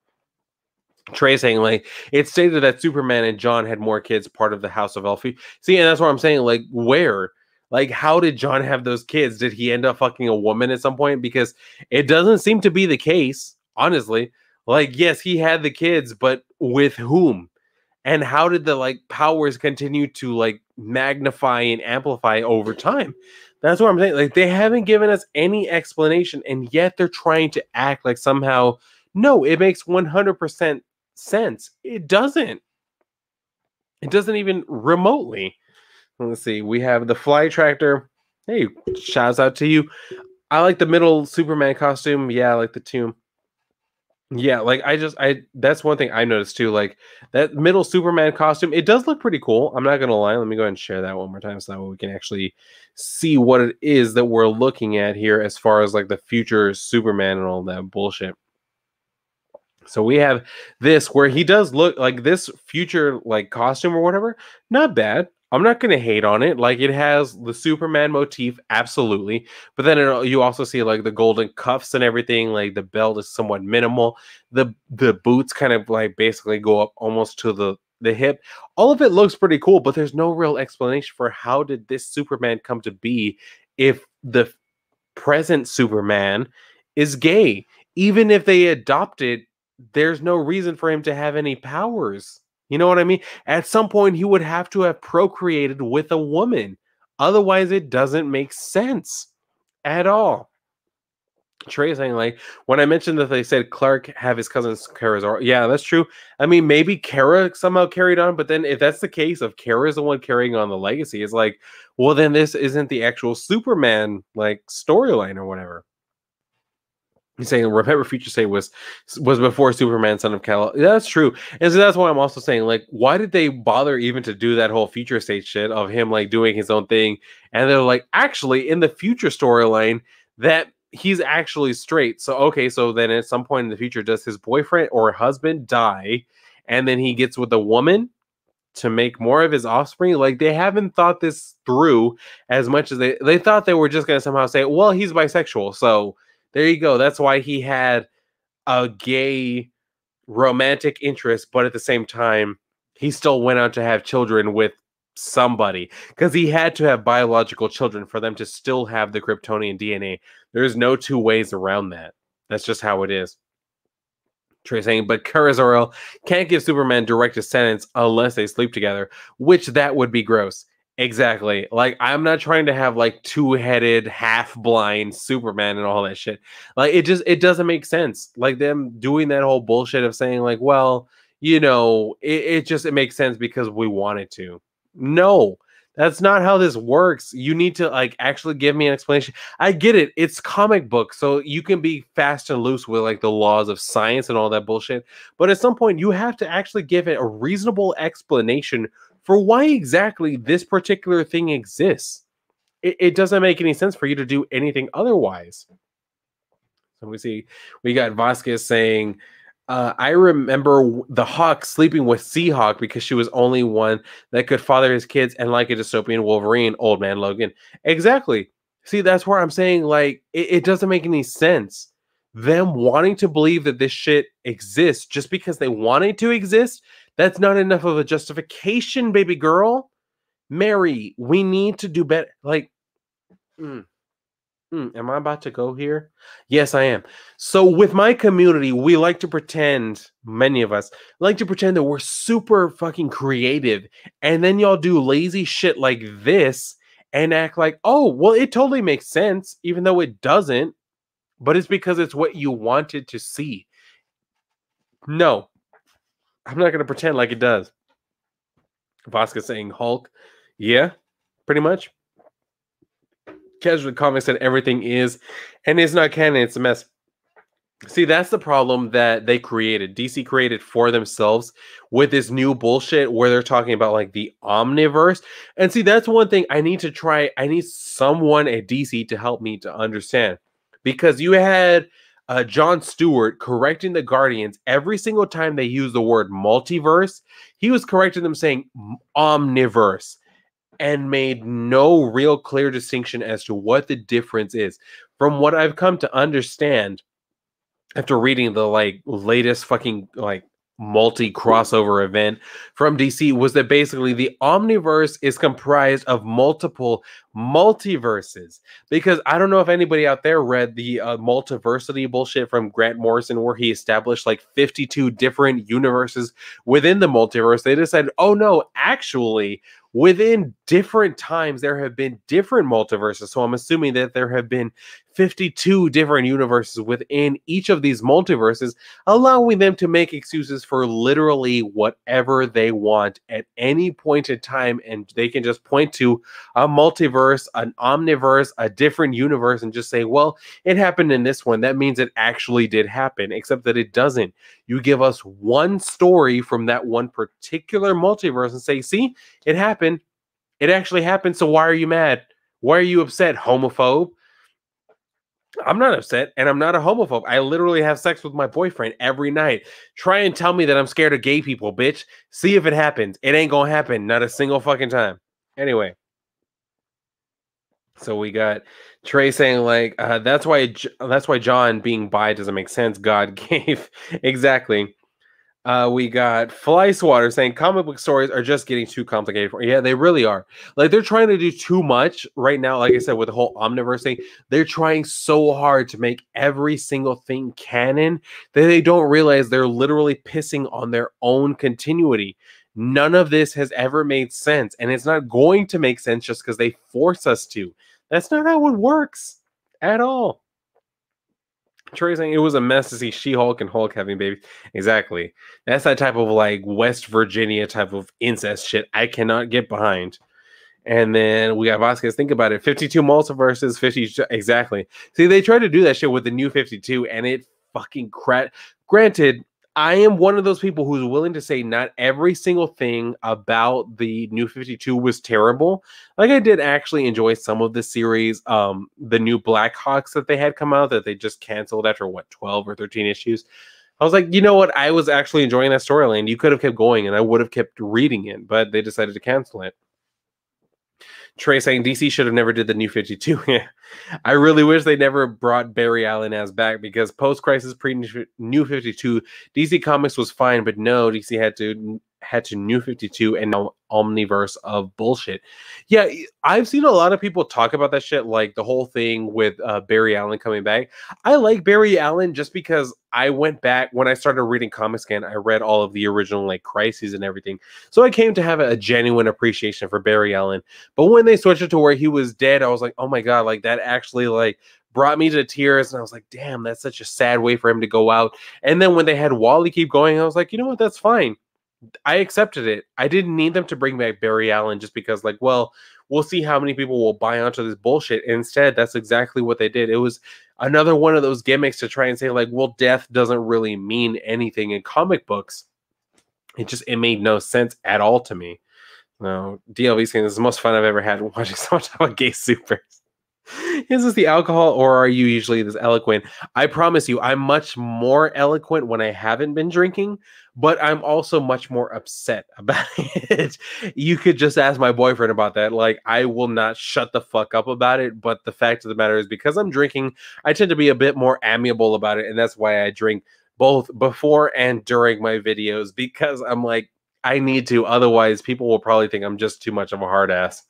Speaker 1: Trey saying like it's stated that Superman and John had more kids, part of the House of Elfie. See, and that's what I'm saying. Like, where? Like, how did John have those kids? Did he end up fucking a woman at some point? Because it doesn't seem to be the case, honestly. Like, yes, he had the kids, but with whom? And how did the like powers continue to like magnify and amplify over time? That's what I'm saying. Like, they haven't given us any explanation, and yet they're trying to act like somehow, no, it makes 100% sense. It doesn't. It doesn't even remotely. Let's see. We have the Fly Tractor. Hey, shouts out to you. I like the middle Superman costume. Yeah, I like the tomb. Yeah, like I that's one thing I noticed too. Like that middle Superman costume, it does look pretty cool. I'm not gonna lie. Let me go ahead and share that one more time so that way we can actually see what it is that we're looking at here as far as like the future Superman and all that bullshit. So we have this where he does look like this future like costume or whatever. Not bad. I'm not going to hate on it. Like, it has the Superman motif, absolutely. But then you also see like the golden cuffs and everything. Like the belt is somewhat minimal. The boots kind of like basically go up almost to the hip. All of it looks pretty cool, but there's no real explanation for how did this Superman come to be if the present Superman is gay. Even if they adopted, there's no reason for him to have any powers. You know what I mean? At some point, he would have to have procreated with a woman. Otherwise, it doesn't make sense at all. Trey is saying, like, when I mentioned that they said Clark have his cousin's Kara's, or yeah, that's true. I mean, maybe Kara somehow carried on, but then if that's the case, if Kara is the one carrying on the legacy, it's like, well, then this isn't the actual Superman like storyline or whatever. He's saying, remember, Future State was before Superman, Son of Kal-El. That's true. And so that's why I'm also saying, like, why did they bother even to do that whole Future State shit of him, like, doing his own thing? And they're like, actually, in the future storyline, that he's actually straight. So, okay, so then at some point in the future, does his boyfriend or husband die? And then he gets with a woman to make more of his offspring? Like, they haven't thought this through as much as they thought they were just going to somehow say, well, he's bisexual, so there you go. That's why he had a gay romantic interest, but at the same time, he still went out to have children with somebody because he had to have biological children for them to still have the Kryptonian DNA. There's no two ways around that. That's just how it is. Trey saying, but Kara-Zor-El can't give Superman direct descendants unless they sleep together, which that would be gross. Exactly. Like, I'm not trying to have like two-headed, half-blind Superman and all that shit. Like, it doesn't make sense. Like them doing that whole bullshit of saying like, well, it makes sense because we want it to. No, that's not how this works. You need to like actually give me an explanation. I get it. It's comic book, so you can be fast and loose with like the laws of science and all that bullshit. But at some point, you have to actually give it a reasonable explanation for why exactly this particular thing exists. It doesn't make any sense for you to do anything otherwise. So we got Vasquez saying, I remember the Hawk sleeping with Seahawk because she was only one that could father his kids and like a dystopian Wolverine, old man Logan. Exactly. See, that's where I'm saying, like, it doesn't make any sense. Them wanting to believe that this shit exists just because they want it to exist, that's not enough of a justification, baby girl. Mary, we need to do better. Like, am I about to go here? Yes, I am. So with my community, we like to pretend, many of us like to pretend that we're super fucking creative. And then y'all do lazy shit like this and act like, oh, well, it totally makes sense, even though it doesn't. But it's because it's what you wanted to see. No, I'm not going to pretend like it does. Vasquez saying Hulk. Yeah, pretty much. Casual Comics said everything is and is not canon. It's a mess. See, that's the problem that they created. DC created for themselves with this new bullshit where they're talking about like the omniverse. And see, that's one thing I need to try. I need someone at DC to help me to understand, because you had Jon Stewart correcting the Guardians every single time they use the word multiverse. He was correcting them saying omniverse, and made no real clear distinction as to what the difference is. From what I've come to understand after reading the like latest fucking like multi crossover event from DC, was that basically the omniverse is comprised of multiple multiverses. Because I don't know if anybody out there read the multiversity bullshit from Grant Morrison, where he established like 52 different universes within the multiverse. They decided, oh no, actually, within different times there have been different multiverses. So I'm assuming that there have been 52 different universes within each of these multiverses, allowing them to make excuses for literally whatever they want at any point in time. And they can just point to a multiverse, an omniverse, a different universe, and just say, well, it happened in this one. That means it actually did happen, except that it doesn't. You give us one story from that one particular multiverse and say, see, it happened. It actually happened. So why are you mad? Why are you upset, homophobe? I'm not upset, and I'm not a homophobe. I literally have sex with my boyfriend every night. Try and tell me that I'm scared of gay people, bitch. See if it happens. It ain't gonna happen. Not a single fucking time. Anyway. So we got Trey saying like, that's why John being bi doesn't make sense. God gave. Exactly. We got Fly Swatter saying comic book stories are just getting too complicated for. Yeah, they really are. Like, they're trying to do too much right now. Like I said, with the whole omniverse thing, they're trying so hard to make every single thing canon that they don't realize they're literally pissing on their own continuity. None of this has ever made sense, and it's not going to make sense just because they force us to. That's not how it works at all. Trey saying it was a mess to see She-Hulk and Hulk having babies. Exactly. That's that type of like West Virginia type of incest shit I cannot get behind. And then we got Vasquez. Think about it. 52 multiverses, 50. Exactly. See, they tried to do that shit with the new 52, and it fucking Granted, I am one of those people who's willing to say not every single thing about the new 52 was terrible. Like, I did actually enjoy some of the series. The new Blackhawks that they had come out that they just canceled after, what, 12 or 13 issues. I was like, you know what? I was actually enjoying that storyline. You could have kept going, and I would have kept reading it, but they decided to cancel it. Trey saying DC should have never did the new 52. I really wish they never brought Barry Allen as back, because post-crisis, pre-new 52, DC Comics was fine, but no, DC head to New 52 and now Omniverse of bullshit. Yeah, I've seen a lot of people talk about that shit, like the whole thing with Barry Allen coming back. I like Barry Allen just because I went back when I started reading comics again. I read all of the original like crises and everything, so I came to have a genuine appreciation for Barry Allen. But when they switched it to where he was dead, I was like, oh my god, like that actually like brought me to tears, and I was like, damn, that's such a sad way for him to go out. And then when they had Wally keep going, I was like, you know what, that's fine. I accepted it. I didn't need them to bring back Barry Allen just because, like, well, we'll see how many people will buy onto this bullshit. Instead, that's exactly what they did. It was another one of those gimmicks to try and say, like, well, death doesn't really mean anything in comic books. It made no sense at all to me. No, DLV saying this is the most fun I've ever had watching someone talk about gay supers. Is this the alcohol, or are you usually this eloquent? I promise you, I'm much more eloquent when I haven't been drinking, but I'm also much more upset about it. You could just ask my boyfriend about that. Like, I will not shut the fuck up about it, but the fact of the matter is, because I'm drinking, I tend to be a bit more amiable about it, and that's why I drink both before and during my videos, because I'm like, I need to, otherwise people will probably think I'm just too much of a hard ass.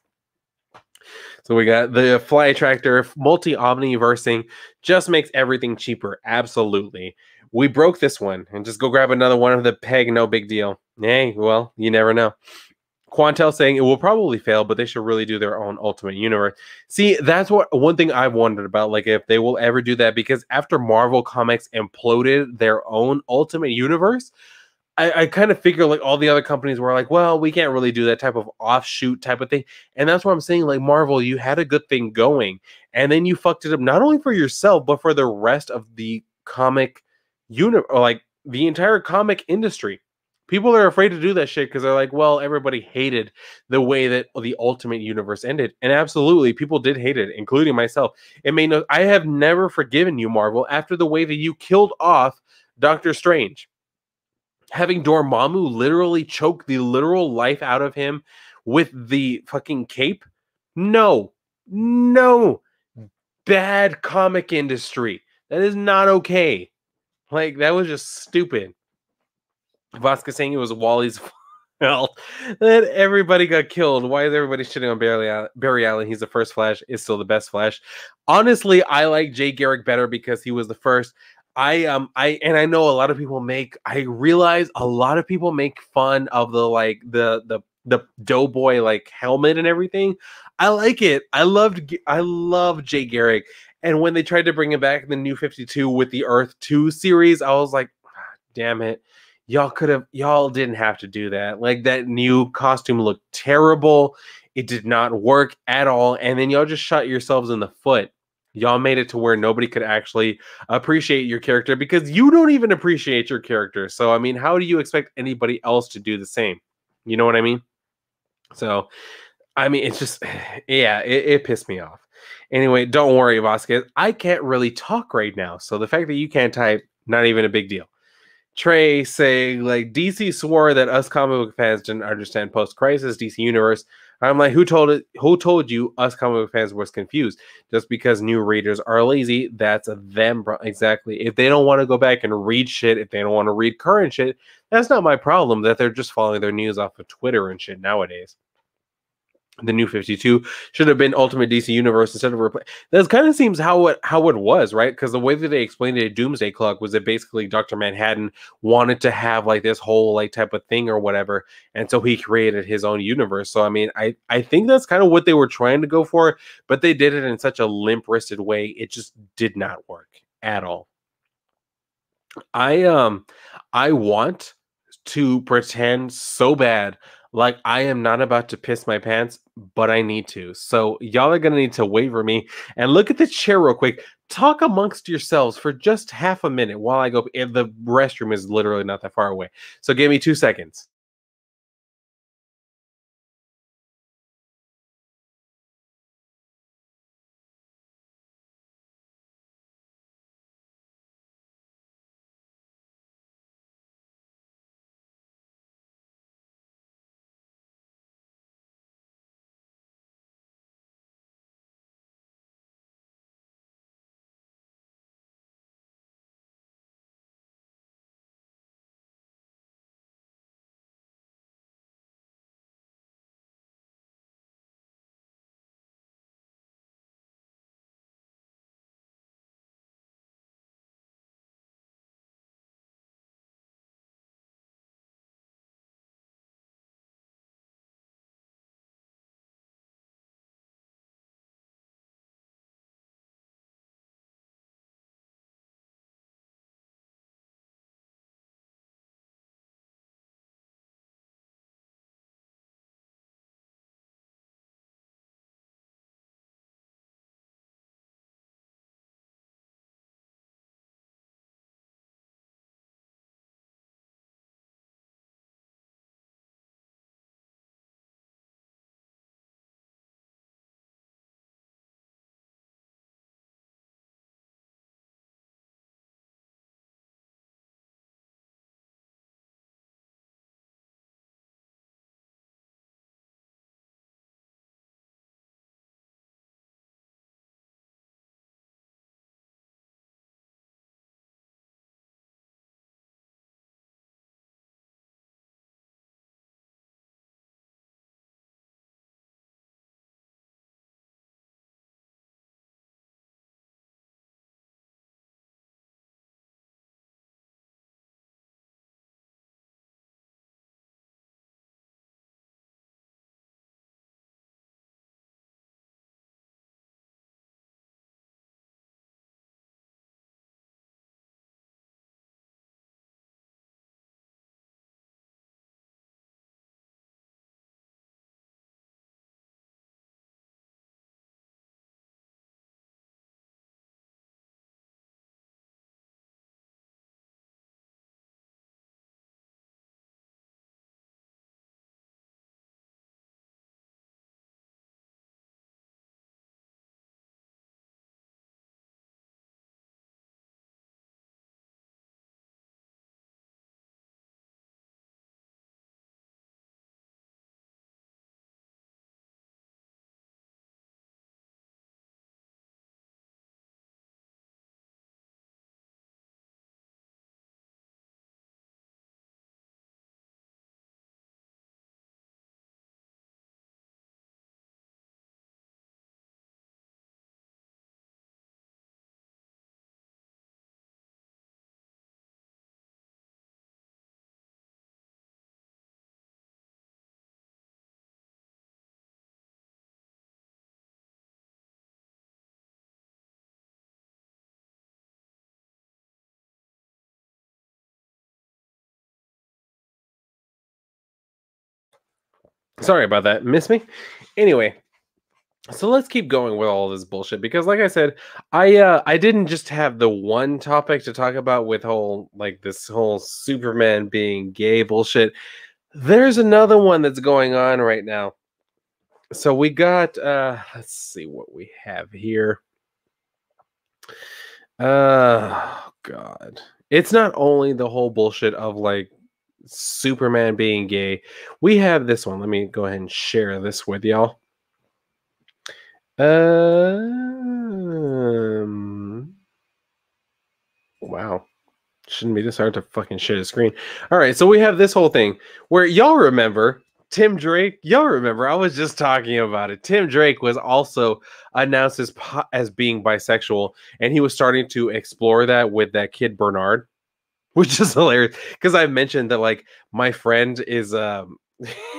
Speaker 1: So we got the fly attractor, multi-omniversing, just makes everything cheaper. Absolutely. We broke this one, and just go grab another one of the peg, no big deal. Hey, well, you never know. Quantel saying it will probably fail, but they should really do their own Ultimate Universe. See, that's what one thing I've wondered about, like if they will ever do that, because after Marvel Comics imploded their own Ultimate Universe, I kind of figure like all the other companies were like, well, we can't really do that type of offshoot type of thing. And that's what I'm saying. Like, Marvel, you had a good thing going, and then you fucked it up not only for yourself, but for the rest of the comic universe, or like the entire comic industry. People are afraid to do that shit because they're like, well, everybody hated the way that the Ultimate Universe ended. And absolutely, people did hate it, including myself. It made no, I have never forgiven you, Marvel, after the way that you killed off Doctor Strange, having Dormammu literally choke the literal life out of him with the fucking cape. No, no, bad comic industry. That is not okay. Like, that was just stupid. Vasca saying it was Wally's fault that everybody got killed. Why is everybody shitting on Barry Allen? He's the first Flash, is still the best Flash. Honestly, I like Jay Garrick better because he was the first. I know a lot of people I realize a lot of people make fun of the Doughboy like helmet and everything. I like it. I love Jay Garrick. And when they tried to bring him back in the New 52 with the Earth 2 series, I was like, damn it. Y'all didn't have to do that. Like, that new costume looked terrible. It did not work at all. And then y'all just shot yourselves in the foot. Y'all made it to where nobody could actually appreciate your character because you don't even appreciate your character. So, I mean, how do you expect anybody else to do the same? You know what I mean? So, I mean, it's just, yeah, it pissed me off. Anyway, don't worry, Vasquez. I can't really talk right now. So, the fact that you can't type, not even a big deal. Trey saying like DC swore that us comic book fans didn't understand post-crisis DC universe. I'm like, who told it? Who told you us comic book fans was confused? Just because new readers are lazy, that's them, bro. Exactly. If they don't want to go back and read shit, if they don't want to read current shit, that's not my problem. That they're just following their news off of Twitter and shit nowadays. The New 52 should have been Ultimate DC Universe instead of that kind of seems how it was, right? Because the way that they explained it at Doomsday Clock was that basically Dr. Manhattan wanted to have like this whole like type of thing or whatever, and so he created his own universe. So I mean, I think that's kind of what they were trying to go for, but they did it in such a limp-wristed way. It just did not work at all. I want to pretend so bad like I am not about to piss my pants, but I need to. So y'all are gonna need to wait for me and look at the chair real quick. Talk amongst yourselves for just half a minute while I go. And the restroom is literally not that far away. So give me 2 seconds. Sorry about that. Miss me? Anyway, so let's keep going with all this bullshit because like I said, I didn't just have the one topic to talk about with whole like this whole Superman being gay bullshit. There's another one that's going on right now. So we got let's see what we have here. God. It's not only the whole bullshit of like Superman being gay. We have this one. Let me go ahead and share this with y'all. Wow. Shouldn't be this hard to fucking share the screen. All right, so we have this whole thing where y'all remember Tim Drake. Y'all remember I was just talking about it. Tim Drake was also announced as being bisexual, and he was starting to explore that with that kid Bernard, which is hilarious because I mentioned that like my friend is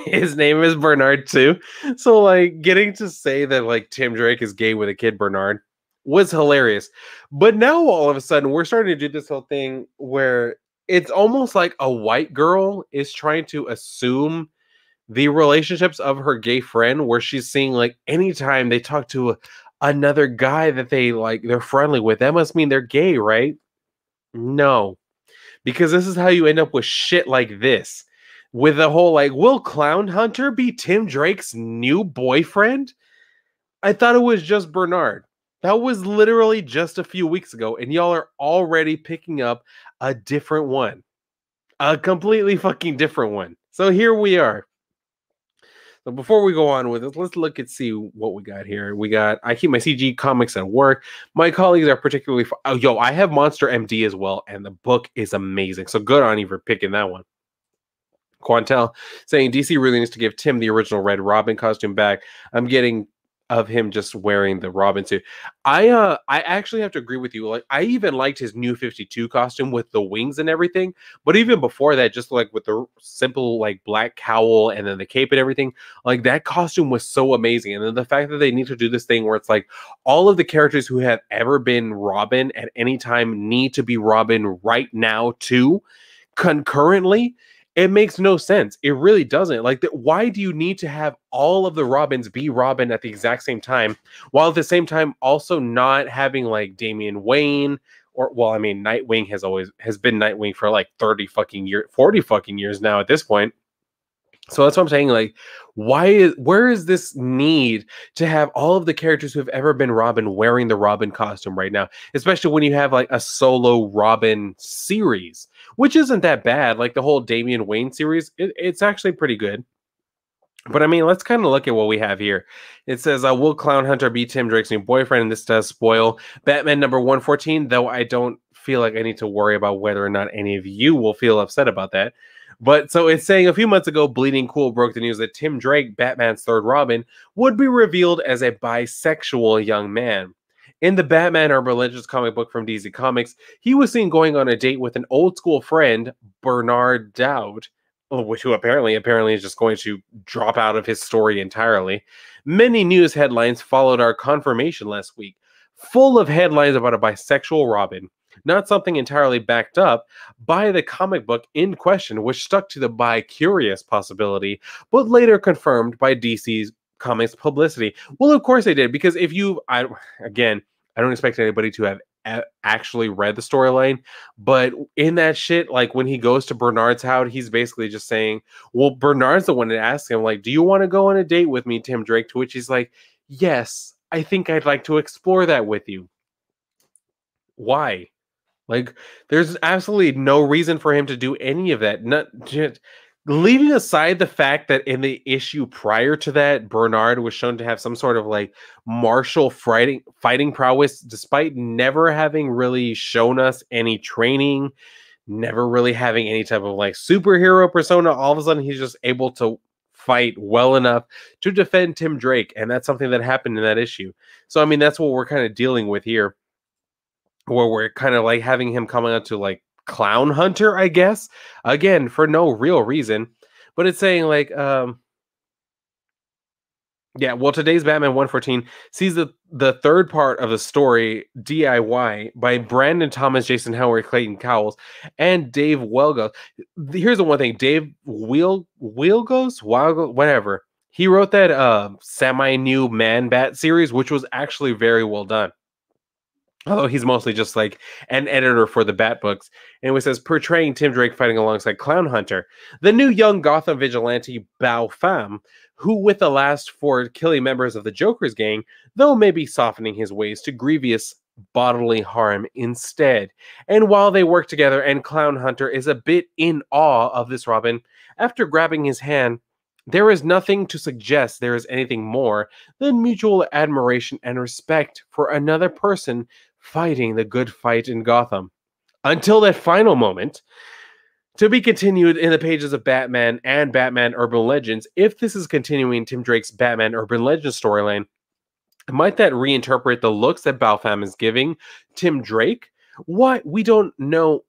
Speaker 1: his name is Bernard too. So like getting to say that like Tim Drake is gay with a kid Bernard was hilarious. But now all of a sudden we're starting to do this whole thing where it's almost like a white girl is trying to assume the relationships of her gay friend where she's seeing like anytime they talk to another guy that they like they're friendly with, that must mean they're gay, right? No, because this is how you end up with shit like this. With the whole like, will Clown Hunter be Tim Drake's new boyfriend? I thought it was just Bernard. That was literally just a few weeks ago, and y'all are already picking up a different one. A completely fucking different one. So here we are. So before we go on with it, let's look and see what we got here. We got, I keep my CG comics at work. My colleagues are particularly, oh, yo, I have Monster MD as well, and the book is amazing. So good on you for picking that one. Quantel saying DC really needs to give Tim the original Red Robin costume back. I'm getting of him just wearing the Robin suit. I actually have to agree with you. Like I even liked his new 52 costume with the wings and everything. But even before that, just like with the simple like black cowl and then the cape and everything, like that costume was so amazing. And then the fact that they need to do this thing where it's like all of the characters who have ever been Robin at any time need to be Robin right now too, concurrently. It makes no sense. It really doesn't. Like, why do you need to have all of the Robins be Robin at the exact same time, while at the same time also not having like Damian Wayne or well, I mean, Nightwing has been Nightwing for like 30 fucking years, 40 fucking years now at this point. So that's what I'm saying. Like, where is this need to have all of the characters who have ever been Robin wearing the Robin costume right now? Especially when you have like a solo Robin series, which isn't that bad. Like the whole Damian Wayne series, it's actually pretty good. But I mean, let's kind of look at what we have here. It says, will Clown Hunter be Tim Drake's new boyfriend? And this does spoil Batman number 114, though I don't feel like I need to worry about whether or not any of you will feel upset about that. But so it's saying a few months ago, Bleeding Cool broke the news that Tim Drake, Batman's third Robin, would be revealed as a bisexual young man. In the Batman Urban Legends comic book from DC Comics, he was seen going on a date with an old school friend, Bernard Dowd, which who apparently is just going to drop out of his story entirely. Many news headlines followed our confirmation last week, full of headlines about a bisexual Robin. Not something entirely backed up by the comic book in question, which stuck to the bi-curious possibility, but later confirmed by DC's Comics publicity. Well, of course they did, because if you, I don't expect anybody to have actually read the storyline, but in that shit, like when he goes to Bernard's house, he's basically just saying, well, Bernard's the one that asked him, like, do you want to go on a date with me, Tim Drake? To which he's like, yes, I think I'd like to explore that with you. Why? Like, there's absolutely no reason for him to do any of that. Not just leaving aside the fact that in the issue prior to that, Bernard was shown to have some sort of like martial fighting prowess, despite never having really shown us any training, never really having any type of like superhero persona. All of a sudden, he's just able to fight well enough to defend Tim Drake, and that's something that happened in that issue. So, I mean, that's what we're kind of dealing with here, where we're kind of like having him coming out to like Clown Hunter, I guess, again for no real reason. But it's saying like yeah, well, today's Batman 114 sees the third part of the story, DIY, by Brandon Thomas, Jason Howard, Clayton Cowles, and Dave Welgos. Here's the one thing, Dave Welgos, whatever. He wrote that semi-new Man Bat series, which was actually very well done. Although he's mostly just like an editor for the Bat books. And it says, portraying Tim Drake fighting alongside Clown Hunter, the new young Gotham vigilante Bao Pham, who with the last four killing members of the Joker's gang, though maybe softening his ways to grievous bodily harm instead. And while they work together and Clown Hunter is a bit in awe of this Robin, after grabbing his hand, there is nothing to suggest there is anything more than mutual admiration and respect for another person fighting the good fight in Gotham. Until that final moment, to be continued in the pages of Batman and Batman Urban Legends. If this is continuing Tim Drake's Batman Urban Legends storyline, might that reinterpret the looks that Balfam is giving Tim Drake? What? We don't know.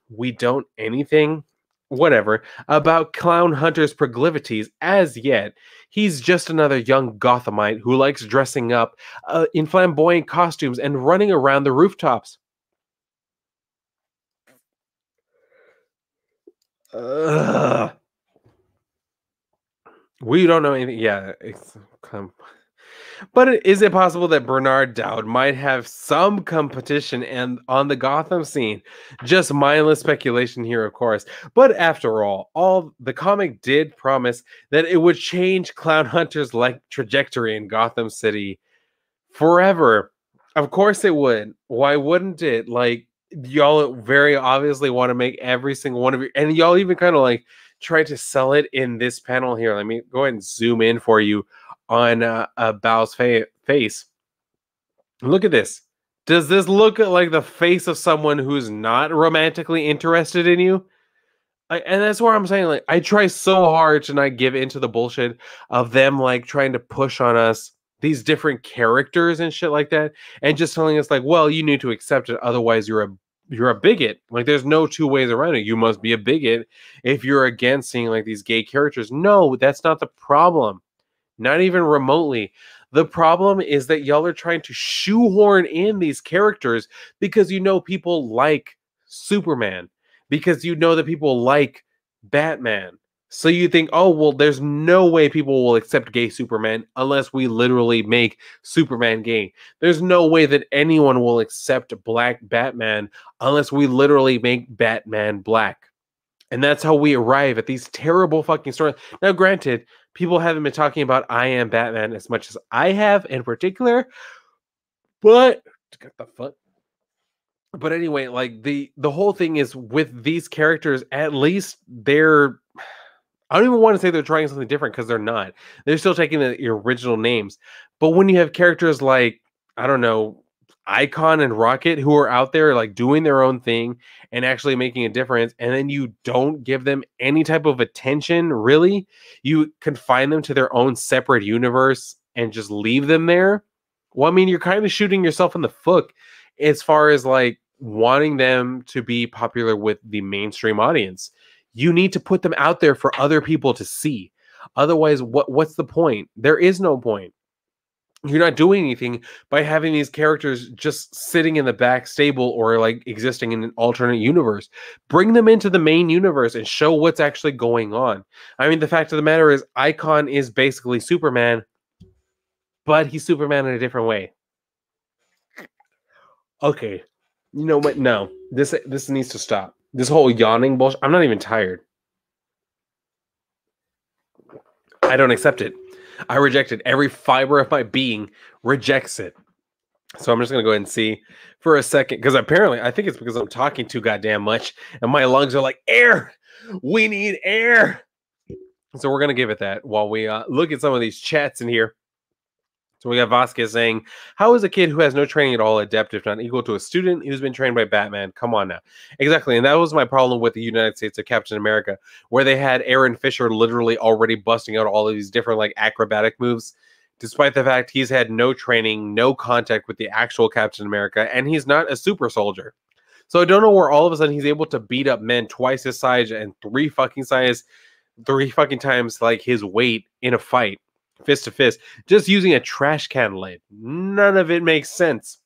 Speaker 1: We don't anything. Whatever. About Clown Hunter's proclivities as yet. He's just another young Gothamite who likes dressing up in flamboyant costumes and running around the rooftops. We don't know anything. Yeah, but is it possible that Bernard Dowd might have some competition and on the Gotham scene? Just mindless speculation here, of course. But after all the comic did promise that it would change Clown Hunter's trajectory in Gotham City forever. Of course it would. Why wouldn't it? Like, y'all very obviously want to make every single one of you, and y'all even kind of like try to sell it in this panel here. Let me go ahead and zoom in for you on Bao's face. Look at this. Does this look like the face of someone who's not romantically interested in you? And that's where I'm saying, like, I try so hard to not give into the bullshit of them like trying to push on us these different characters and shit like that, and just telling us like, well, you need to accept it, otherwise you're a bigot. Like, there's no two ways around it. You must be a bigot if you're against seeing like these gay characters. No, that's not the problem. Not even remotely. The problem is that y'all are trying to shoehorn in these characters because you know people like Superman, because you know that people like Batman. So you think, oh, well, there's no way people will accept gay Superman unless we literally make Superman gay. There's no way that anyone will accept black Batman unless we literally make Batman black. And that's how we arrive at these terrible fucking stories. Now, granted, people haven't been talking about I Am Batman as much as I have in particular, but what the fuck? But anyway, like the whole thing is with these characters, at least they're, I don't even want to say they're trying something different because they're not. They're still taking the original names. But when you have characters like, I don't know, Icon and Rocket who are out there like doing their own thing and actually making a difference, and then you don't give them any type of attention, really, you confine them to their own separate universe and just leave them there. Well, I mean, you're kind of shooting yourself in the foot as far as like wanting them to be popular with the mainstream audience. You need to put them out there for other people to see. Otherwise, what's the point? There is no point. You're not doing anything by having these characters just sitting in the back stable or like existing in an alternate universe. Bring them into the main universe and show what's actually going on. I mean, the fact of the matter is Icon is basically Superman, but he's Superman in a different way. Okay. You know what? No, this needs to stop. This whole yawning bullshit. I'm not even tired. I don't accept it. I reject it. Every fiber of my being rejects it. So I'm just going to go ahead and see for a second, because apparently I think it's because I'm talking too goddamn much and my lungs are like, air. We need air. So we're going to give it that while we look at some of these chats in here. So we got Vasquez saying, how is a kid who has no training at all adept, if not equal to a student who's been trained by Batman? Come on now. Exactly. And that was my problem with the United States of Captain America, where they had Aaron Fisher literally already busting out all of these different like acrobatic moves, despite the fact he's had no training, no contact with the actual Captain America, and he's not a super soldier. So I don't know where all of a sudden he's able to beat up men twice his size and three fucking times like his weight in a fight. Fist to fist, just using a trash can lid. None of it makes sense.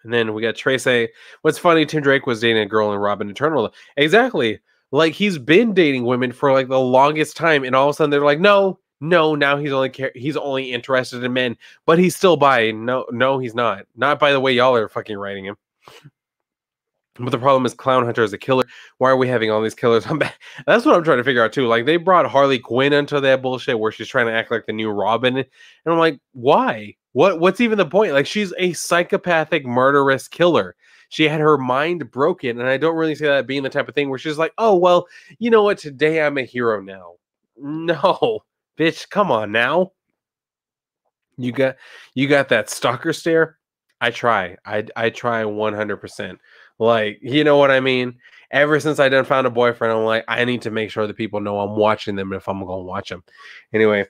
Speaker 1: And then we got Tracy. What's funny, Tim Drake was dating a girl in Robin Eternal. Exactly. Like, he's been dating women for like the longest time, and all of a sudden they're like, no, No, now he's only interested in men, but he's still bi. No, he's not. Not by the way y'all are fucking writing him. But the problem is Clown Hunter is a killer. Why are we having all these killers? That's what I'm trying to figure out too. Like they brought Harley Quinn into that bullshit where she's trying to act like the new Robin, and I'm like, why? What's even the point? Like she's a psychopathic murderous killer. She had her mind broken, and I don't really see that being the type of thing where she's like, oh well, you know what? Today I'm a hero now. No, bitch, come on now. You got that stalker stare. I try 100%. Like, you know what I mean? Ever since I done found a boyfriend, I'm like, I need to make sure that people know I'm watching them if I'm gonna watch them. Anyway,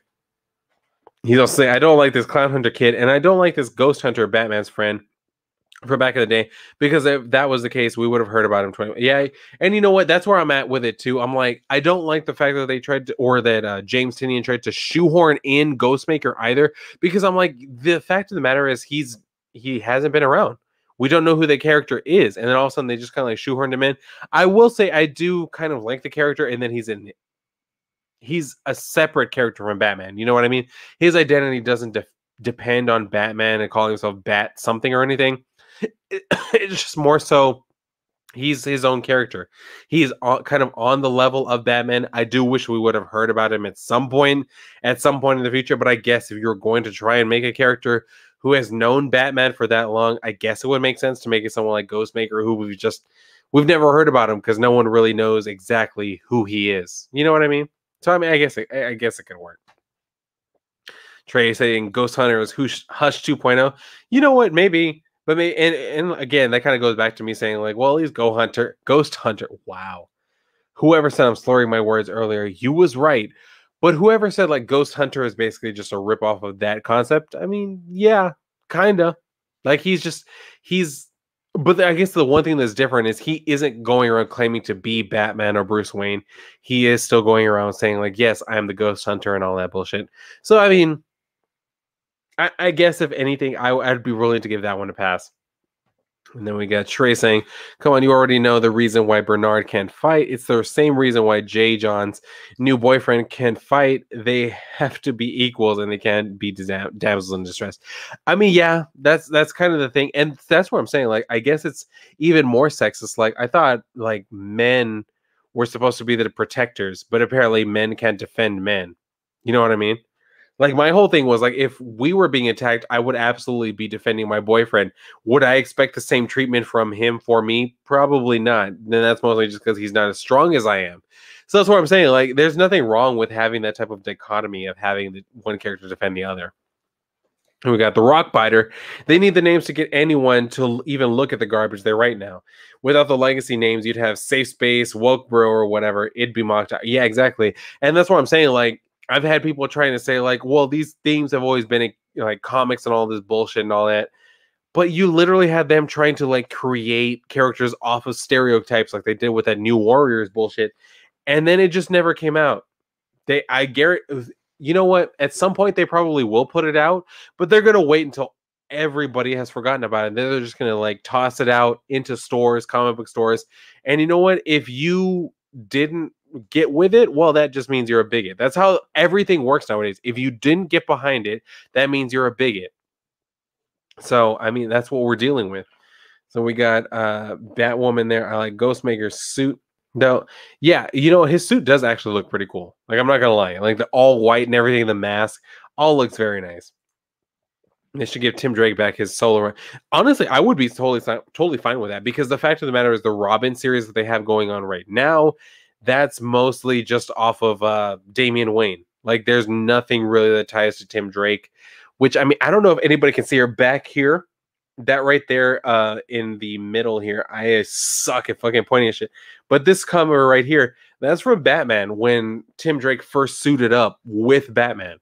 Speaker 1: he's also saying I don't like this Clown Hunter kid, and I don't like this Ghost Hunter, Batman's friend from back in the day, because if that was the case, we would have heard about him 20. Yeah, and you know what? That's where I'm at with it too. I'm like, I don't like the fact that they tried to, or that James Tynion tried to shoehorn in Ghostmaker either, because I'm like, the fact of the matter is he hasn't been around. We don't know who the character is, and then all of a sudden they just kind of like shoehorned him in. I will say I do kind of like the character, and then he's a separate character from Batman. You know what I mean? His identity doesn't depend on Batman and calling himself Bat something or anything. It's just more so he's his own character. He's kind of on the level of Batman. I do wish we would have heard about him at some point in the future, but I guess if you're going to try and make a character who has known Batman for that long, I guess it would make sense to make it someone like Ghostmaker, who we've never heard about him because no one really knows exactly who he is. You know what I mean? So I mean, I guess it can work. Trey saying Ghost Hunter is Hush 2.0. You know what? Maybe. But maybe, and again, that kind of goes back to me saying like, well, he's Ghost Hunter. Wow. Whoever said I'm slurring my words earlier, you was right. But whoever said like Ghost Hunter is basically just a ripoff of that concept, I mean, yeah, kind of. Like but I guess the one thing that's different is he isn't going around claiming to be Batman or Bruce Wayne. He is still going around saying like, yes, I am the Ghost Hunter and all that bullshit. So, I mean, I guess if anything, I'd be willing to give that one a pass. And then we got Trey saying, come on, you already know the reason why Bernard can't fight. It's the same reason why Jay John's new boyfriend can't fight. They have to be equals and they can't be damsels in distress. I mean, yeah, that's kind of the thing. And that's what I'm saying. Like, I guess it's even more sexist. Like, I thought like men were supposed to be the protectors, but apparently men can't defend men. You know what I mean? Like my whole thing was like, if we were being attacked, I would absolutely be defending my boyfriend. Would I expect the same treatment from him for me? Probably not. Then that's mostly just because he's not as strong as I am. So that's what I'm saying. Like, there's nothing wrong with having that type of dichotomy of having the one character defend the other. And we got the Rockbiter. They need the names to get anyone to even look at the garbage there right now. Without the legacy names, you'd have Safe Space, Woke Bro, or whatever. It'd be mocked out. Yeah, exactly. And that's what I'm saying. Like, I've had people trying to say like, well, these themes have always been like comics and all this bullshit and all that. But you literally had them trying to like create characters off of stereotypes like they did with that New Warriors bullshit. And then it just never came out. I guarantee, you know what? At some point they probably will put it out, but they're going to wait until everybody has forgotten about it. And then they're just going to like toss it out into stores, comic book stores. And you know what? If you didn't get with it, well, that just means you're a bigot. That's how everything works nowadays. If you didn't get behind it, that means you're a bigot. So I mean, that's what we're dealing with. So we got Batwoman there. I like Ghostmaker's suit. No, yeah, you know, his suit does actually look pretty cool. Like, I'm not gonna lie, like the all white and everything, the mask all looks very nice. They should give Tim Drake back his solo run. Honestly, I would be totally fine with that, because the fact of the matter is the Robin series that they have going on right now, that's mostly just off of Damian Wayne. Like, there's nothing really that ties to Tim Drake, which, I mean, I don't know if anybody can see her back here. That right there in the middle here, I suck at fucking pointing at shit. But this cover right here, that's from Batman when Tim Drake first suited up with Batman.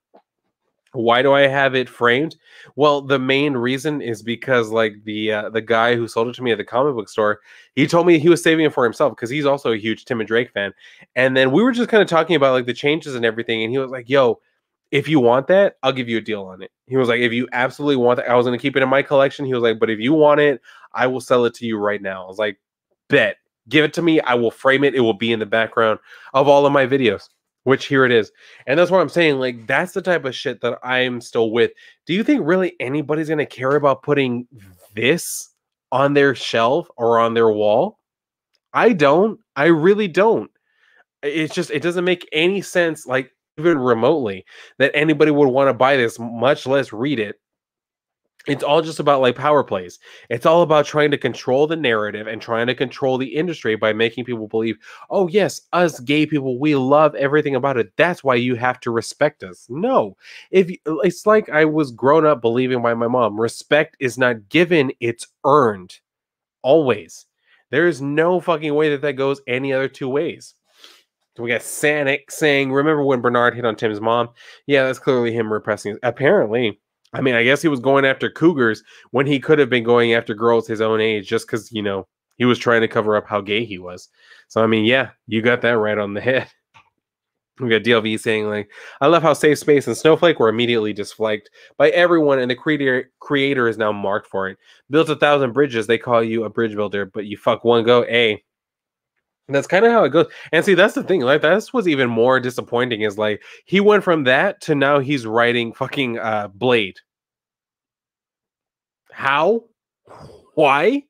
Speaker 1: Why do I have it framed? Well, the main reason is because like the guy who sold it to me at the comic book store, he told me he was saving it for himself because he's also a huge Tim and Drake fan. And then we were just kind of talking about like the changes and everything, and he was like, "Yo, if you want that, I'll give you a deal on it." He was like, "If you absolutely want that, I was going to keep it in my collection." He was like, "But if you want it, I will sell it to you right now." I was like, "Bet, give it to me. I will frame it. It will be in the background of all of my videos." which here it is. And that's what I'm saying. Like, that's the type of shit that I'm still with. Do you think really anybody's going to care about putting this on their shelf or on their wall? I don't. I really don't. It's just, it doesn't make any sense, like, even remotely, that anybody would want to buy this, much less read it. It's all just about like power plays. It's all about trying to control the narrative and trying to control the industry by making people believe, oh, yes, us gay people, we love everything about it. That's why you have to respect us. No, it's like I was grown up believing by my mom, respect is not given, it's earned. Always. There is no fucking way that goes any other two ways. So we got Sanic saying, remember when Bernard hit on Tim's mom? Yeah, that's clearly him repressing. Apparently. I mean, I guess he was going after cougars when he could have been going after girls his own age just because, you know, he was trying to cover up how gay he was. So, I mean, yeah, you got that right on the head. We got DLV saying, like, I love how Safe Space and Snowflake were immediately disliked by everyone, and the creator is now marked for it. Built 1,000 bridges, they call you a bridge builder, but you fuck one go, A. And that's kind of how it goes. And see, that's the thing. Like, that's what's even more disappointing is, like, he went from that to now he's writing fucking Blade. How? Why?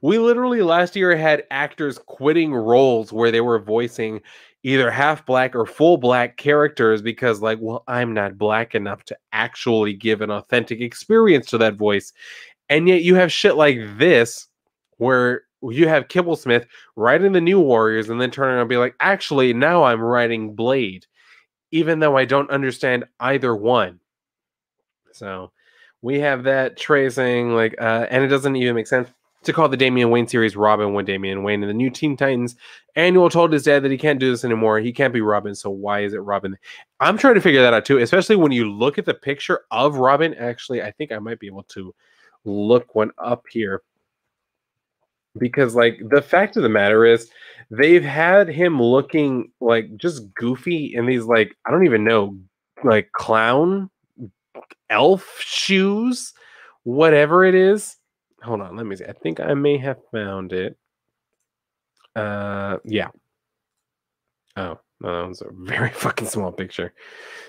Speaker 1: We literally last year had actors quitting roles where they were voicing either half black or full black characters because, like, well, I'm not black enough to actually give an authentic experience to that voice. And yet you have shit like this where you have Kibblesmith writing the New Warriors and then turning around and be like, actually, now I'm writing Blade, even though I don't understand either one. So we have that Trey saying, like, and it doesn't even make sense to call the Damian Wayne series Robin when Damian Wayne in the new Teen Titans annual told his dad that he can't do this anymore. He can't be Robin, so why is it Robin? I'm trying to figure that out too, especially when you look at the picture of Robin. Actually, I think I might be able to look one up here. Because, like, the fact of the matter is they've had him looking like just goofy in these, like, I don't even know, like clown elf shoes, whatever it is. Hold on, let me see. I think I may have found it. Yeah. Oh, no, that was a very fucking small picture.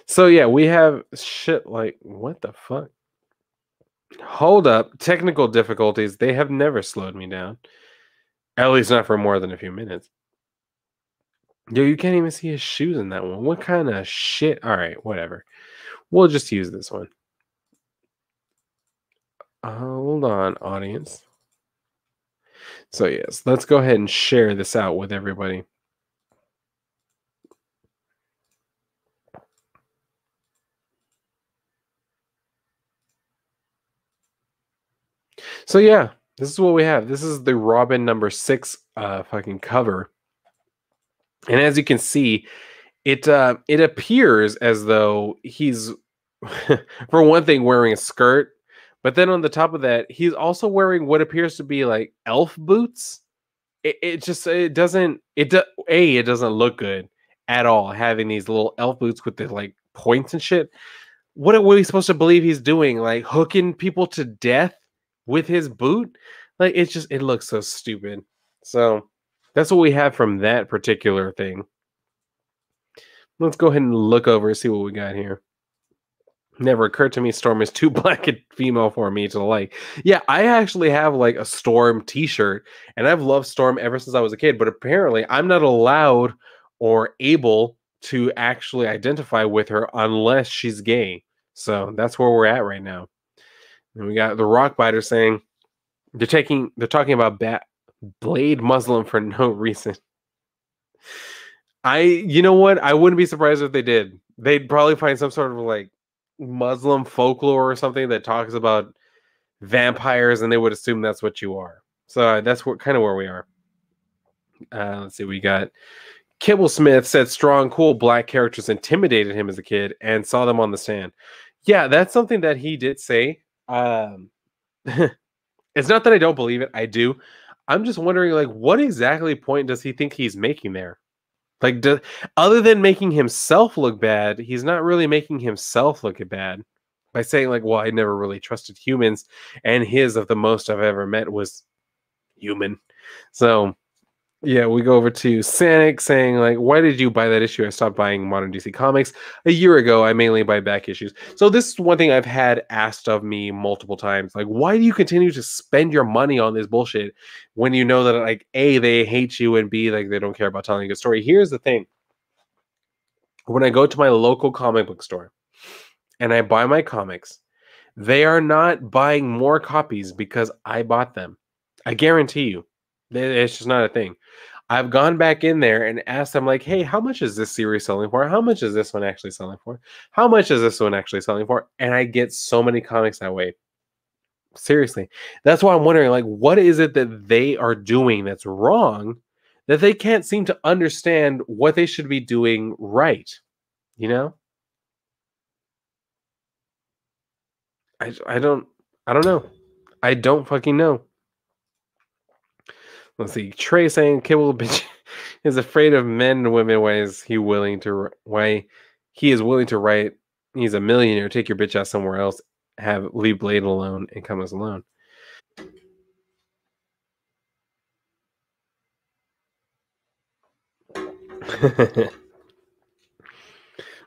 Speaker 1: So yeah, we have shit like, what the fuck? Hold up. Technical difficulties. They have never slowed me down. At least not for more than a few minutes. Yo, you can't even see his shoes in that one. What kind of shit? All right, whatever. We'll just use this one. Hold on, audience. So yes, let's go ahead and share this out with everybody. So yeah, this is what we have. This is the Robin number 6 fucking cover. And as you can see, it appears as though he's for one thing wearing a skirt, but then on the top of that, he's also wearing what appears to be like elf boots. It doesn't look good at all having these little elf boots with the like points and shit. What are we supposed to believe he's doing? Like hooking people to death with his boot? Like it looks so stupid. So that's what we have from that particular thing. Let's go ahead and look over and see what we got here. Never occurred to me Storm is too black and female for me to like. Yeah, I actually have like a Storm t-shirt, and I've loved Storm ever since I was a kid, but apparently I'm not allowed or able to actually identify with her unless she's gay. So that's where we're at right now. And we got the Rockbiter saying they're talking about Blade Muslim for no reason. You know what? I wouldn't be surprised if they did. They'd probably find some sort of like Muslim folklore or something that talks about vampires, and they would assume that's what you are. So that's kind of where we are. Let's see. We got Kibblesmith said strong, cool black characters intimidated him as a kid and saw them on the stand. Yeah, that's something that he did say. It's not that I don't believe it. I do. I'm just wondering, like, what exactly point does he think he's making there? Like, other than making himself look bad, he's not really making himself look bad by saying, like, well, I never really trusted humans, and his of the most I've ever met was human. So Yeah, we go over to Sanic saying, like, why did you buy that issue? I stopped buying modern DC comics a year ago. I mainly buy back issues. So this is one thing I've had asked of me multiple times. Like, why do you continue to spend your money on this bullshit when you know that, like, A, they hate you, and B, like, they don't care about telling a good story? Here's the thing. When I go to my local comic book store and I buy my comics, they are not buying more copies because I bought them. I guarantee you. It's just not a thing. I've gone back in there and asked them, like, hey, how much is this series selling for? How much is this one actually selling for? How much is this one actually selling for? And I get so many comics that way. Seriously. That's why I'm wondering, like, what is it that they are doing that's wrong that they can't seem to understand what they should be doing right? You know? I don't know. I don't fucking know. Let's see. Trey saying Kibble bitch is afraid of men and women. Why he is willing to write? He's a millionaire. Take your bitch ass somewhere else. Leave Blade alone and come as alone.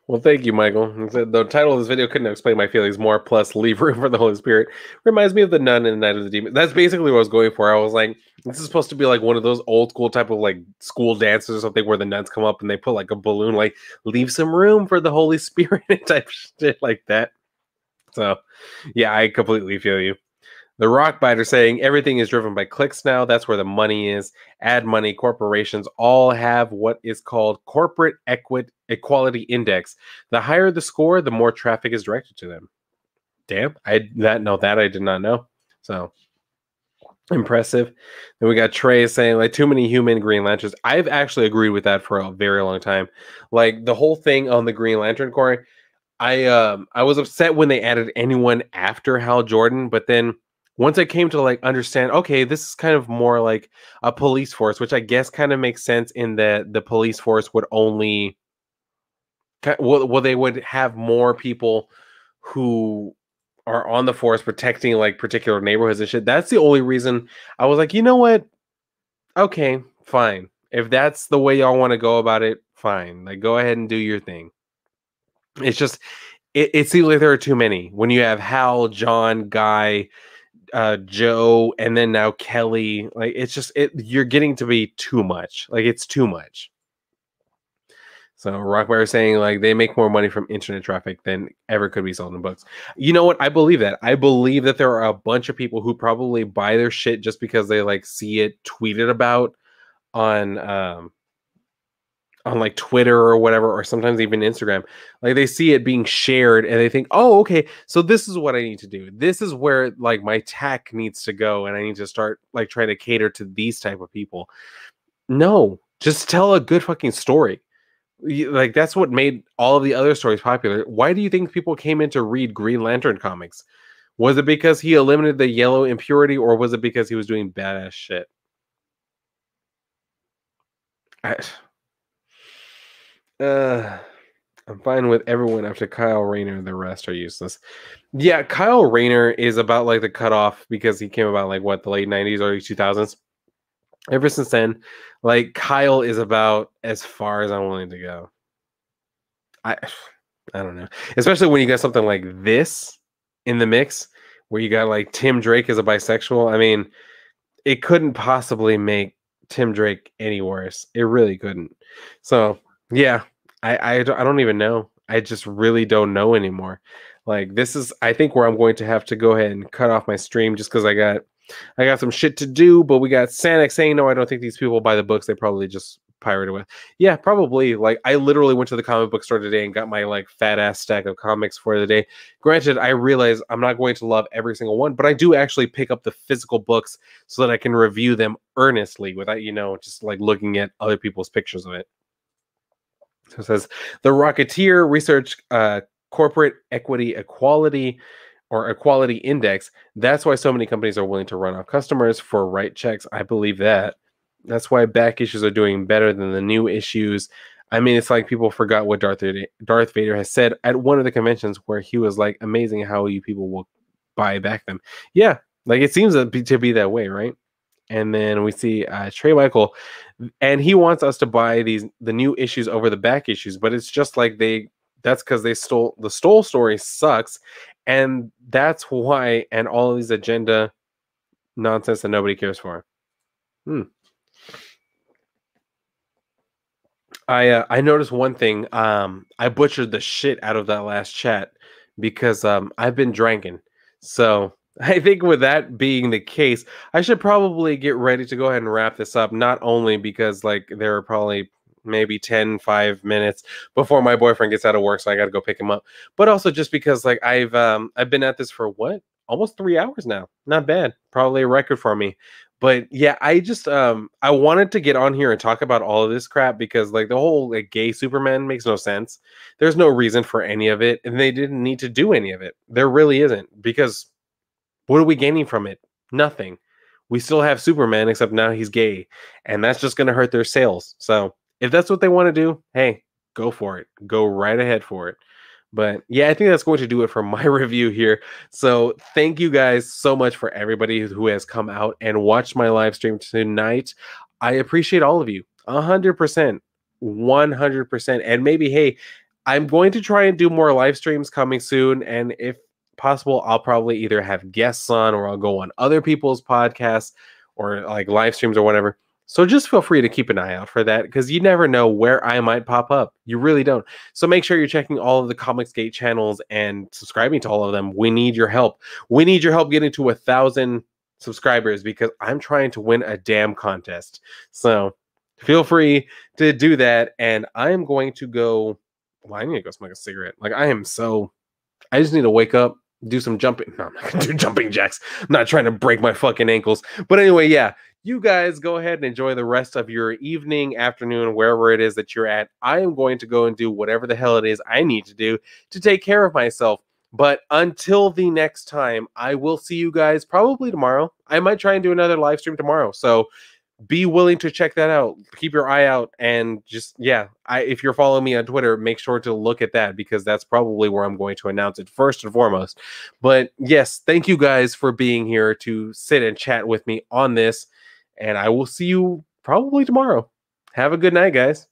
Speaker 1: Well, thank you, Michael. The title of this video couldn't explain my feelings more. Plus, leave room for the Holy Spirit reminds me of the nun and the Night of the Demon. That's basically what I was going for. I was like, this is supposed to be like one of those old school type of like school dances or something where the nuns come up and they put like a balloon, like leave some room for the Holy Spirit type shit like that. So, yeah, I completely feel you. The Rock Biter saying everything is driven by clicks now. That's where the money is. Ad money, corporations all have what is called corporate equality index. The higher the score, the more traffic is directed to them. Damn, that I did not know. So impressive. Then we got Trey saying like too many human Green Lanterns. I've actually agreed with that for a very long time. Like the whole thing on the Green Lantern Corps, I was upset when they added anyone after Hal Jordan, but then once I came to like understand, okay, this is kind of more like a police force, which I guess kind of makes sense in that the police force would only well they would have more people who are on the force protecting like particular neighborhoods and shit. That's the only reason I was like, you know what? Okay, fine. If that's the way y'all want to go about it, fine. Like go ahead and do your thing. It's just it seems like there are too many. When you have Hal, John, Guy, Joe, and then now Kelly, like it's just you're getting to be too much. Like it's too much. So Rockbear is saying like they make more money from internet traffic than ever could be sold in books. You know what? I believe that. I believe that there are a bunch of people who probably buy their shit just because they like see it tweeted about on like Twitter or whatever, or sometimes even Instagram. Like they see it being shared and they think, oh, okay, so this is what I need to do. This is where like my tech needs to go, and I need to start like trying to cater to these type of people. No, just tell a good fucking story. Like that's what made all of the other stories popular. Why do you think people came in to read Green Lantern comics? Was it because he eliminated the yellow impurity, or was it because he was doing badass shit? I, uh, I'm fine with everyone after Kyle Rayner. The rest are useless. Yeah, Kyle Rayner is about like the cutoff because he came about like what the late '90s, early 2000s. Ever since then, like Kyle is about as far as I'm willing to go. I I don't know, especially when you got something like this in the mix, where you got like Tim Drake as a bisexual. I mean, it couldn't possibly make Tim Drake any worse. It really couldn't. So yeah, I don't even know. I just really don't know anymore. Like this is I think where I'm going to have to go ahead and cut off my stream just because I got some shit to do. But we got Sanic saying no, I don't think these people buy the books. They probably just pirate away. Yeah, probably. Like I literally went to the comic book store today and got my like fat ass stack of comics for the day. Granted, I realize I'm not going to love every single one, but I do actually pick up the physical books so that I can review them earnestly without, just like looking at other people's pictures of it. So it says the Rocketeer research corporate equality or equality index. That's why so many companies are willing to run off customers for write checks. I believe that. That's why back issues are doing better than the new issues. I mean, it's like people forgot what Darth Vader has said at one of the conventions where he was like, amazing how you people will buy back them. Yeah, like it seems to be that way, right? And then we see Trey Michael. And he wants us to buy the new issues over the back issues, but it's just like that's because they stole the stole story sucks, and that's why, and all of these agenda nonsense that nobody cares for. Hmm. I noticed one thing. I butchered the shit out of that last chat because I've been drinking. So I think with that being the case, I should probably get ready to go ahead and wrap this up. Not only because like there are probably maybe 5 minutes before my boyfriend gets out of work, so I got to go pick him up. But also just because like I've been at this for what? Almost 3 hours now. Not bad. Probably a record for me. But yeah, I just I wanted to get on here and talk about all of this crap because like the whole like gay Superman makes no sense. There's no reason for any of it, and they didn't need to do any of it. There really isn't, because what are we gaining from it? Nothing. We still have Superman, except now he's gay, and that's just going to hurt their sales. So if that's what they want to do, hey, go for it. Go right ahead for it. But yeah, I think that's going to do it for my review here. So thank you guys so much for everybody who has come out and watched my live stream tonight. I appreciate all of you 100%, 100%. And maybe, hey, I'm going to try and do more live streams coming soon. And if possible, I'll probably either have guests on, or I'll go on other people's podcasts or like live streams or whatever. So just feel free to keep an eye out for that, because you never know where I might pop up. You really don't. So make sure you're checking all of the Comicsgate channels and subscribing to all of them. We need your help. We need your help getting to 1,000 subscribers, because I'm trying to win a damn contest. So feel free to do that. And I'm going to go. Well, I need to go smoke a cigarette. Like I just need to wake up, do some jumping. No, I'm not gonna do jumping jacks. I'm not trying to break my fucking ankles. But anyway, yeah. You guys go ahead and enjoy the rest of your evening, afternoon, wherever it is that you're at. I am going to go and do whatever the hell it is I need to do to take care of myself. But until the next time, I will see you guys probably tomorrow. I might try and do another live stream tomorrow. So be willing to check that out. Keep your eye out, and just, yeah, if you're following me on Twitter, make sure to look at that, because that's probably where I'm going to announce it first and foremost. But yes, thank you guys for being here to sit and chat with me on this. And I will see you probably tomorrow. Have a good night, guys.